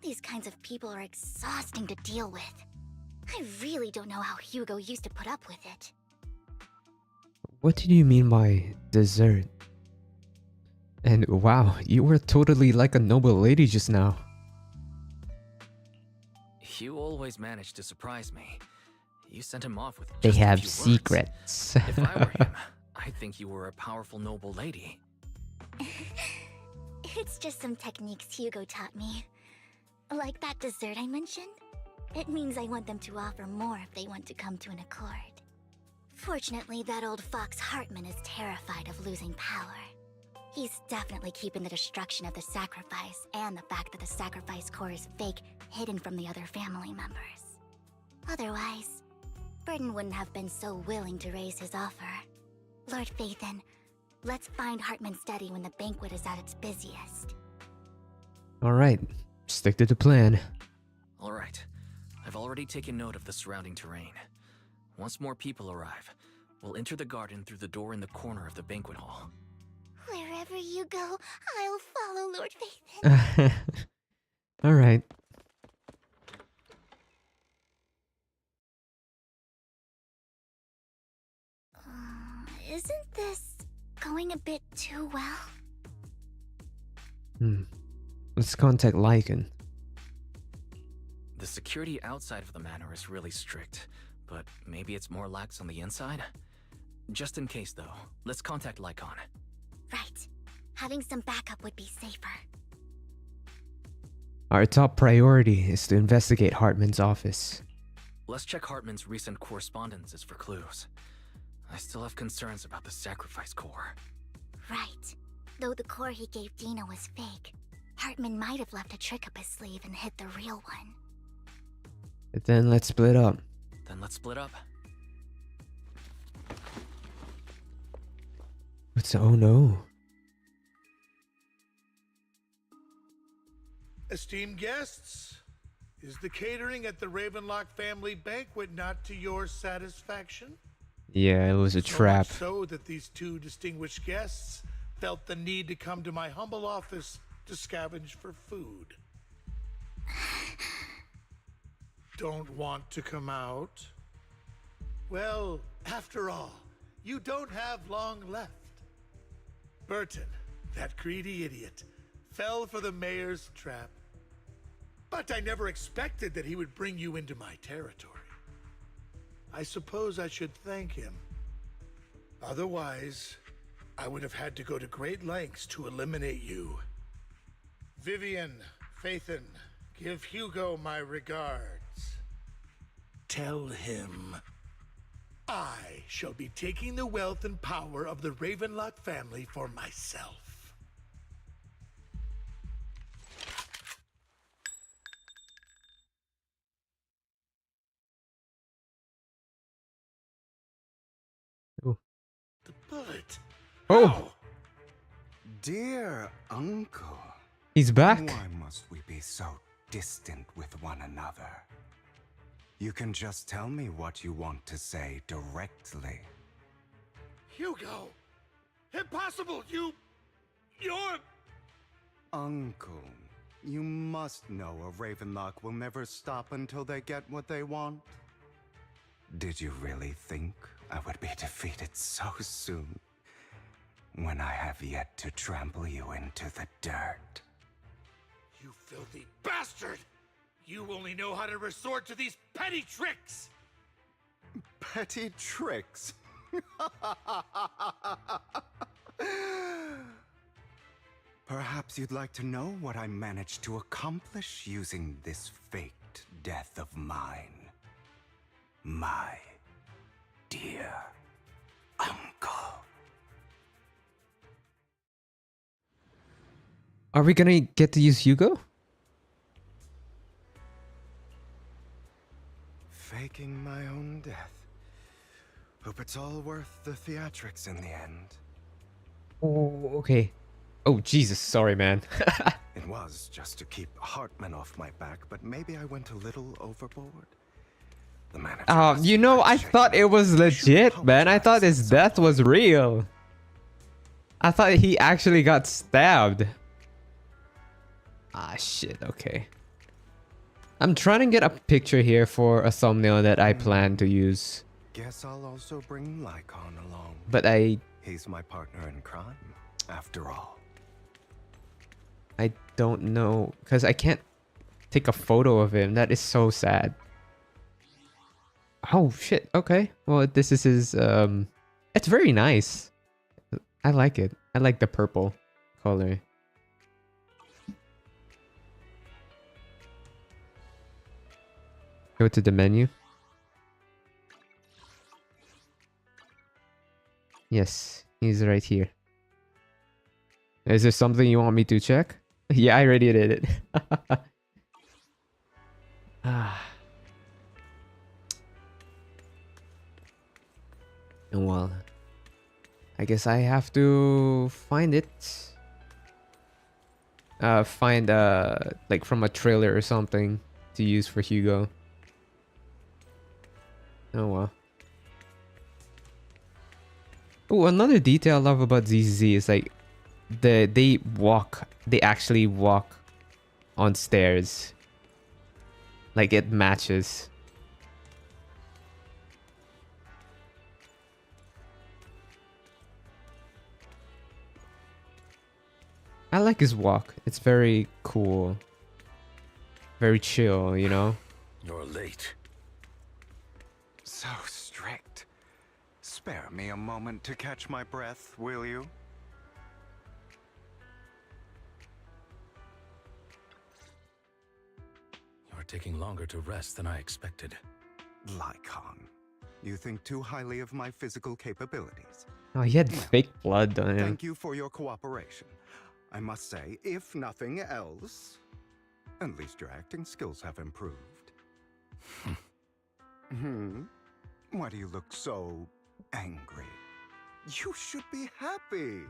These kinds of people are exhausting to deal with. I really don't know how Hugo used to put up with it. What did you mean by dessert? And wow, you were totally like a noble lady just now. You always managed to surprise me. You sent him off with They just a have few words. secrets. If I were him, I'd think you were a powerful noble lady. It's just some techniques Hugo taught me. Like that dessert I mentioned. It means I want them to offer more if they want to come to an accord. Fortunately, that old fox Hartman is terrified of losing power. He's definitely keeping the destruction of the sacrifice and the fact that the sacrifice core is fake hidden from the other family members. Otherwise, Burton wouldn't have been so willing to raise his offer. Lord Phaethon, let's find Hartman's study when the banquet is at its busiest. Alright, stick to the plan. Alright, I've already taken note of the surrounding terrain. Once more people arrive, we'll enter the garden through the door in the corner of the banquet hall. Wherever you go, I'll follow, Lord Phaethon. Alright. Isn't this going a bit too well? Let's contact Lycan. The security outside of the manor is really strict, but maybe it's more lax on the inside? Just in case, though, let's contact Lycon. Right. Having some backup would be safer. Our top priority is to investigate Hartman's office. Let's check Hartman's recent correspondences for clues. I still have concerns about the sacrifice core. Right. Though the core he gave Dina was fake, Hartman might have left a trick up his sleeve and hid the real one. But then let's split up. Then let's split up. Oh no. Esteemed guests, is the catering at the Ravenlock family banquet not to your satisfaction? Yeah, it was a trap. So much so that these two distinguished guests felt the need to come to my humble office to scavenge for food. Don't want to come out? Well, after all, you don't have long left. Burton, that greedy idiot, fell for the mayor's trap. But I never expected that he would bring you into my territory. I suppose I should thank him. Otherwise, I would have had to go to great lengths to eliminate you. Vivian, Phaethon, give Hugo my regards. Tell him I shall be taking the wealth and power of the Ravenlock family for myself. Oh. The bullet. Oh! Dear uncle. He's back. Why must we be so distant with one another? You can just tell me what you want to say directly. Hugo! Impossible! You're... Uncle, you must know a Ravenlock will never stop until they get what they want. Did you really think I would be defeated so soon, when I have yet to trample you into the dirt? You filthy bastard! You only know how to resort to these petty tricks! Petty tricks? Perhaps you'd like to know what I managed to accomplish using this faked death of mine. My dear uncle. Are we gonna get to use Hugo? Faking my own death. Hope it's all worth the theatrics in the end. Oh, okay. Oh, Jesus. Sorry, man. It was just to keep Hartman off my back, but maybe I went a little overboard. The manager You know, I thought it was legit, man. I thought his death was real. I thought he actually got stabbed. Ah, shit. Okay. I'm trying to get a picture here for a thumbnail that I plan to use. Guess I'll also bring Lycon along. But he's my partner in crime, after all. I don't know, because I can't take a photo of him. That is so sad. Oh, shit. Okay. Well, this is his... It's very nice. I like it. I like the purple color. Go to the menu. Yes, he's right here. Is there something you want me to check? Yeah, I already did it. Well, I guess I have to find it. Find like from a trailer or something to use for Hugo. Oh well. Oh, another detail I love about ZZZ is like they actually walk on stairs. Like it matches. I like his walk. It's very cool. Very chill, you know? You're late. So strict. Spare me a moment to catch my breath, will you? You're taking longer to rest than I expected. Lycon, you think too highly of my physical capabilities. Oh, he had Well, fake blood on him. Thank you for your cooperation. I must say, if nothing else, at least your acting skills have improved. Why do you look so angry? You should be happy.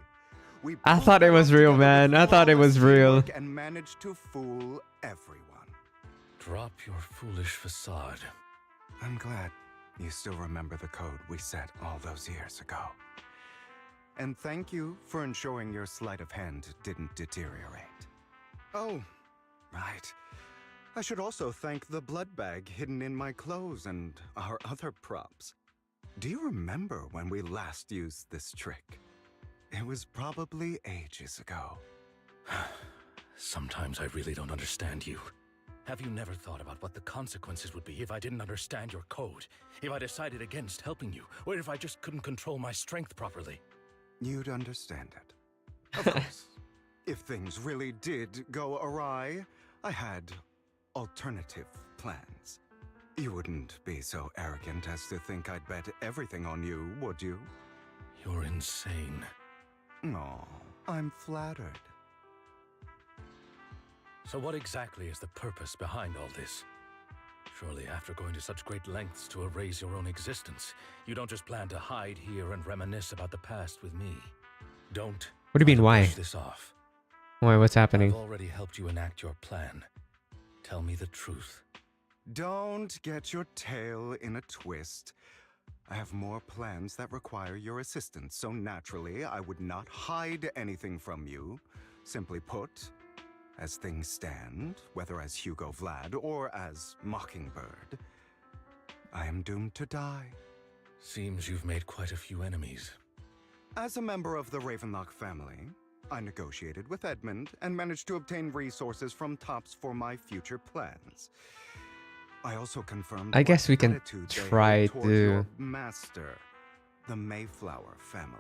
We I pulled thought it that was off real, together man. with I thought it was flawless real. teamwork and managed to fool everyone. Drop your foolish facade. I'm glad you still remember the code we set all those years ago. And thank you for ensuring your sleight of hand didn't deteriorate. Oh, right. I should also thank the blood bag hidden in my clothes and our other props. Do you remember when we last used this trick? It was probably ages ago. Sometimes I really don't understand you. Have you never thought about what the consequences would be if I didn't understand your code? If I decided against helping you? Or if I just couldn't control my strength properly? You'd understand it. Of course, if things really did go awry, I had alternative plans. You wouldn't be so arrogant as to think I'd bet everything on you, would you? You're insane. Aw, I'm flattered. So what exactly is the purpose behind all this? Surely after going to such great lengths to erase your own existence, you don't just plan to hide here and reminisce about the past with me. Don't. What do you mean, why? Push this off. Why, what's happening? I've already helped you enact your plan. Tell me the truth. Don't get your tail in a twist. I have more plans that require your assistance, so naturally I would not hide anything from you. Simply put, as things stand, whether as Hugo Vlad or as Mockingbird, I am doomed to die. Seems you've made quite a few enemies. As a member of the Ravenlock family, I negotiated with Edmund and managed to obtain resources from Tops for my future plans. I also confirmed I guess what we can gratitude they try had towards to... your master, the Mayflower family.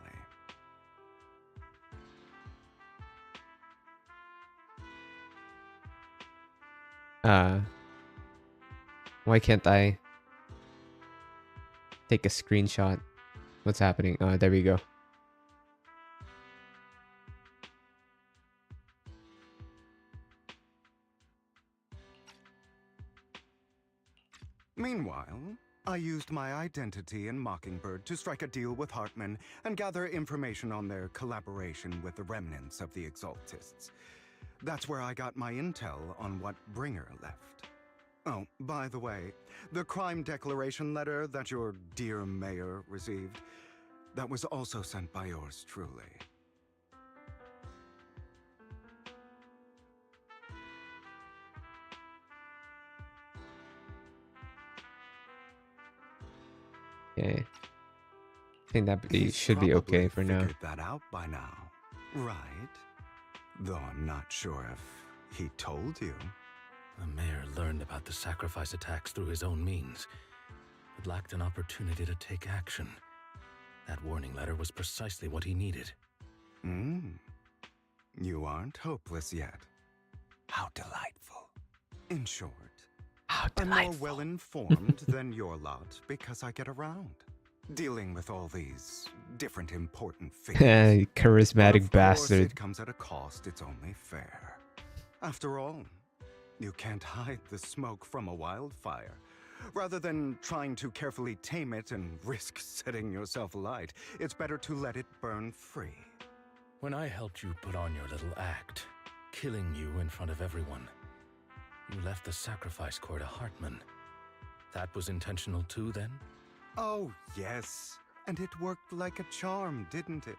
Why can't I take a screenshot? What's happening? There we go. Meanwhile, I used my identity in Mockingbird to strike a deal with Hartman and gather information on their collaboration with the remnants of the Exaltists. That's where I got my intel on what Bringer left. Oh, by the way, the crime declaration letter that your dear mayor received, that was also sent by yours truly. Okay. I think that He's should be okay for now. figured that out by now, right? Though I'm not sure if he told you. The mayor learned about the sacrifice attacks through his own means, but lacked an opportunity to take action. That warning letter was precisely what he needed. You aren't hopeless yet. How delightful. In short, How I'm more delightful. well-informed than your lot because I get around. Dealing with all these different important figures. Charismatic Of course, bastard. it comes at a cost, it's only fair. After all, you can't hide the smoke from a wildfire. Rather than trying to carefully tame it and risk setting yourself alight, it's better to let it burn free. When I helped you put on your little act, killing you in front of everyone, you left the sacrifice core to Hartman. That was intentional too, then? Oh, yes. And it worked like a charm, didn't it?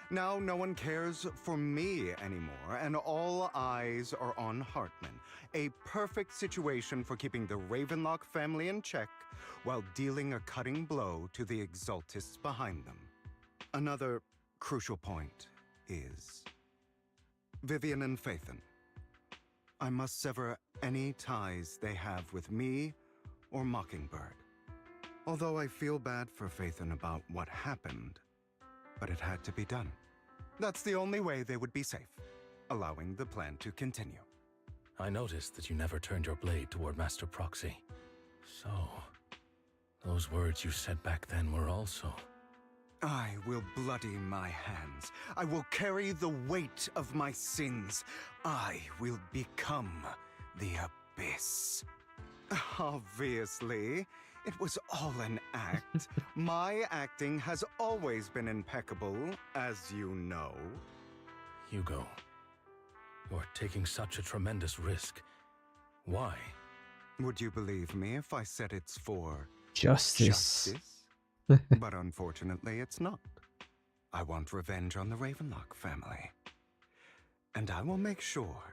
Now no one cares for me anymore, and all eyes are on Hartman. A perfect situation for keeping the Ravenlock family in check while dealing a cutting blow to the Exaltists behind them. Another crucial point is Vivian and Phaethon. I must sever any ties they have with me or Mockingbird. Although I feel bad for Phaethon about what happened, but it had to be done. That's the only way they would be safe, allowing the plan to continue. I noticed that you never turned your blade toward Master Proxy. So, those words you said back then were also... I will bloody my hands. I will carry the weight of my sins. I will become the Abyss. Obviously, it was all an act. My acting has always been impeccable, as you know. Hugo, you're taking such a tremendous risk. Why? Would you believe me if I said it's for... Justice. But unfortunately, it's not. I want revenge on the Ravenlock family. And I will make sure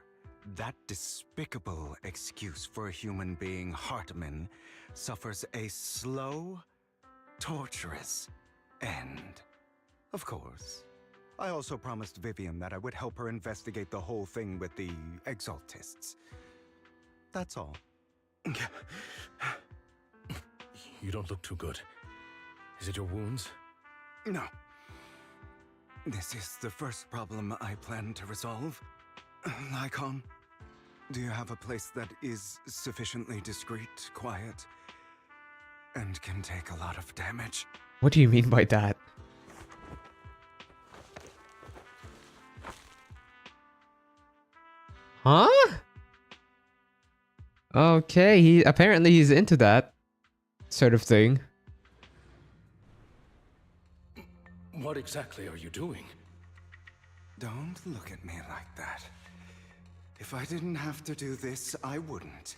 that despicable excuse for a human being, Hartman, suffers a slow, torturous end. Of course. I also promised Vivian that I would help her investigate the whole thing with the Exaltists. That's all. You don't look too good. Is it your wounds? No. This is the first problem I plan to resolve. Lycon, do you have a place that is sufficiently discreet, quiet, and can take a lot of damage? What do you mean by that? Huh? Okay, apparently he's into that sort of thing. What exactly are you doing? Don't look at me like that. If I didn't have to do this, I wouldn't.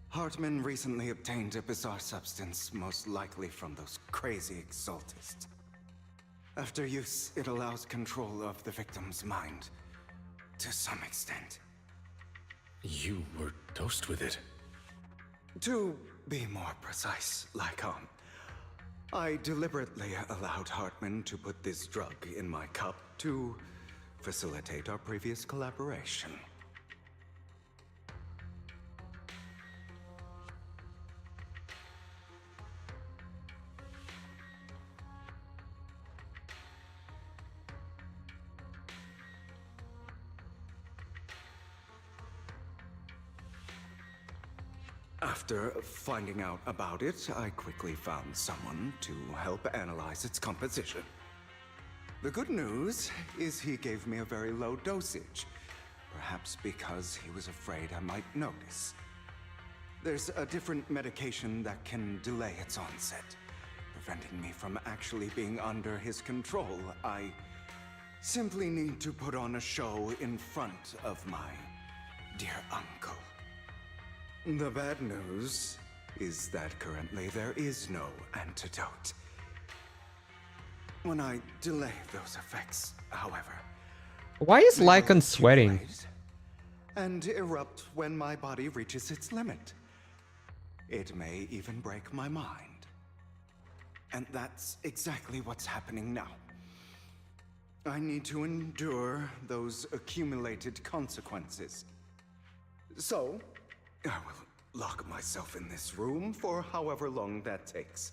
Hartman recently obtained a bizarre substance, most likely from those crazy Exaltists. After use, it allows control of the victim's mind, to some extent. You were dosed with it? To be more precise, Lycon, I deliberately allowed Hartman to put this drug in my cup to facilitate our previous collaboration. After finding out about it, I quickly found someone to help analyze its composition. The good news is he gave me a very low dosage, perhaps because he was afraid I might notice. There's a different medication that can delay its onset, preventing me from actually being under his control. I simply need to put on a show in front of my dear uncle. The bad news is that currently there is no antidote. When I delay those effects, however... Why is Lycon sweating? ...and erupt when my body reaches its limit. It may even break my mind. And that's exactly what's happening now. I need to endure those accumulated consequences. So, I will lock myself in this room for however long that takes.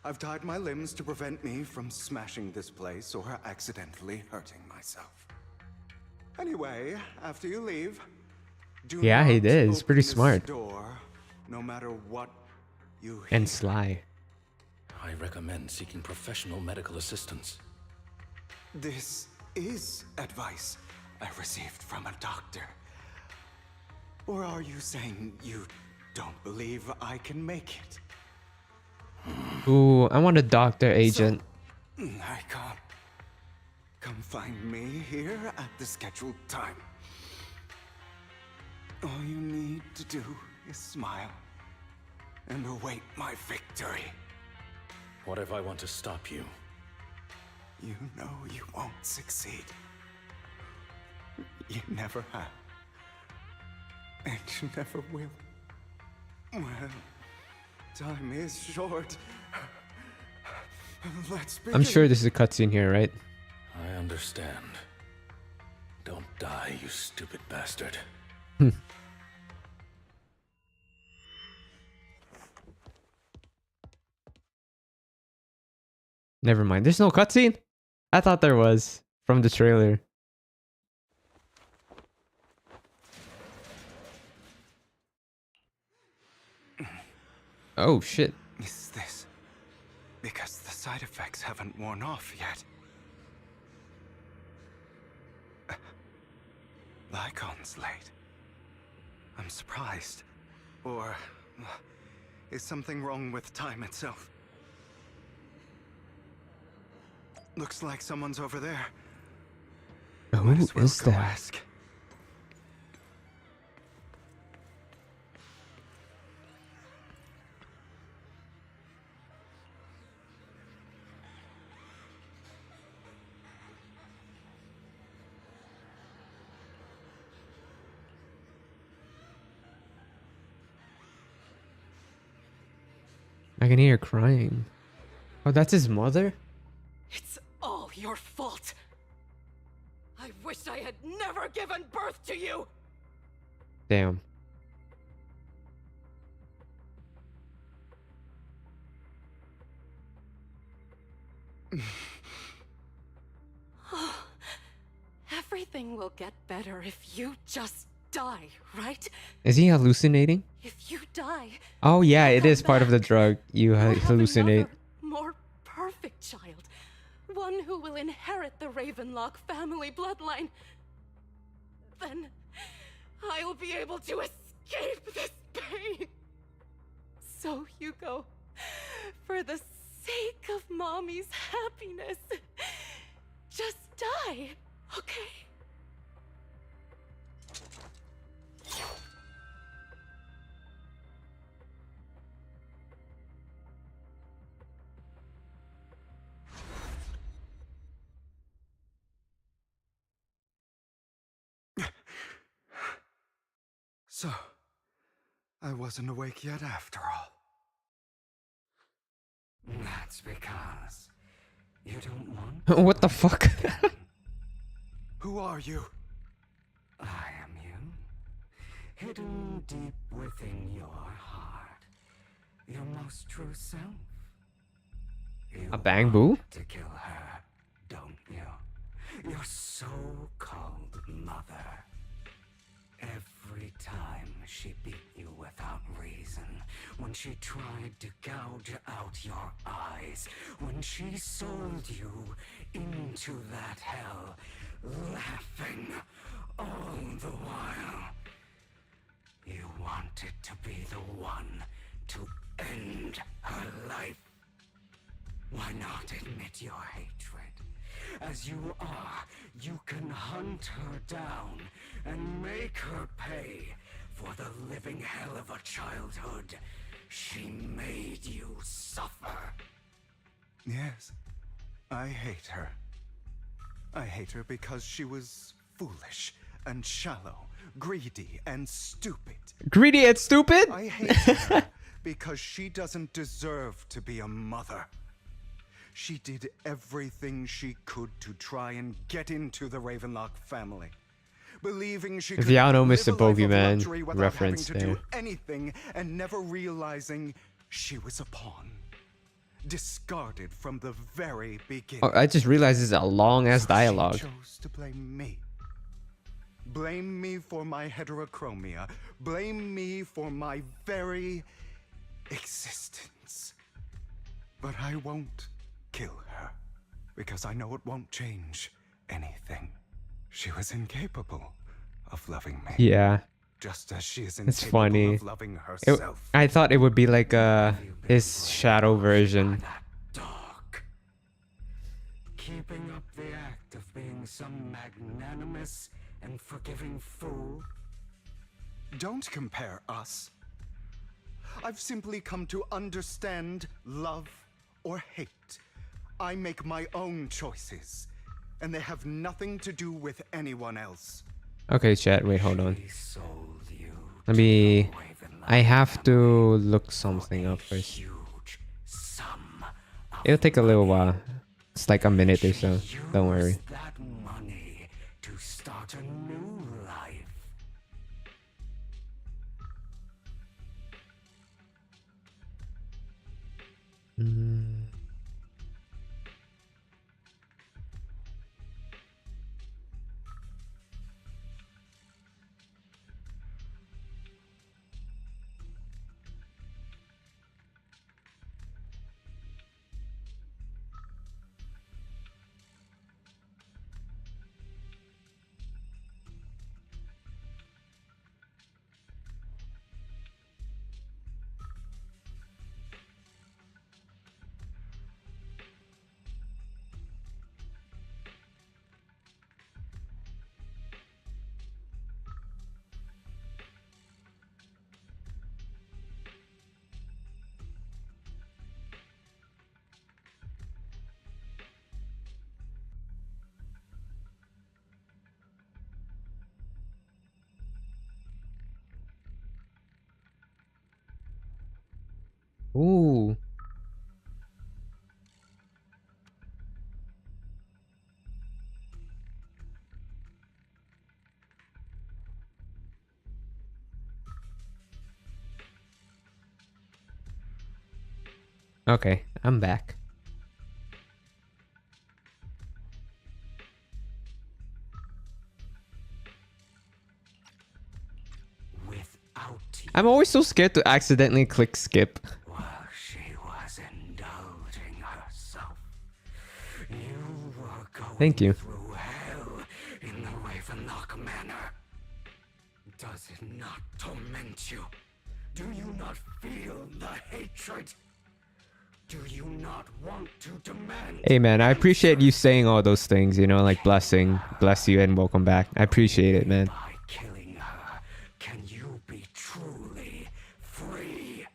I've tied my limbs to prevent me from smashing this place or accidentally hurting myself. Anyway, after you leave, do yeah, not he did. He's open pretty this smart. door, no matter what you hear. And sly. I recommend seeking professional medical assistance. This is advice I received from a doctor. Or are you saying you don't believe I can make it? Ooh, I want a doctor agent. So, I can't. Come find me here at the scheduled time. All you need to do is smile and await my victory. What if I want to stop you? You know you won't succeed. You never have. And you never will. Well, time is short. Let's begin. I'm sure this is a cutscene here, right? I understand. Don't die, you stupid bastard. Never mind. There's no cutscene? I thought there was from the trailer. Oh shit. Is this because the side effects haven't worn off yet? Lycon's late. I'm surprised. Or is something wrong with time itself? Looks like someone's over there. Who is Go that? ask. I can hear her crying. Oh, that's his mother? It's all your fault. I wish I had never given birth to you. Damn. Everything will get better if you just die, right? Is he hallucinating? If you die, Oh yeah, I'll it come is part of the drug. You hallucinate. another, more perfect child. One who will inherit the Ravenlock family bloodline. Then I'll be able to escape this pain. So, Hugo, for the sake of Mommy's happiness, just die, okay? So, I wasn't awake yet after all. That's because you don't want. What the fuck? Who are you? I am you. Hidden deep within your heart. Your most true self. You A bang boo? want to kill her, don't you? Your so-called mother. Every time she beat you without reason, when she tried to gouge out your eyes, when she sold you into that hell, laughing all the while. You wanted to be the one to end her life. Why not admit your hatred? As you are, you can hunt her down and make her pay for the living hell of a childhood she made you suffer. Yes, I hate her. I hate her because she was foolish and shallow, greedy and stupid. Greedy and stupid? I hate her because she doesn't deserve to be a mother. She did everything she could to try and get into the Ravenlock family, believing she If could y'all don't miss live the a life of Bogeyman luxury without reference having to there. do anything, and never realizing she was a pawn, discarded from the very beginning. Oh, I just realized it's a long ass dialogue. She chose to blame me. Blame me for my heterochromia. Blame me for my very existence. But I won't kill her, because I know it won't change anything. She was incapable of loving me. Yeah. Just as she is It's incapable funny. of loving herself. I thought it would be like his shadow version. Keeping up the act of being some magnanimous and forgiving fool. Don't compare us. I've simply come to understand love or hate. I make my own choices, and they have nothing to do with anyone else. Okay, chat. Wait, hold on. Let me. I have to look something up first. It'll take a little while. It's like a minute or so. Don't worry. That money to start a new life. Okay, I'm back. I'm always so scared to accidentally click skip. While she was indulging herself, you were going Thank you. through hell in the Ravenlock Manor. Does it not torment you? Do you not feel the hatred? Do you not want to demand? Hey man, I appreciate you saying all those things, you know, like blessing, bless you and welcome back. I appreciate it, man. By killing her, can you be truly free?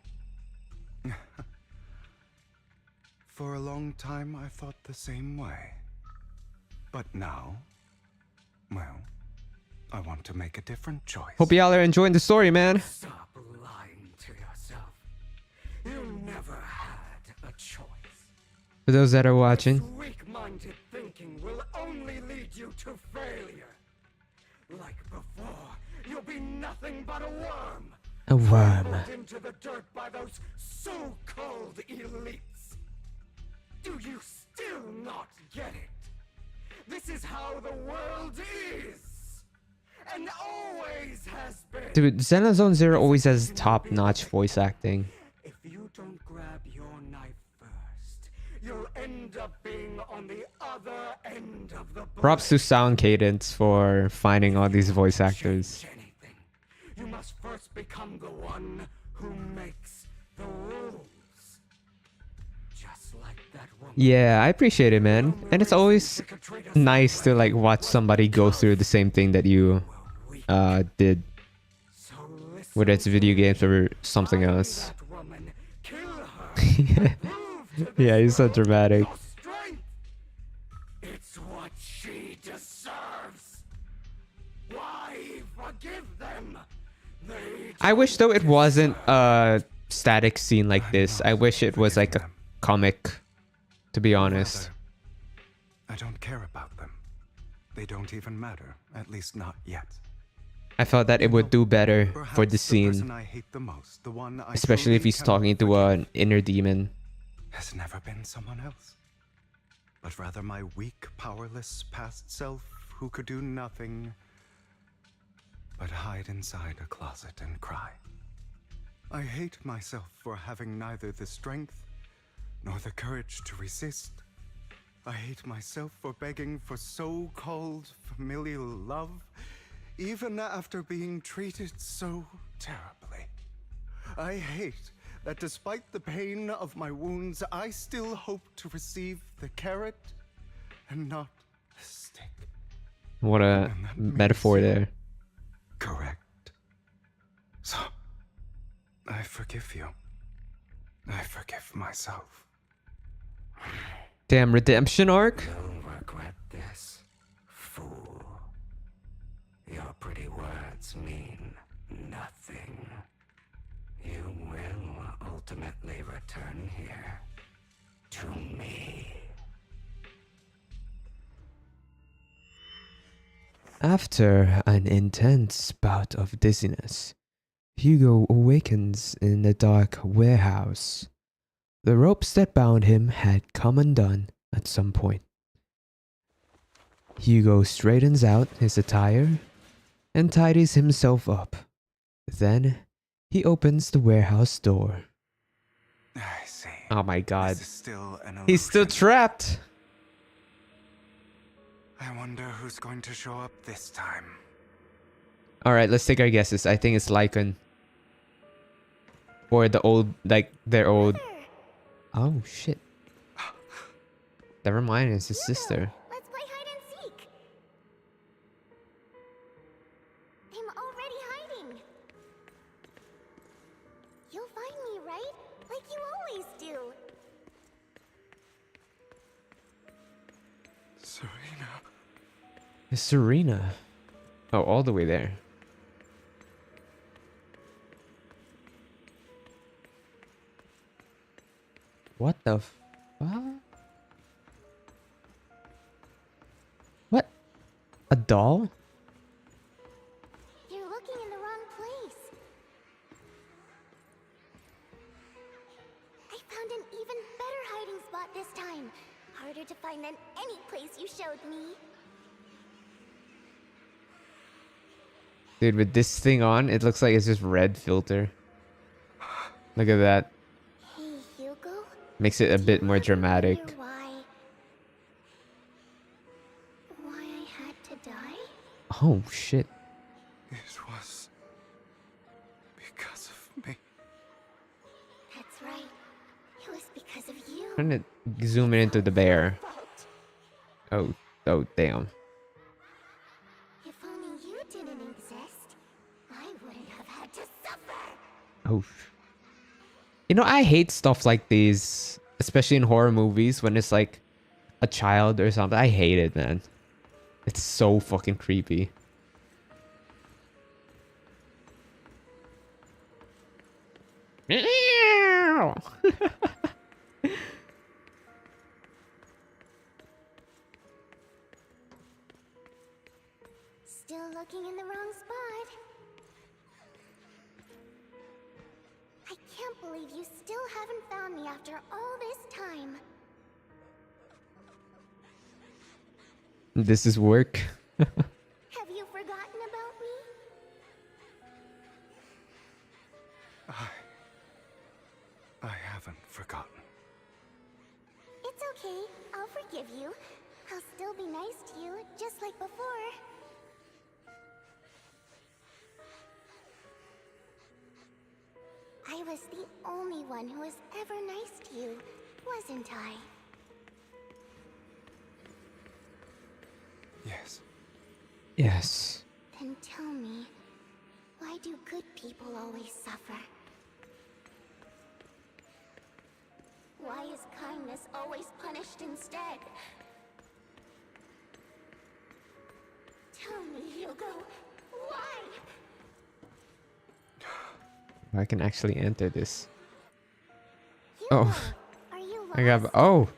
For a long time, I thought the same way. But now, well, I want to make a different choice. Hope y'all are enjoying the story, man. Stop lying to yourself. You never had a choice. For those that are watching. Weak-minded thinking will only lead you to failure. Like before, you'll be nothing but a worm. A worm. Put into the dirt by those so-called elites. Do you still not get it? This is how the world is. And always has been. Dude, Xenozone Zero always has top-notch voice acting. If you don't grab your knife first, you'll end up being on the other end of the bullet. Props to Sound Cadence for finding all these voice actors. You must first become the one who makes the rules. Just like that woman. Yeah, I appreciate it, man. And it's always nice to like watch somebody go through the same thing that you did. Whether it's video games or something else. Yeah, he's so dramatic. It's what she deserves. Why forgive them? I wish though it wasn't a static scene like this. I wish it was like a comic, to be honest. I don't care about them. They don't even matter, at least not yet. I felt that it would do better for the scene. I hate the most, the one I Especially if he's talking to an inner demon. Has never been someone else, but rather my weak, powerless past self who could do nothing but hide inside a closet and cry. I hate myself for having neither the strength nor the courage to resist. I hate myself for begging for so-called familial love, even after being treated so terribly. I hate that despite the pain of my wounds, I still hope to receive the carrot and not the stick. What a metaphor there. Correct. So, I forgive you. I forgive myself. Damn, redemption arc? You'll regret this, fool. Your pretty words mean nothing. You will ultimately return here to me. After an intense bout of dizziness, Hugo awakens in the dark warehouse. The ropes that bound him had come undone at some point. Hugo straightens out his attire and tidies himself up. Then he opens the warehouse door. I see. Oh my god. This is still an illusion. He's still trapped. I wonder who's going to show up this time. Alright, let's take our guesses. I think it's Lycan. Or the old, like, their old... Oh, shit. Never mind, it's his sister. Let's play hide and seek. I'm already hiding. You'll find me, right? Like you always do. Serena. It's Serena. Oh, all the way there. What the fuck? What? A doll? You're looking in the wrong place. I found an even harder to find than any place you showed me. Dude, with this thing on, it looks like it's just red filter. Look at that. Hey, Hugo. Makes it a bit more dramatic. Why I had to die? Oh, shit. It was because of me. That's right. It was because of you. I'm trying to zoom in into the bear. Oh, damn. If only you didn't exist, I wouldn't have had to suffer. Oh. You know, I hate stuff like these, especially in horror movies when it's like a child or something. I hate it, man. It's so fucking creepy. Still looking in the wrong spot. I can't believe you still haven't found me after all this time. This is work. Have you forgotten about me? I haven't forgotten. It's okay. I'll forgive you. I'll still be nice to you, just like before. I was the only one who was ever nice to you, wasn't I? Yes. Yes. Then tell me, why do good people always suffer? Why is kindness always punished instead? Tell me, Hugo, why? I can actually enter this. Hugo, Oh. are you lost? I got. Oh.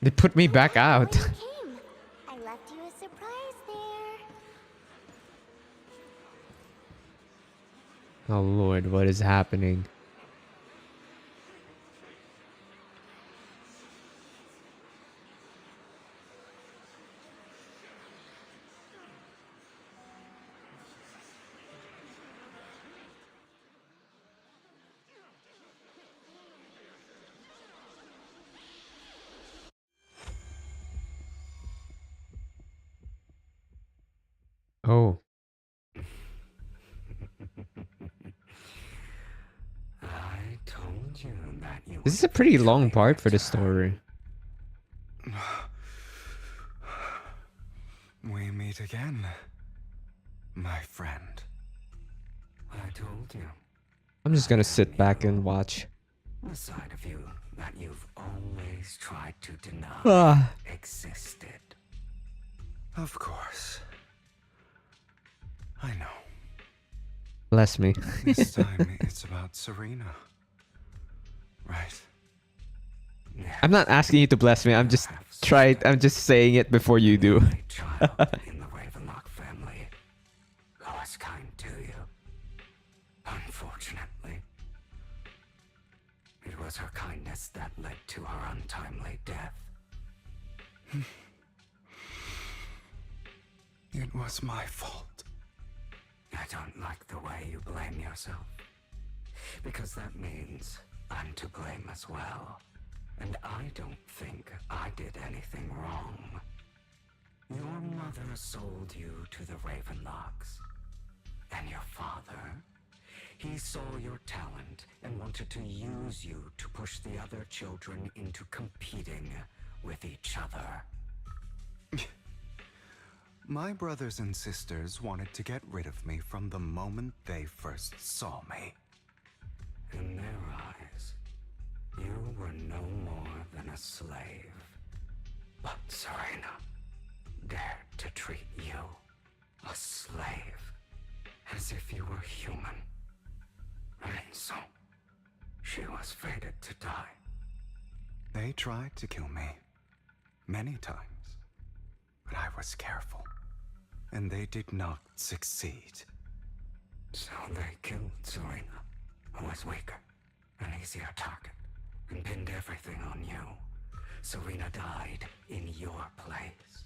They put me back out. Came. I left you a surprise there. Oh lord, what is happening? Oh. I told you that you This is a pretty long part for the story. We meet again, my friend. I told you. I'm just gonna sit back and watch. The side of you that you've always tried to deny Ah. existed. Of course. I know. Bless me. This time it's about Serena. Right? I'm not asking you to bless me. I'm just saying it before you do. Child in the Ravenlock family who was kind to you. Unfortunately, it was her kindness that led to her untimely death. It was my fault. I don't like the way you blame yourself, because that means I'm to blame as well. And I don't think I did anything wrong. Your mother sold you to the Ravenlocks. And your father, he saw your talent and wanted to use you to push the other children into competing with each other. My brothers and sisters wanted to get rid of me from the moment they first saw me. In their eyes, you were no more than a slave. But Serena dared to treat you, a slave, as if you were human. And so, she was fated to die. They tried to kill me many times, but I was careful, and they did not succeed. So they killed Serena, who was weaker, an easier target, and pinned everything on you. Serena died in your place.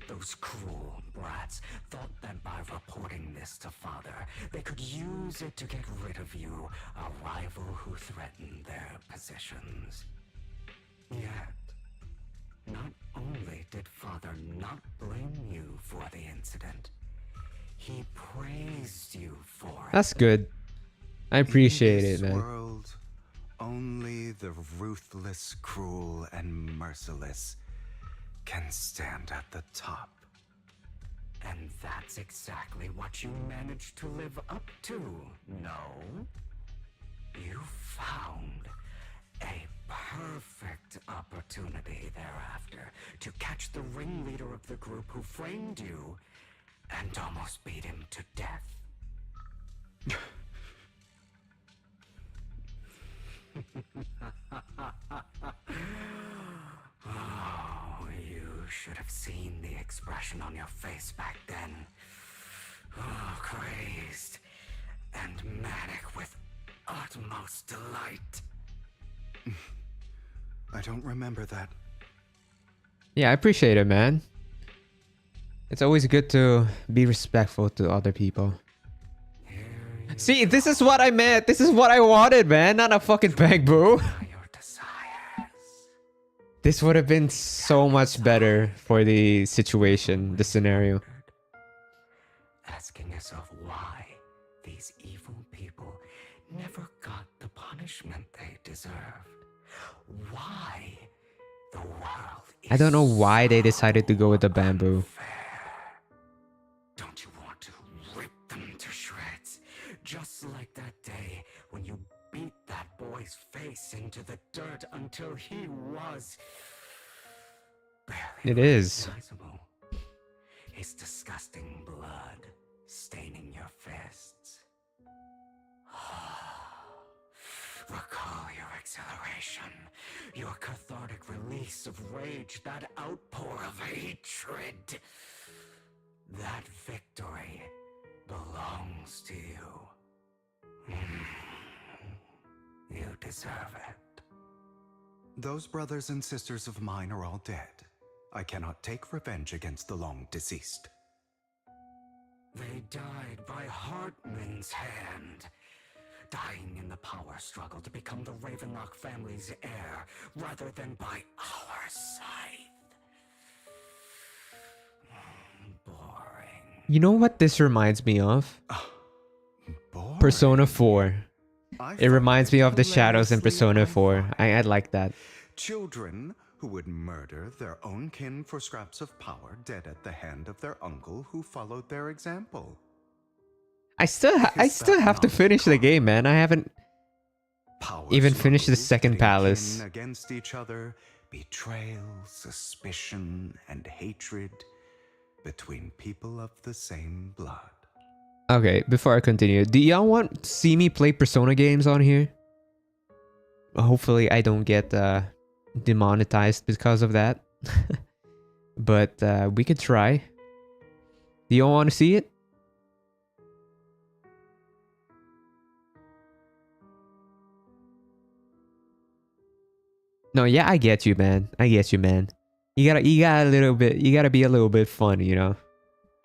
Those cruel brats thought that by reporting this to Father, they could use it to get rid of you, a rival who threatened their positions. Yet, not only did Father not blame you for the incident, he praised you for it. That's good. I appreciate In this it, man. world, only the ruthless, cruel, and merciless can stand at the top. And that's exactly what you managed to live up to, no? You found a perfect opportunity thereafter to catch the ringleader of the group who framed you and almost beat him to death. Oh, you should have seen the expression on your face back then. Oh, crazed and manic with utmost delight. I don't remember that. Yeah, I appreciate it, man. It's always good to be respectful to other people. See, this is what I meant. This is what I wanted, man. Not a fucking bang, bro. This would have been so much better for the situation, the scenario. Asking yourself why these evil people never got the punishment they deserved. Why the world is I don't know why they decided to go with the bamboo. Don't you want to rip them to shreds? Just like that day when you beat that boy's face into the dirt until he was barely It is. recognizable. His disgusting blood staining your fists. Recall your exhilaration, your cathartic release of rage, that outpour of hatred. That victory belongs to you. You deserve it. Those brothers and sisters of mine are all dead. I cannot take revenge against the long deceased. They died by Hartman's hand, dying in the power struggle to become the Ravenlock family's heir, rather than by our scythe. Boring. You know what this reminds me of? Persona 4. It reminds me of the shadows in Persona 4. I like that. Children who would murder their own kin for scraps of power, dead at the hand of their uncle who followed their example. I still have to finish the game, man. I haven't even finished the second palace. Kin against each other, betrayal, suspicion, and hatred between people of the same blood. Okay, before I continue, do y'all want to see me play Persona games on here? Hopefully I don't get demonetized because of that. But we could try. Do y'all want to see it? No, yeah, I get you, man. I get you, man. You gotta be a little bit fun, you know.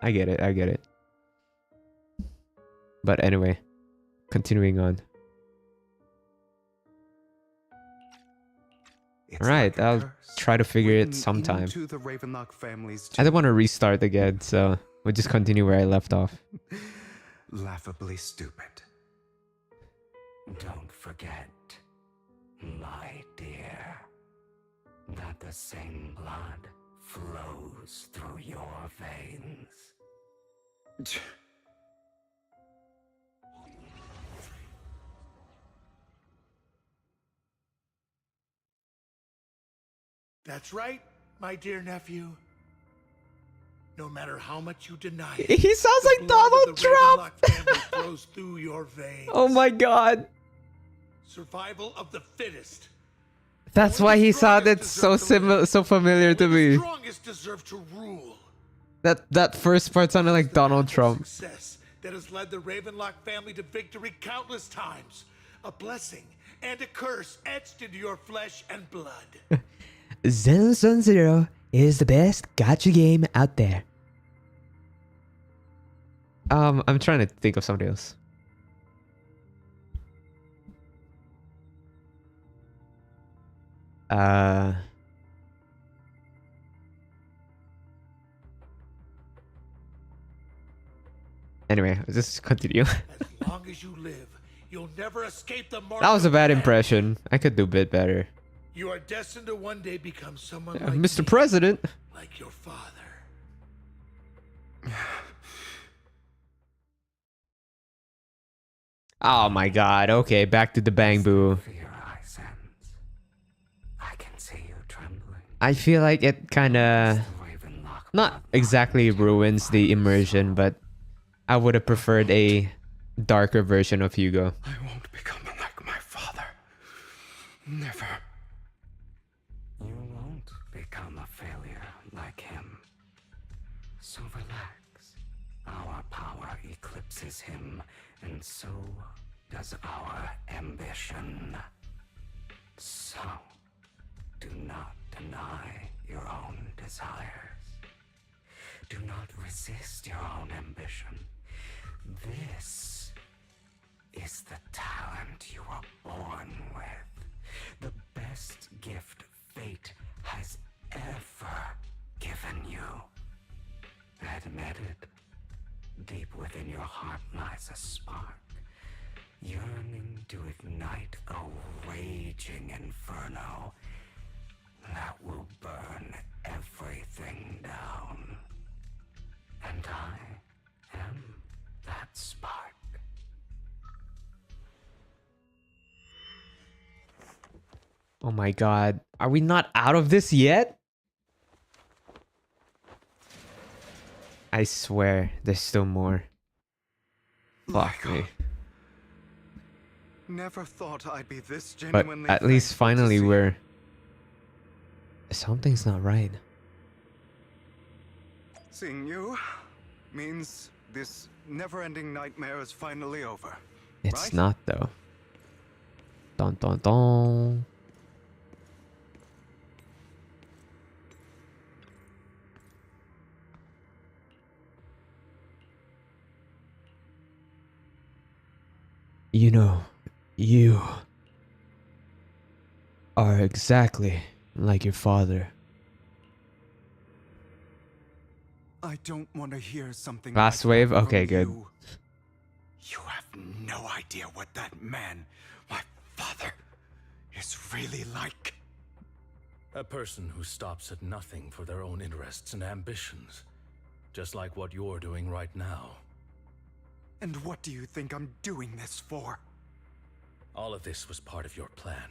I get it. But anyway, continuing on. Alright, I'll try to figure it sometime. The Ravenlock family's I don't want to restart again, so we'll just continue where I left off. laughably stupid. Don't forget, my dear, that the same blood flows through your veins. That's right, my dear nephew. No matter how much you deny it, He sounds the like blood of Donald the Trump! Ravenlock family flows through your veins. Oh my god. Survival of the fittest. That's why he sounded so familiar to me. Strongest deserve to rule. That first part sounded like Donald Trump. Success that has led the Ravenlock family to victory countless times. A blessing and a curse etched into your flesh and blood. ZZZ 0 is the best gacha game out there. I'm trying to think of something else. Anyway, let's just continue. As long as you live, you'll never escape the mark. That was a of bad man. impression. I could do a bit better. You are destined to one day become someone Yeah, like Mr. me, President. like your father. Oh my god. Okay, back to the bang boo. I can see you trembling. I feel like it kind of not exactly ruins the immersion, but I would have preferred a darker version of Hugo. I won't become like my father. Never. You won't become a failure like him. So relax. Our power eclipses him, and so does our ambition. So, do not deny your own desires. Do not resist your own ambition. This is the talent you were born with. The best gift fate has ever given you. Admit it. Deep within your heart lies a spark, yearning to ignite a raging inferno that will burn everything down. And I am that spark. Oh my god. Are we not out of this yet? I swear, there's still more. Fuck me. Never thought I'd be this But genuinely at least thankful to finally see we're... Something's not right. Seeing you means this never-ending nightmare is finally over. It's right? not though. Dun dun dun. You know, you are exactly like your father. I don't want to hear something Last like wave? that from Okay, good. you. You have no idea what that man, my father, is really like. A person who stops at nothing for their own interests and ambitions. Just like what you're doing right now. And what do you think I'm doing this for? All of this was part of your plan.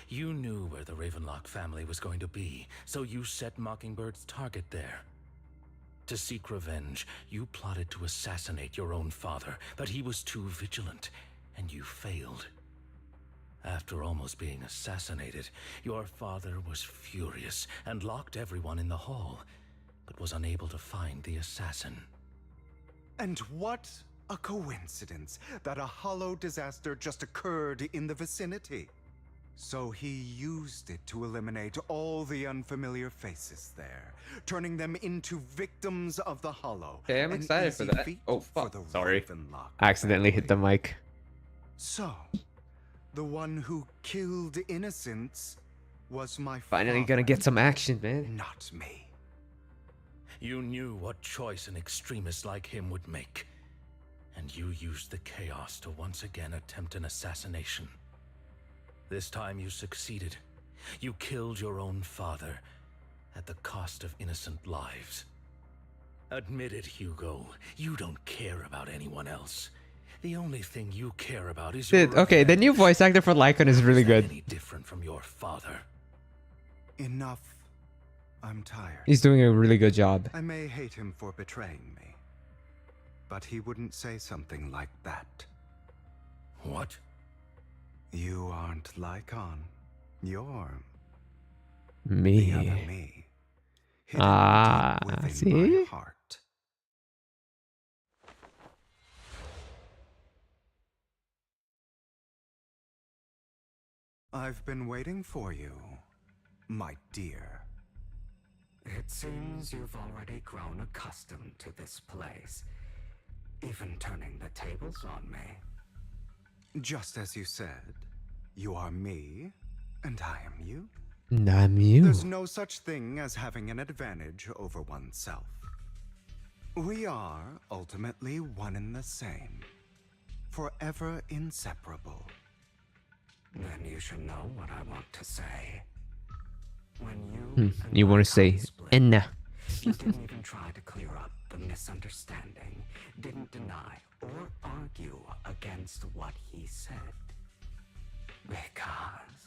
You knew where the Ravenlock family was going to be, so you set Mockingbird's target there. To seek revenge, you plotted to assassinate your own father, but he was too vigilant, and you failed. After almost being assassinated, your father was furious and locked everyone in the hall, but was unable to find the assassin. And what a coincidence that a hollow disaster just occurred in the vicinity. So he used it to eliminate all the unfamiliar faces there, turning them into victims of the hollow. Okay, I'm An excited for easy that. feat Oh for fuck, the sorry. Ravenlock I accidentally hit the family. mic. So, the one who killed innocents was my Finally gonna get some action, man. not me. You knew what choice an extremist like him would make. And you used the chaos to once again attempt an assassination. This time you succeeded. You killed your own father at the cost of innocent lives. Admit it, Hugo. You don't care about anyone else. The only thing you care about is your Okay, the new voice actor for Lycan is really good. any different from your father. Enough. I'm tired. He's doing a really good job. I may hate him for betraying me, but he wouldn't say something like that. What? You aren't Lycan. You're Me. the other me. Hidden Ah, deep within see? my heart. I've been waiting for you, my dear. It seems you've already grown accustomed to this place, even turning the tables on me. Just as you said, you are me, and I am you. I'm you. There's no such thing as having an advantage over oneself. We are ultimately one and the same, forever inseparable. Then you should know what I want to say. When You want to say, Enna. you didn't even try to clear up the misunderstanding, didn't deny or argue against what he said. Because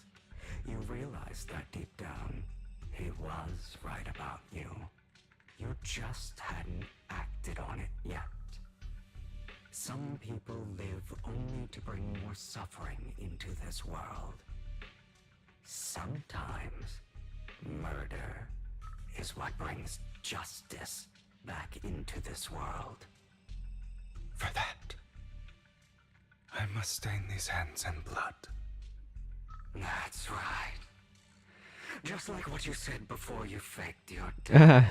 you realized that deep down, he was right about you. You just hadn't acted on it yet. Some people live only to bring more suffering into this world. Sometimes, murder is what brings justice back into this world. For that, I must stain these hands in blood. That's right. Just like what you said before you faked your death.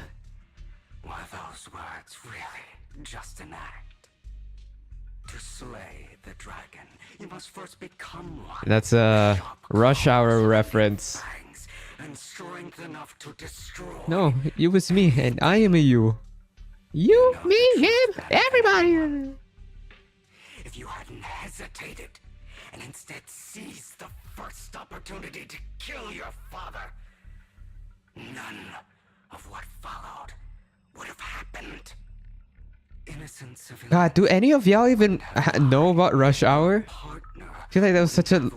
Were those words really just an act? To slay the dragon, you must first become one. That's a Rush Hour reference. And strength enough to destroy. No, it was me, and I am a you. You, me, him, everybody. If you hadn't hesitated and instead seized the first opportunity to kill your father, none of what followed would have happened. Innocence of God, do any of y'all even know about Rush Hour? I feel like that was such an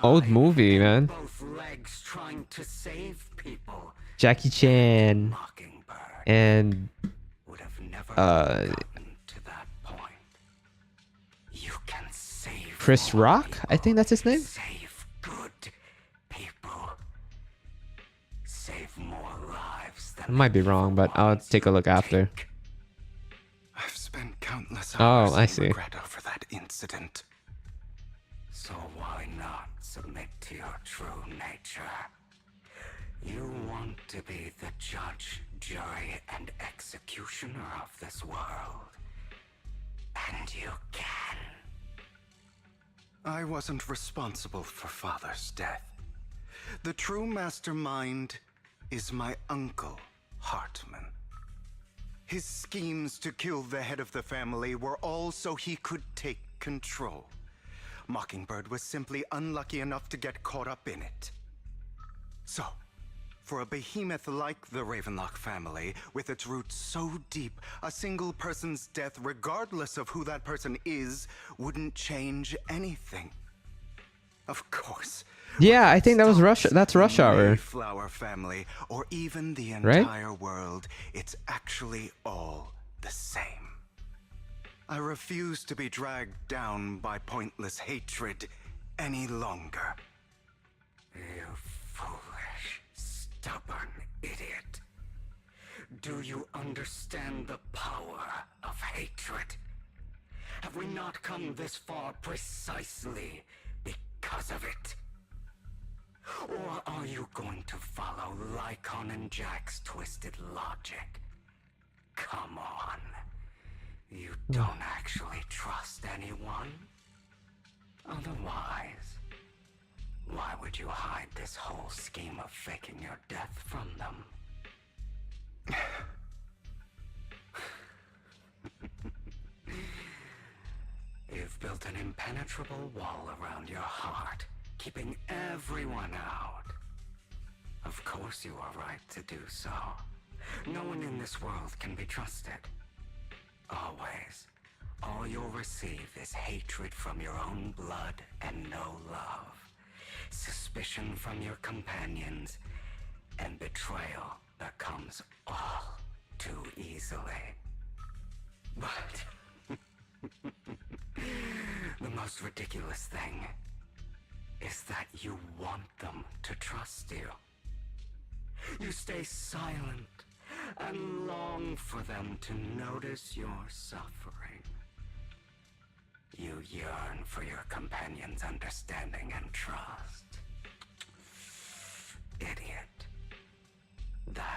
old movie, man. both legs trying to save people. Jackie Chan and Chris Rock, I think that's his name. Save good people. Save more lives I might be wrong, but I'll take a look after. I've spent countless hours I in see. regret over that incident. So why not submit to your true nature? You want to be the judge, jury, and executioner of this world. And you can. I wasn't responsible for Father's death. The true mastermind is my uncle, Hartman. His schemes to kill the head of the family were all so he could take control. Mockingbird was simply unlucky enough to get caught up in it. So, for a behemoth like the Ravenlock family, with its roots so deep, a single person's death, regardless of who that person is, wouldn't change anything. Of course. Yeah, I think that was That's Rush Hour. Mayflower family, or even the Right? entire world, it's actually all the same. I refuse to be dragged down by pointless hatred any longer. You foolish, stubborn idiot. Do you understand the power of hatred? Have we not come this far precisely because of it? Or are you going to follow Lycon and Jack's twisted logic? Come on. You don't actually trust anyone? Otherwise, why would you hide this whole scheme of faking your death from them? You've built an impenetrable wall around your heart, keeping everyone out. Of course you are right to do so. No one in this world can be trusted. Always. All you'll receive is hatred from your own blood and no love. Suspicion from your companions, and betrayal that comes all too easily. But the most ridiculous thing is that you want them to trust you. You stay silent and long for them to notice your suffering. You yearn for your companion's understanding and trust. Idiot.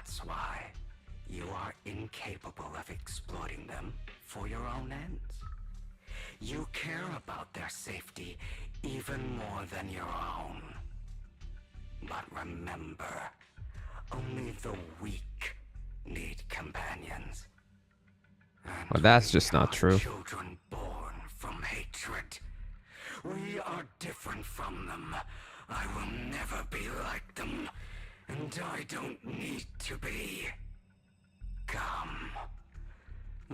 That's why you are incapable of exploiting them for your own ends. You care about their safety even more than your own. But remember, only the weak need companions. Well, that's just not true. Children born from hatred. We are different from them. I will never be like them, and I don't need to be. Come.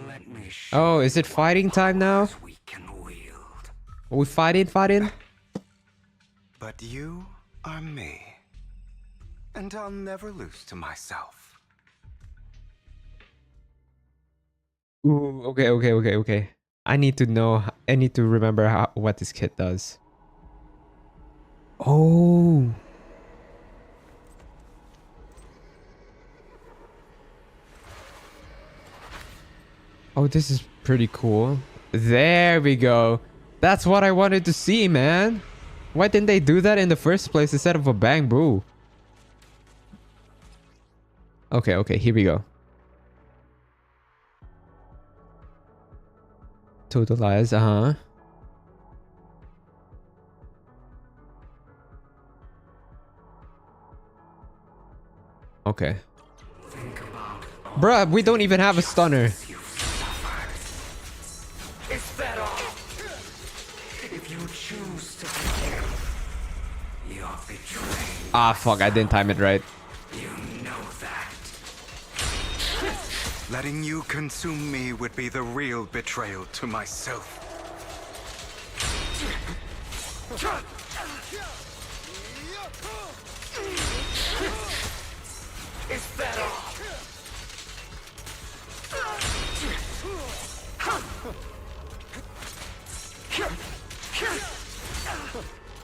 Let me show Oh, is it fighting time now? we can wield. Are we fighting? But you are me. And I'll never lose to myself. Ooh, okay. I need to know. I need to remember what this kid does. Oh. Oh, this is pretty cool. There we go. That's what I wanted to see, man. Why didn't they do that in the first place instead of a bang boo? Okay, here we go. Totalize, Okay. Bruh, we don't even have a stunner. Is that all? If you choose to forgive, you're betraying. Ah, fuck, I didn't time it right. You know that. Letting you consume me would be the real betrayal to myself. Is that all?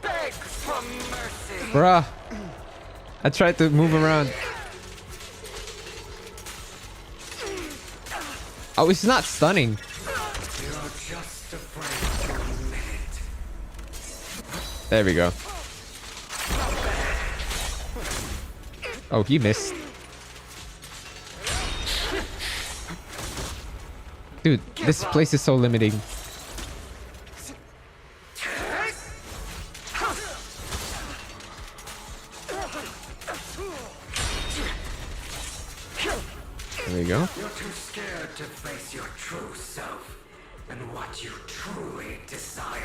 Beg for mercy. Bruh. I tried to move around. Oh, it's not stunning. You're just afraid to admit it. There we go. Oh, he missed. Dude, this place is so limiting. There we go. You're too scared to face your true self and what you truly desire.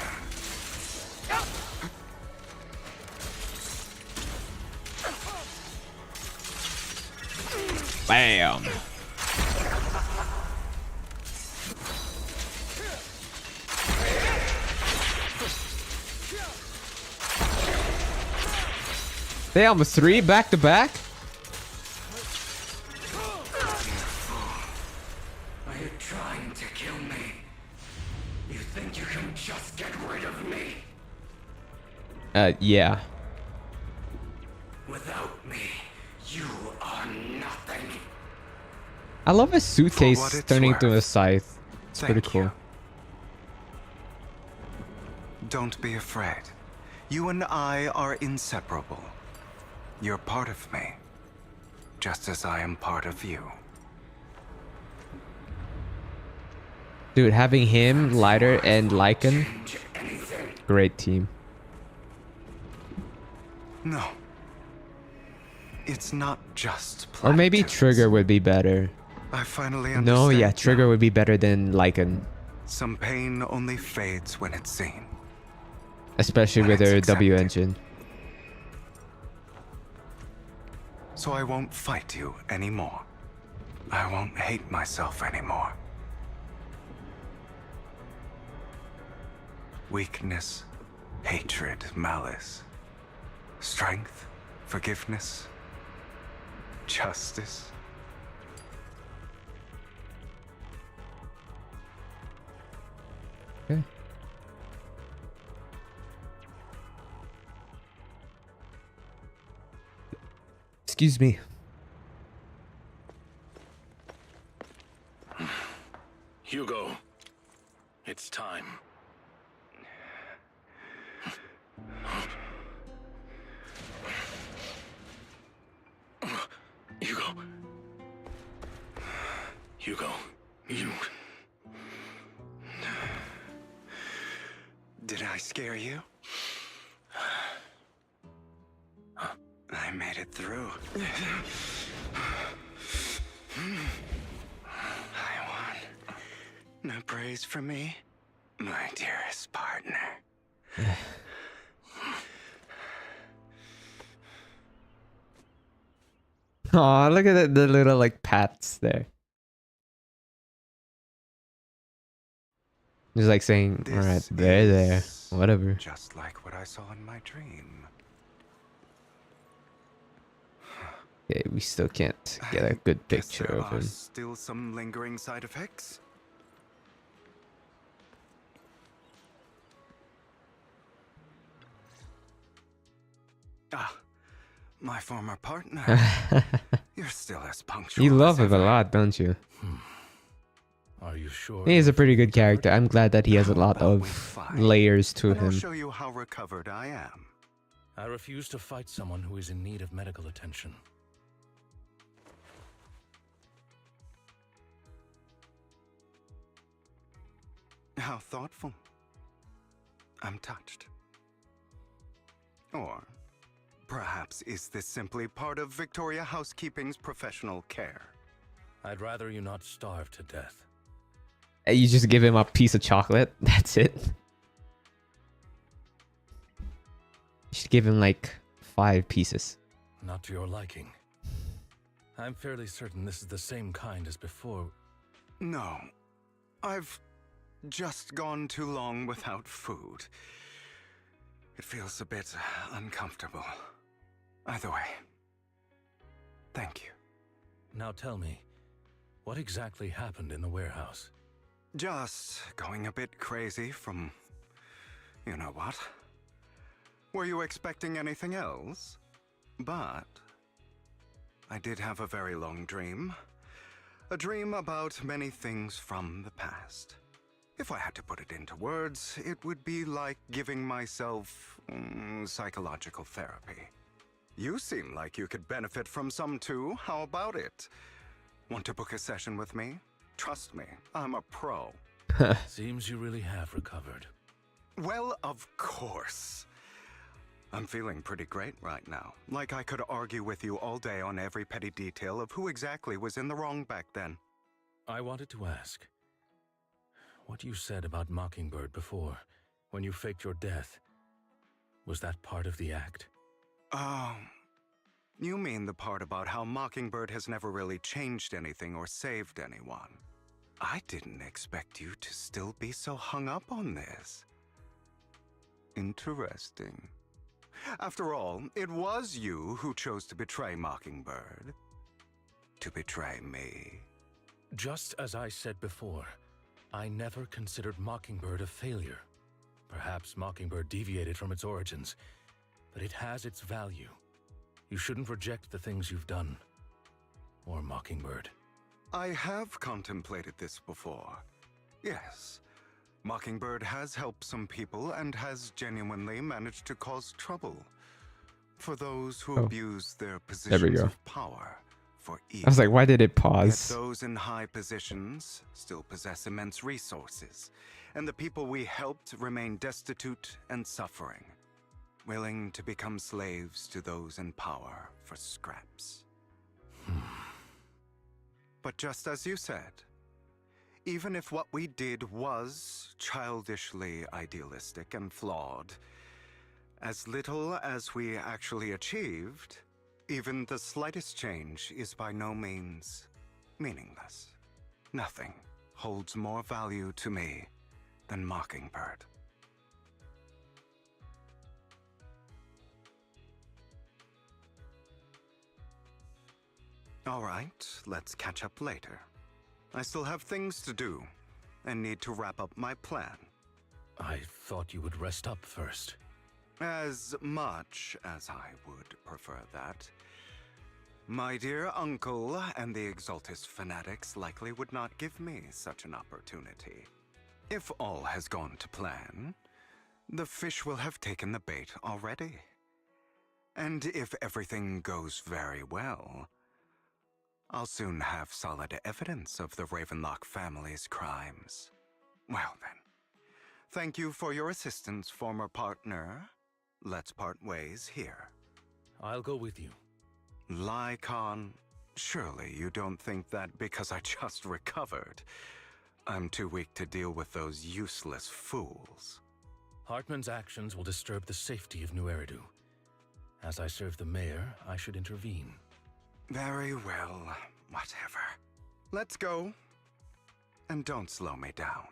Bam. Damn, 3 back to back? Are you trying to kill me? You think you can just get rid of me? Yeah. Without me, you are nothing. I love his For what suitcase it's turning worth, into a scythe. It's pretty thank cool. you. Don't be afraid. You and I are inseparable. You're part of me, just as I am part of you. Dude, having him, Lighter, and Lycan, great team. No. It's not just Or maybe platitudes. Trigger would be better. I finally understand. No, yeah, now. Trigger would be better than Lycan. Some pain only fades when it's seen. Especially When with it's their W accepted. engine. So I won't fight you anymore. I won't hate myself anymore. Weakness, hatred, malice. Strength, forgiveness, justice. Okay. Excuse me. Hugo, it's time. Hugo, Hugo, you... Did I scare you? I made it through. I won. No praise for me, my dearest partner. Aw, look at the little like pats there. Just like saying, all right, there, whatever. Just like what I saw in my dream. Okay, we still can't get a good picture There of are him. still some lingering side effects. Ah, my former partner. You're still as punctual. You love as him a ever. lot, don't you? Are you sure? He's a pretty good character. I'm glad that he has a lot of layers to And I'll him. show you how recovered I am. I refuse to fight someone who is in need of medical attention. How thoughtful. I'm touched. Or perhaps is this simply part of Victoria Housekeeping's professional care? I'd rather you not starve to death. You just give him a piece of chocolate. That's it. You should give him like 5 pieces. Not to your liking. I'm fairly certain this is the same kind as before. No. I've just gone too long without food. It feels a bit uncomfortable. Either way, thank you. Now tell me, what exactly happened in the warehouse? Just going a bit crazy from... you know what? Were you expecting anything else? But... I did have a very long dream. A dream about many things from the past. If I had to put it into words, it would be like giving myself psychological therapy. You seem like you could benefit from some too. How about it? Want to book a session with me? Trust me, I'm a pro. Seems you really have recovered. Well, of course. I'm feeling pretty great right now. Like I could argue with you all day on every petty detail of who exactly was in the wrong back then. I wanted to ask, what you said about Mockingbird before, when you faked your death, was that part of the act? You mean the part about how Mockingbird has never really changed anything or saved anyone? I didn't expect you to still be so hung up on this. Interesting. After all, it was you who chose to betray Mockingbird. To betray me. Just as I said before, I never considered Mockingbird a failure. Perhaps Mockingbird deviated from its origins, but it has its value. You shouldn't reject the things you've done. Or Mockingbird. I have contemplated this before. Yes. Mockingbird has helped some people and has genuinely managed to cause trouble. For those who abuse their positions of power for evil. I was like, why did it pause? Yet those in high positions still possess immense resources, and the people we helped remain destitute and suffering, willing to become slaves to those in power for scraps. But just as you said, even if what we did was childishly idealistic and flawed, as little as we actually achieved, even the slightest change is by no means meaningless. Nothing holds more value to me than Mockingbird. All right, let's catch up later. I still have things to do, and need to wrap up my plan. I thought you would rest up first. As much as I would prefer that. My dear uncle and the Exaltus fanatics likely would not give me such an opportunity. If all has gone to plan, the fish will have taken the bait already. And if everything goes very well, I'll soon have solid evidence of the Ravenlock family's crimes. Well then, thank you for your assistance, former partner. Let's part ways here. I'll go with you. Lycon, surely you don't think that because I just recovered, I'm too weak to deal with those useless fools. Hartman's actions will disturb the safety of New Eridu. As I serve the mayor, I should intervene. Very well, whatever. Let's go. And don't slow me down.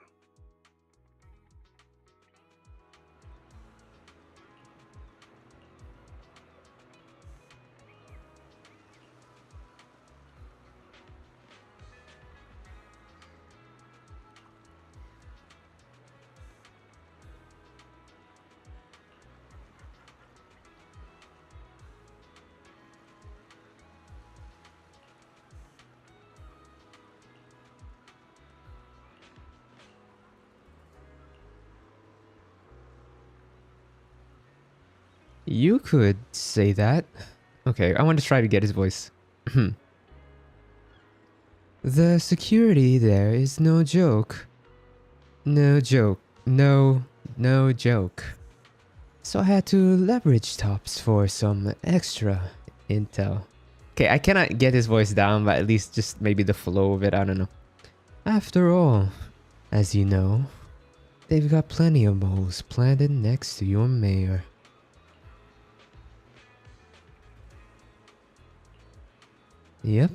You could say that. Okay, I want to try to get his voice. The security there is no joke. No joke. No joke. So I had to leverage Tops for some extra intel. Okay, I cannot get his voice down, but at least just maybe the flow of it, I don't know. After all, as you know, they've got plenty of moles planted next to your mayor. Yep,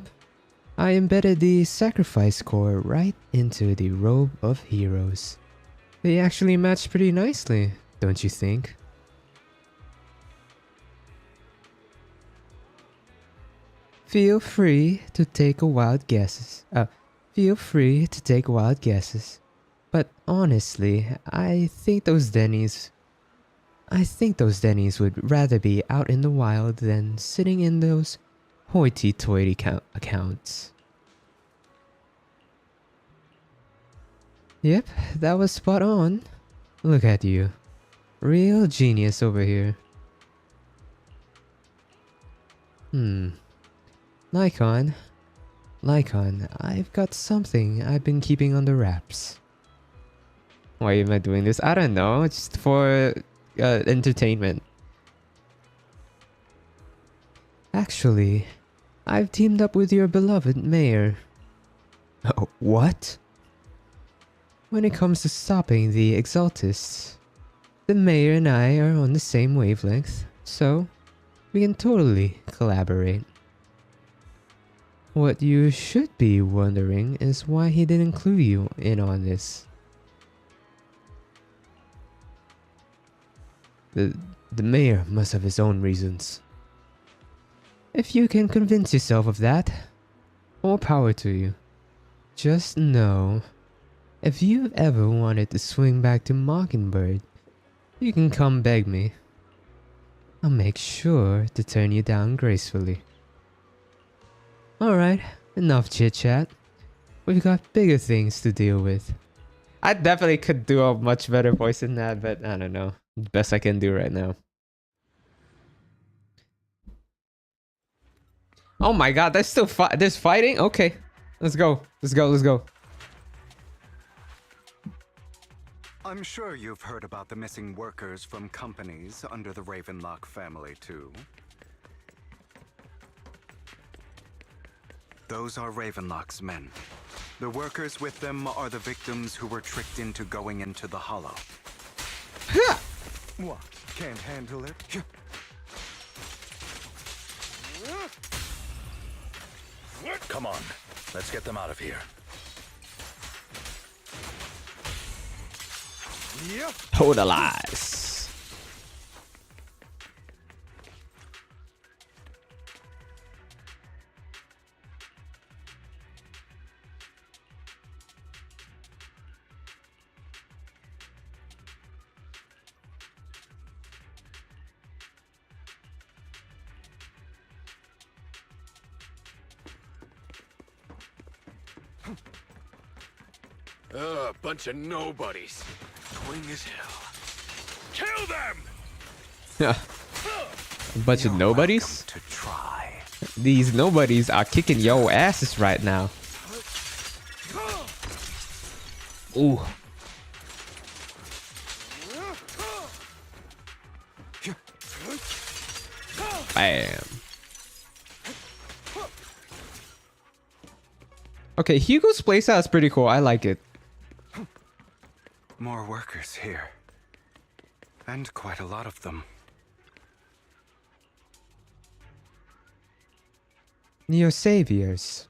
I embedded the sacrifice core right into the robe of heroes. They actually match pretty nicely, don't you think? Feel free to take wild guesses. But honestly, I think those Denny's would rather be out in the wild than sitting in those hoity-toity accounts. Yep, that was spot on. Look at you. Real genius over here. Lycon, I've got something I've been keeping under wraps. Why am I doing this? I don't know, just for entertainment. Actually, I've teamed up with your beloved mayor. Oh, what? When it comes to stopping the Exaltists, the mayor and I are on the same wavelength, so we can totally collaborate. What you should be wondering is why he didn't clue you in on this. The mayor must have his own reasons. If you can convince yourself of that, more power to you. Just know, if you've ever wanted to swing back to Mockingbird, you can come beg me. I'll make sure to turn you down gracefully. Alright, enough chit-chat. We've got bigger things to deal with. I definitely could do a much better voice than that, but I don't know. Best I can do right now. Oh my god, there's still there's fighting? Okay. Let's go. I'm sure you've heard about the missing workers from companies under the Ravenlock family too. Those are Ravenlock's men. The workers with them are the victims who were tricked into going into the Hollow. What? Can't handle it? Come on, let's get them out of here. Totalize. Bunch of nobodies. Twing as hell. Kill them! A bunch of nobodies? To try. These nobodies are kicking your asses right now. Ooh. Bam. Okay, Hugo's playstyle is pretty cool. I like it. More workers here. And quite a lot of them. Your saviors.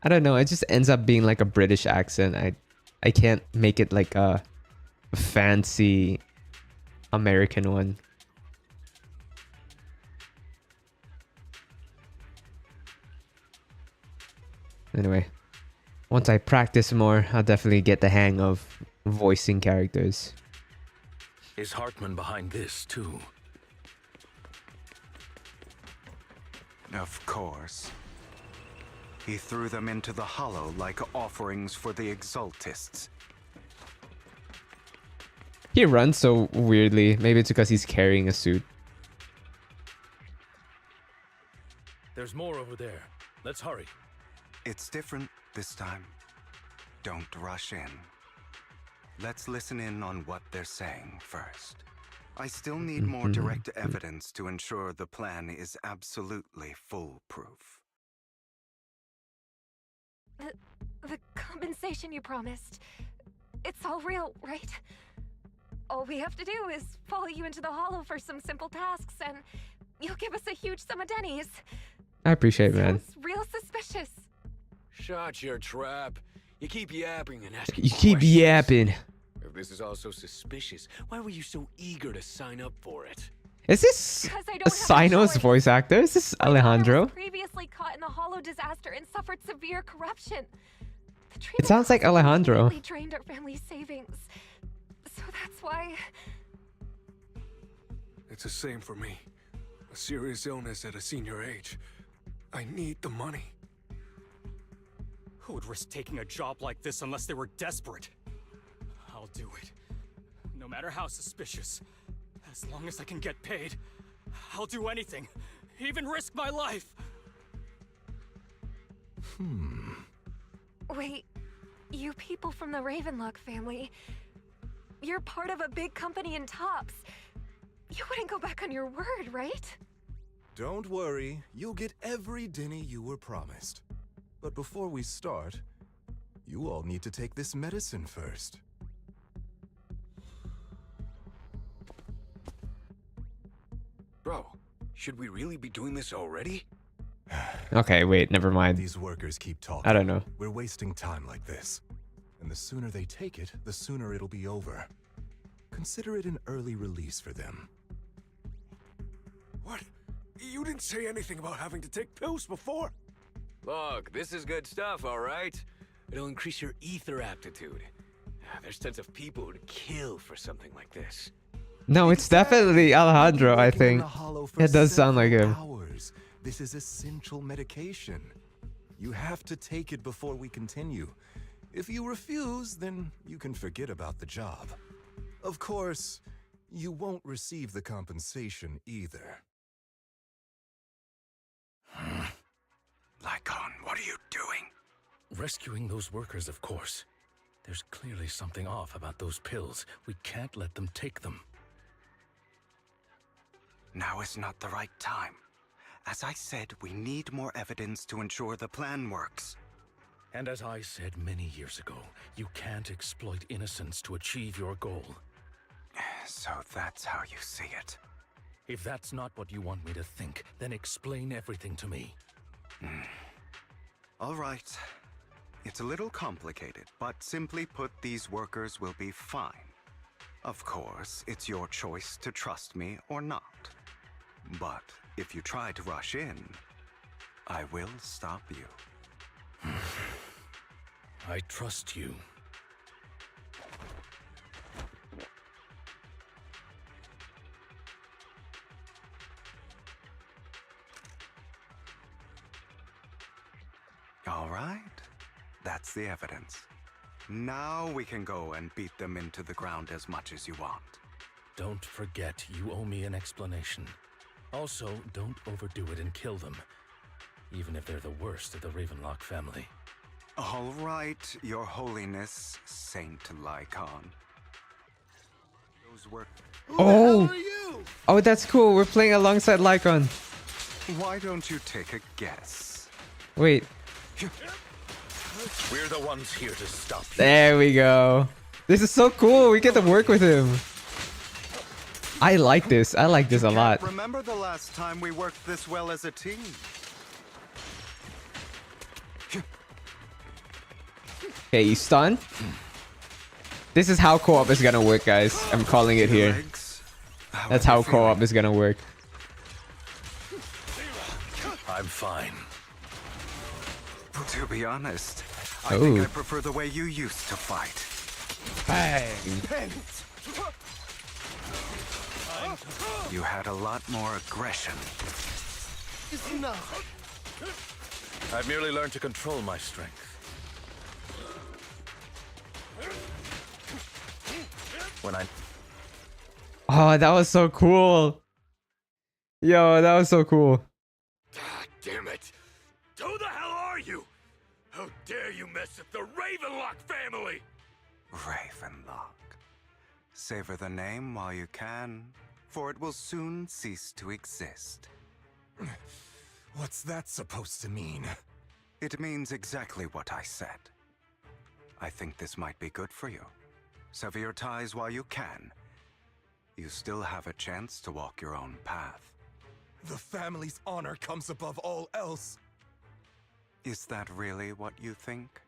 I don't know. It just ends up being like a British accent. I can't make it like a fancy American one. Anyway, once I practice more, I'll definitely get the hang of voicing characters. Is Hartman behind this, too? Of course. He threw them into the hollow like offerings for the Exaltists. He runs so weirdly. Maybe it's because he's carrying a suit. There's more over there. Let's hurry. It's different this time. Don't rush in. Let's listen in on what they're saying first. I still need more direct evidence to ensure the plan is absolutely foolproof. The compensation you promised, it's all real, right? All we have to do is follow you into the hollow for some simple tasks, and you'll give us a huge sum of dennies. I appreciate it, man. Sounds real suspicious. Shut your trap. You keep yapping and asking You keep questions. yapping. If this is all so suspicious, why were you so eager to sign up for it? Is this a Sino's voice actor? Is this Alejandro? Previously caught in the hollow disaster and suffered severe corruption. It sounds like Alejandro. We drained our family's savings, so that's why. It's the same for me. A serious illness at a senior age. I need the money. Who would risk taking a job like this unless they were desperate? I'll do it. No matter how suspicious. As long as I can get paid, I'll do anything. Even risk my life. Wait, you people from the Ravenlock family, you're part of a big company in Tops. You wouldn't go back on your word, right? Don't worry, you'll get every denny you were promised. But before we start, you all need to take this medicine first. Bro, should we really be doing this already? Okay, wait, never mind. These workers keep talking. I don't know. We're wasting time like this. And the sooner they take it, the sooner it'll be over. Consider it an early release for them. What? You didn't say anything about having to take pills before. Look, this is good stuff, all right? It'll increase your ether aptitude. There's tons of people who'd kill for something like this. No, it's definitely Alejandro, I think. It does sound like him. Hours. This is essential medication. You have to take it before we continue. If you refuse, then you can forget about the job. Of course, you won't receive the compensation either. Lycon, what are you doing? Rescuing those workers, of course. There's clearly something off about those pills. We can't let them take them. Now is not the right time. As I said, we need more evidence to ensure the plan works. And as I said many years ago, you can't exploit innocence to achieve your goal. So that's how you see it. If that's not what you want me to think, then explain everything to me. All right. It's a little complicated, but simply put, these workers will be fine. Of course, it's your choice to trust me or not. But if you try to rush in, I will stop you. I trust you. All right. That's the evidence. Now we can go and beat them into the ground as much as you want. Don't forget, you owe me an explanation. Also, don't overdo it and kill them, even if they're the worst of the Ravenlock family. All right, Your Holiness, Saint Lycon. Those were... Oh! Oh, that's cool. We're playing alongside Lycon. Why don't you take a guess? Wait. We're the ones here to stop you. There we go. This is so cool. We get to work with him. I like this. I like this a lot. Remember the last time we worked this well as a team? Okay, you stun. This is how co-op is gonna work, guys. I'm calling it here. That's how co-op is gonna work. I'm fine. To be honest, I think I prefer the way you used to fight. Bang. You had a lot more aggression. I've merely learned to control my strength. When I... Oh, that was so cool. Yo, that was so cool. God damn it! Who the hell are you? How dare you mess with the Ravenlock family? Ravenlock. Savor the name while you can, for it will soon cease to exist. What's that supposed to mean? It means exactly what I said. I think this might be good for you. Sever your ties while you can. You still have a chance to walk your own path. The family's honor comes above all else. Is that really what you think?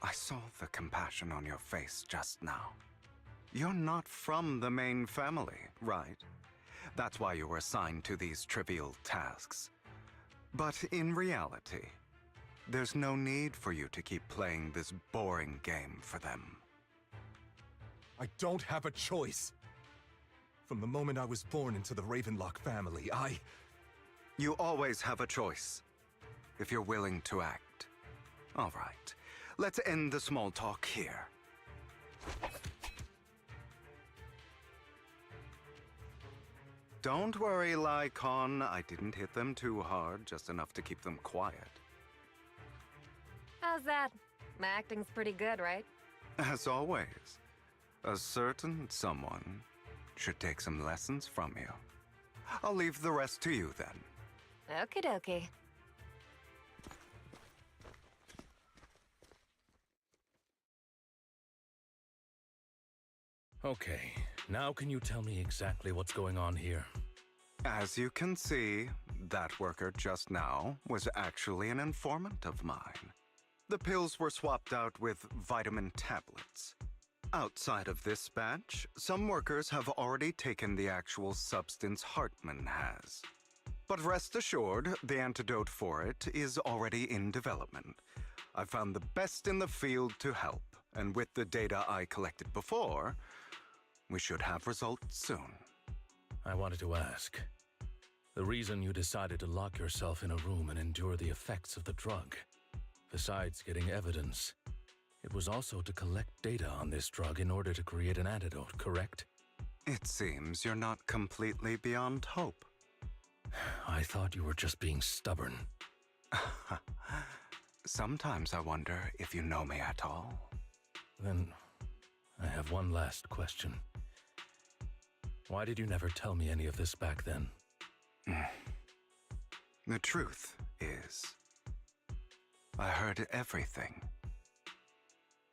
I saw the compassion on your face just now. You're not from the main family, right? That's why you were assigned to these trivial tasks. But in reality, there's no need for you to keep playing this boring game for them. I don't have a choice. From the moment I was born into the Ravenlock family, You always have a choice, if you're willing to act. All right, let's end the small talk here. Don't worry, Lycon. I didn't hit them too hard, just enough to keep them quiet. How's that? My acting's pretty good, right? As always, a certain someone should take some lessons from you. I'll leave the rest to you then. Okie dokie. Okay, now can you tell me exactly what's going on here? As you can see, that worker just now was actually an informant of mine. The pills were swapped out with vitamin tablets. Outside of this batch, some workers have already taken the actual substance Hartman has. But rest assured, the antidote for it is already in development. I found the best in the field to help, and with the data I collected before, we should have results soon. I wanted to ask. The reason you decided to lock yourself in a room and endure the effects of the drug, besides getting evidence, it was also to collect data on this drug in order to create an antidote, correct? It seems you're not completely beyond hope. I thought you were just being stubborn. Sometimes I wonder if you know me at all. Then, I have one last question. Why did you never tell me any of this back then? The truth is, I heard everything.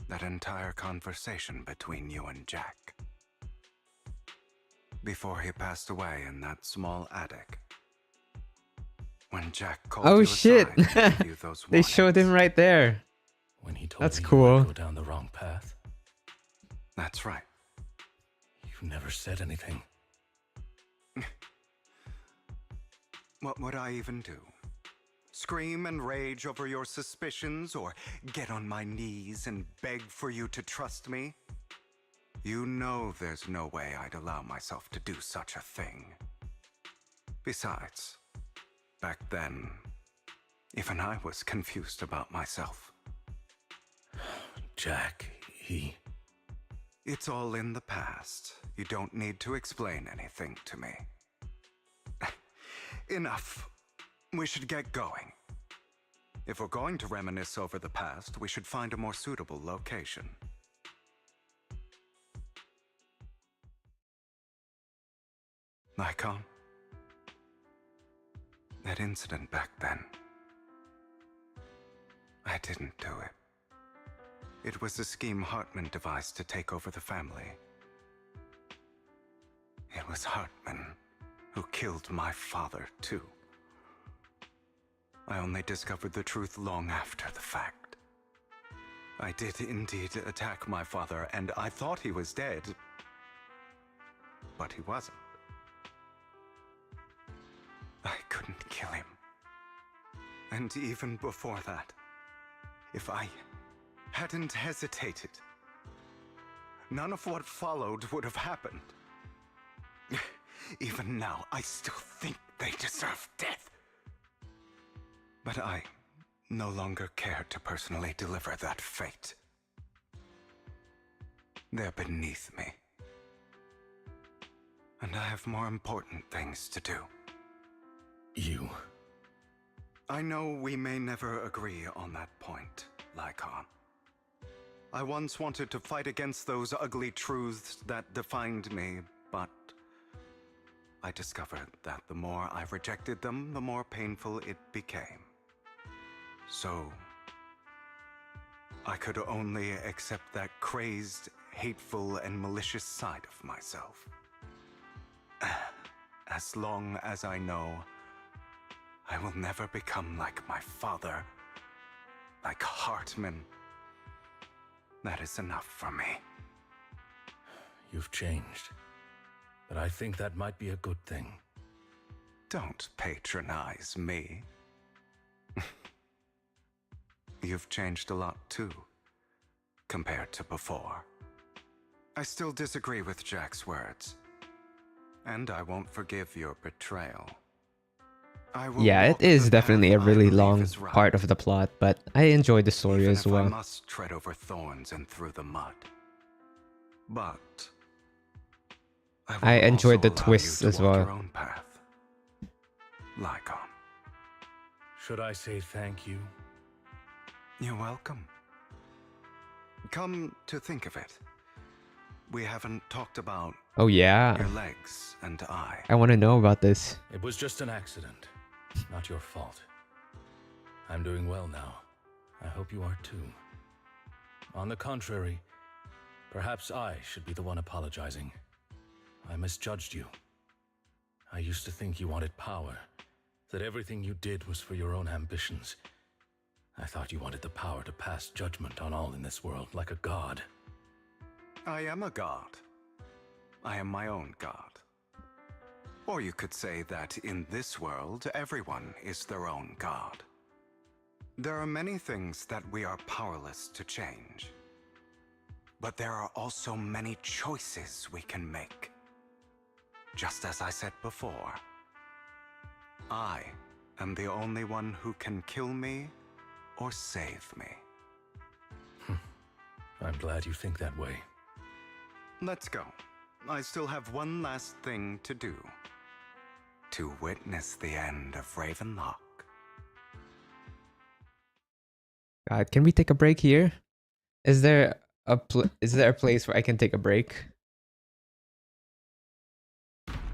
That entire conversation between you and Jack. Before he passed away in that small attic. When Jack called Oh you shit! aside and gave you those They showed him right there. When he told That's me you cool. might go down the wrong path. That's right. You never said anything. What would I even do? Scream and rage over your suspicions, or get on my knees and beg for you to trust me? You know there's no way I'd allow myself to do such a thing. Besides, back then, even I was confused about myself. Jack, he... It's all in the past. You don't need to explain anything to me. Enough. We should get going. If we're going to reminisce over the past, we should find a more suitable location. Icon? That incident back then. I didn't do it. It was a scheme Hartman devised to take over the family. It was Hartman who killed my father, too. I only discovered the truth long after the fact. I did indeed attack my father, and I thought he was dead. But he wasn't. I couldn't kill him. And even before that, if I hadn't hesitated, none of what followed would have happened. Even now, I still think they deserve death. But I no longer care to personally deliver that fate. They're beneath me. And I have more important things to do. You? I know we may never agree on that point, Lycon. I once wanted to fight against those ugly truths that defined me, but I discovered that the more I rejected them, the more painful it became. So, I could only accept that crazed, hateful, and malicious side of myself. As long as I know I will never become like my father, like Hartman, that is enough for me. You've changed, but I think that might be a good thing. Don't patronize me. You've changed a lot too, compared to before. I still disagree with Jack's words, and I won't forgive your betrayal. Yeah, it is definitely a really long part of the plot, but I enjoyed the story Even as if well. I must tread over thorns and through the mud. But I will enjoyed the also allow twists you to as walk well. your own path. Lycon. Should I say thank you? You're welcome. Come to think of it, we haven't talked about Oh yeah, your legs and eye. I want to know about this. It was just an accident. Not your fault. I'm doing well now. I hope you are too. On the contrary, perhaps I should be the one apologizing. I misjudged you. I used to think you wanted power, that everything you did was for your own ambitions. I thought you wanted the power to pass judgment on all in this world like a god. I am a god. I am my own god. Or you could say that in this world, everyone is their own god. There are many things that we are powerless to change. But there are also many choices we can make. Just as I said before, I am the only one who can kill me or save me. I'm glad you think that way. Let's go. I still have one last thing to do. To witness the end of Ravenlock. God, can we take a break here? Is there a place where I can take a break?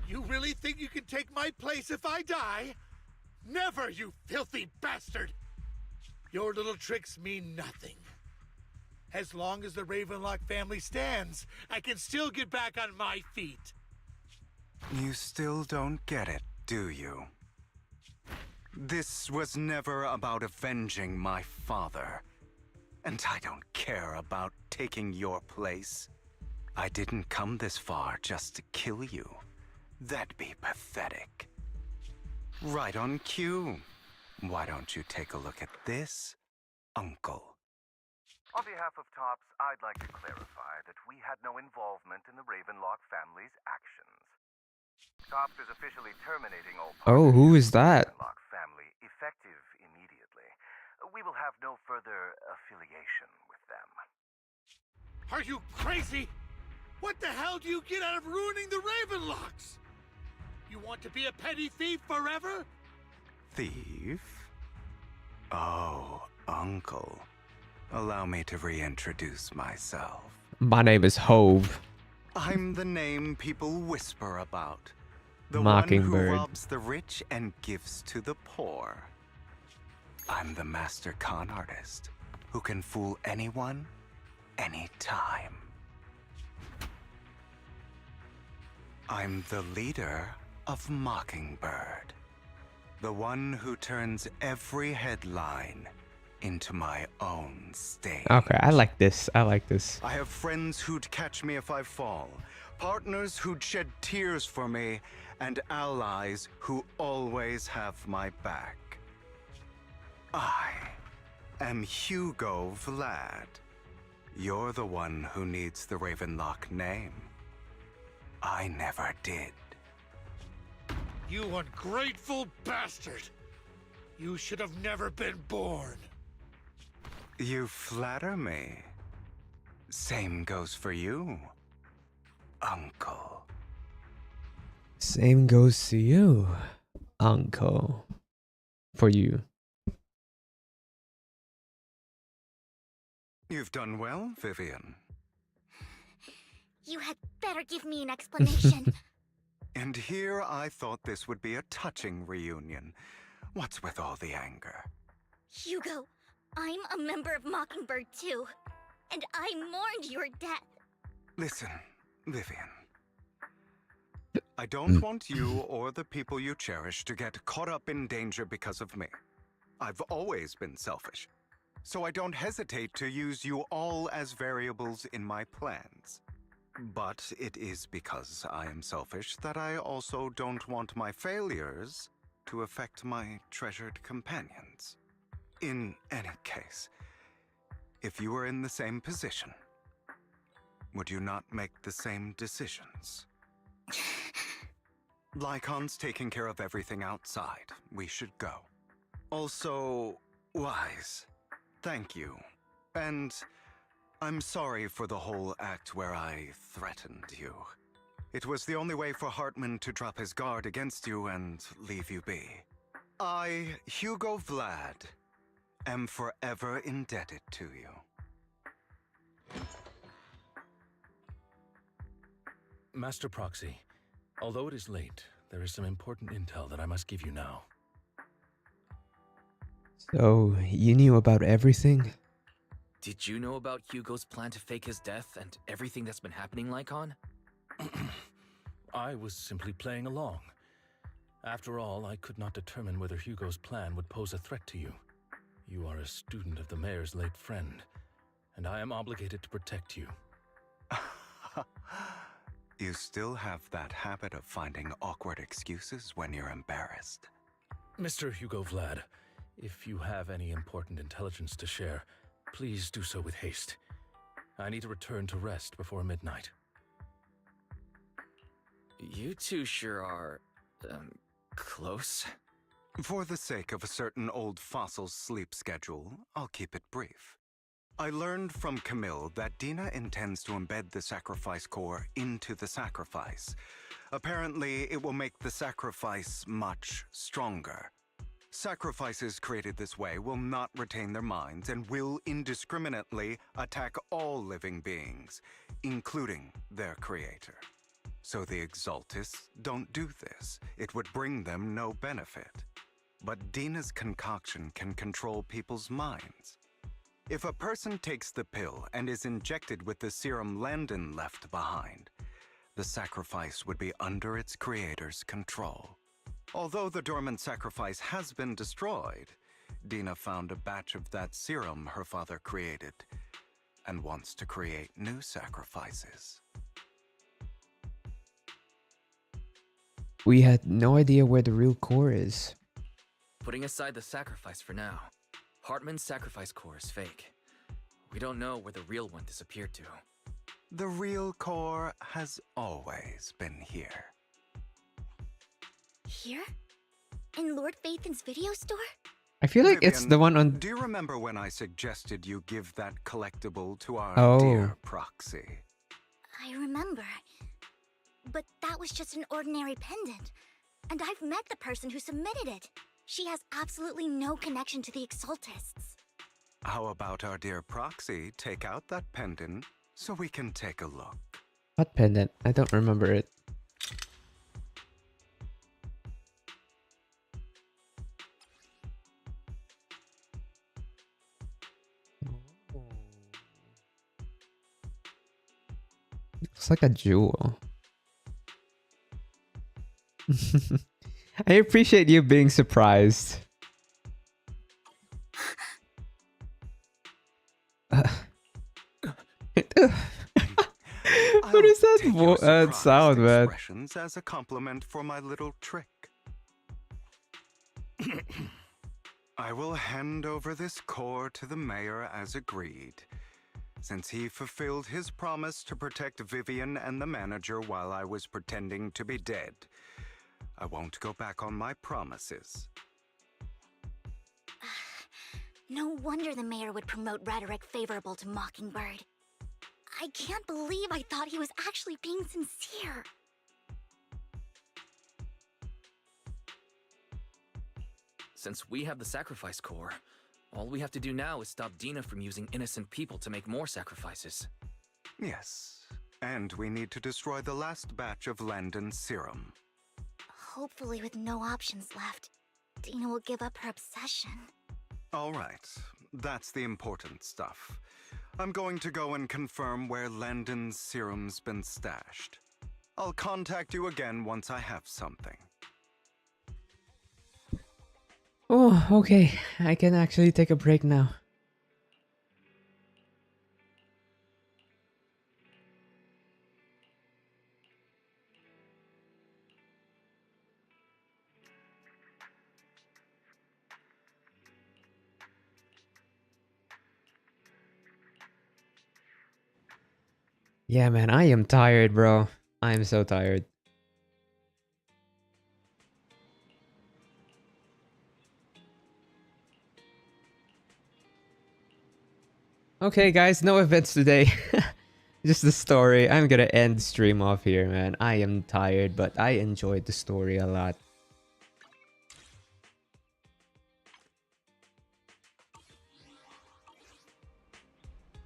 You really think you can take my place if I die? Never, you filthy bastard! Your little tricks mean nothing. As long as the Ravenlock family stands, I can still get back on my feet. You still don't get it, do you? This was never about avenging my father. And I don't care about taking your place. I didn't come this far just to kill you. That'd be pathetic. Right on cue. Why don't you take a look at this, Uncle? On behalf of TOPS, I'd like to clarify that we had no involvement in the Ravenlock family's actions. TOPS is officially terminating all Oh, who is that? Ravenlock family effective immediately. We will have no further affiliation with them. Are you crazy? What the hell do you get out of ruining the Ravenlocks? You want to be a petty thief forever? Thief? Oh, Uncle. Allow me to reintroduce myself. My name is Hove. I'm the name people whisper about. The Mockingbird. one who robs the rich and gives to the poor. I'm the master con artist who can fool anyone, anytime. I'm the leader of Mockingbird. The one who turns every headline into my own stage. Okay, I like this. I like this. I have friends who'd catch me if I fall, partners who'd shed tears for me, and allies who always have my back. I am Hugo Vlad. You're the one who needs the Ravenlock name. I never did. You ungrateful bastard! You should have never been born. You flatter me. Same goes for you, Uncle. Same goes to you, Uncle. For you. You've done well, Vivian. You had better give me an explanation. And here I thought this would be a touching reunion. What's with all the anger? Hugo, I'm a member of Mockingbird too, and I mourned your death. Listen, Vivian. I don't want you or the people you cherish to get caught up in danger because of me. I've always been selfish, so I don't hesitate to use you all as variables in my plans. But it is because I am selfish that I also don't want my failures to affect my treasured companions. In any case, if you were in the same position, would you not make the same decisions? Lycon's taking care of everything outside. We should go. Also, Wise, thank you. And I'm sorry for the whole act where I threatened you. It was the only way for Hartman to drop his guard against you and leave you be. I, Hugo Vlad, am forever indebted to you. Master Proxy, although it is late, there is some important intel that I must give you now. So, you knew about everything? Did you know about Hugo's plan to fake his death and everything that's been happening, Lycon? I was simply playing along. After all, I could not determine whether Hugo's plan would pose a threat to you. You are a student of the mayor's late friend, and I am obligated to protect you. You still have that habit of finding awkward excuses when you're embarrassed. Mr. Hugo Vlad, if you have any important intelligence to share, please do so with haste. I need to return to rest before midnight. You two sure are, close. For the sake of a certain old fossil's sleep schedule, I'll keep it brief. I learned from Camille that Dina intends to embed the sacrifice core into the sacrifice. Apparently, it will make the sacrifice much stronger. Sacrifices created this way will not retain their minds and will indiscriminately attack all living beings, including their creator. So the Exaltists don't do this. It would bring them no benefit. But Dina's concoction can control people's minds. If a person takes the pill and is injected with the serum Landon left behind, the sacrifice would be under its creator's control. Although the dormant sacrifice has been destroyed, Dina found a batch of that serum her father created and wants to create new sacrifices. We had no idea where the real core is. Putting aside the sacrifice for now, Hartman's sacrifice core is fake. We don't know where the real one disappeared to. The real core has always been here. Here? In Lord Phaethon's video store? I feel like it's Vivian, the one on... Do you remember when I suggested you give that collectible to our Oh. dear Proxy? I remember. But that was just an ordinary pendant. And I've met the person who submitted it. She has absolutely no connection to the Exaltists. How about our dear Proxy take out that pendant so we can take a look? What pendant? I don't remember it. Looks like a jewel. I appreciate you being surprised. What is that sound, man? Expressions as a compliment for my little trick. I will hand over this core to the mayor as agreed, since he fulfilled his promise to protect Vivian and the manager while I was pretending to be dead. I won't go back on my promises. No wonder the mayor would promote rhetoric favorable to Mockingbird. I can't believe I thought he was actually being sincere. Since we have the sacrifice core, all we have to do now is stop Dina from using innocent people to make more sacrifices. Yes, and we need to destroy the last batch of Landon's serum. Hopefully with no options left, Dina will give up her obsession. All right, that's the important stuff. I'm going to go and confirm where Landon's serum's been stashed. I'll contact you again once I have something. Oh, okay. I can actually take a break now. Yeah, man, I am tired, bro. I am so tired. Okay, guys, no events today. Just the story. I'm gonna end the stream off here, man. I am tired, but I enjoyed the story a lot.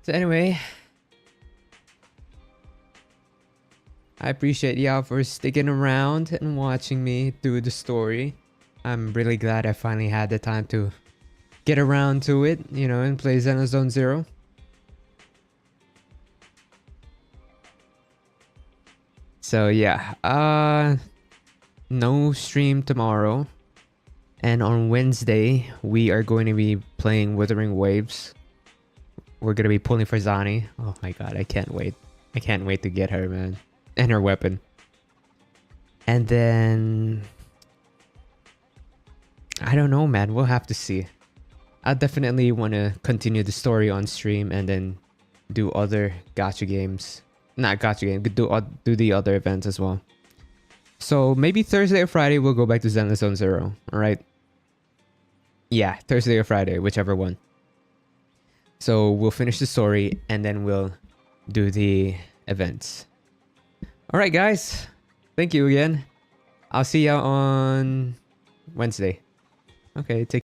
So anyway, I appreciate y'all for sticking around and watching me through the story. I'm really glad I finally had the time to get around to it, you know, and play ZZZ 0. So yeah, no stream tomorrow. And on Wednesday, we are going to be playing Withering Waves. We're going to be pulling for Zani. Oh my god, I can't wait. I can't wait to get her, man. And her weapon. And then I don't know, man. We'll have to see. I definitely want to continue the story on stream and then do other gacha games. Not gacha game, do the other events as well. So maybe Thursday or Friday we'll go back to ZZZ 0. Alright? Yeah, Thursday or Friday, whichever one. So we'll finish the story and then we'll do the events. Alright guys, thank you again. I'll see ya on Wednesday. Okay, take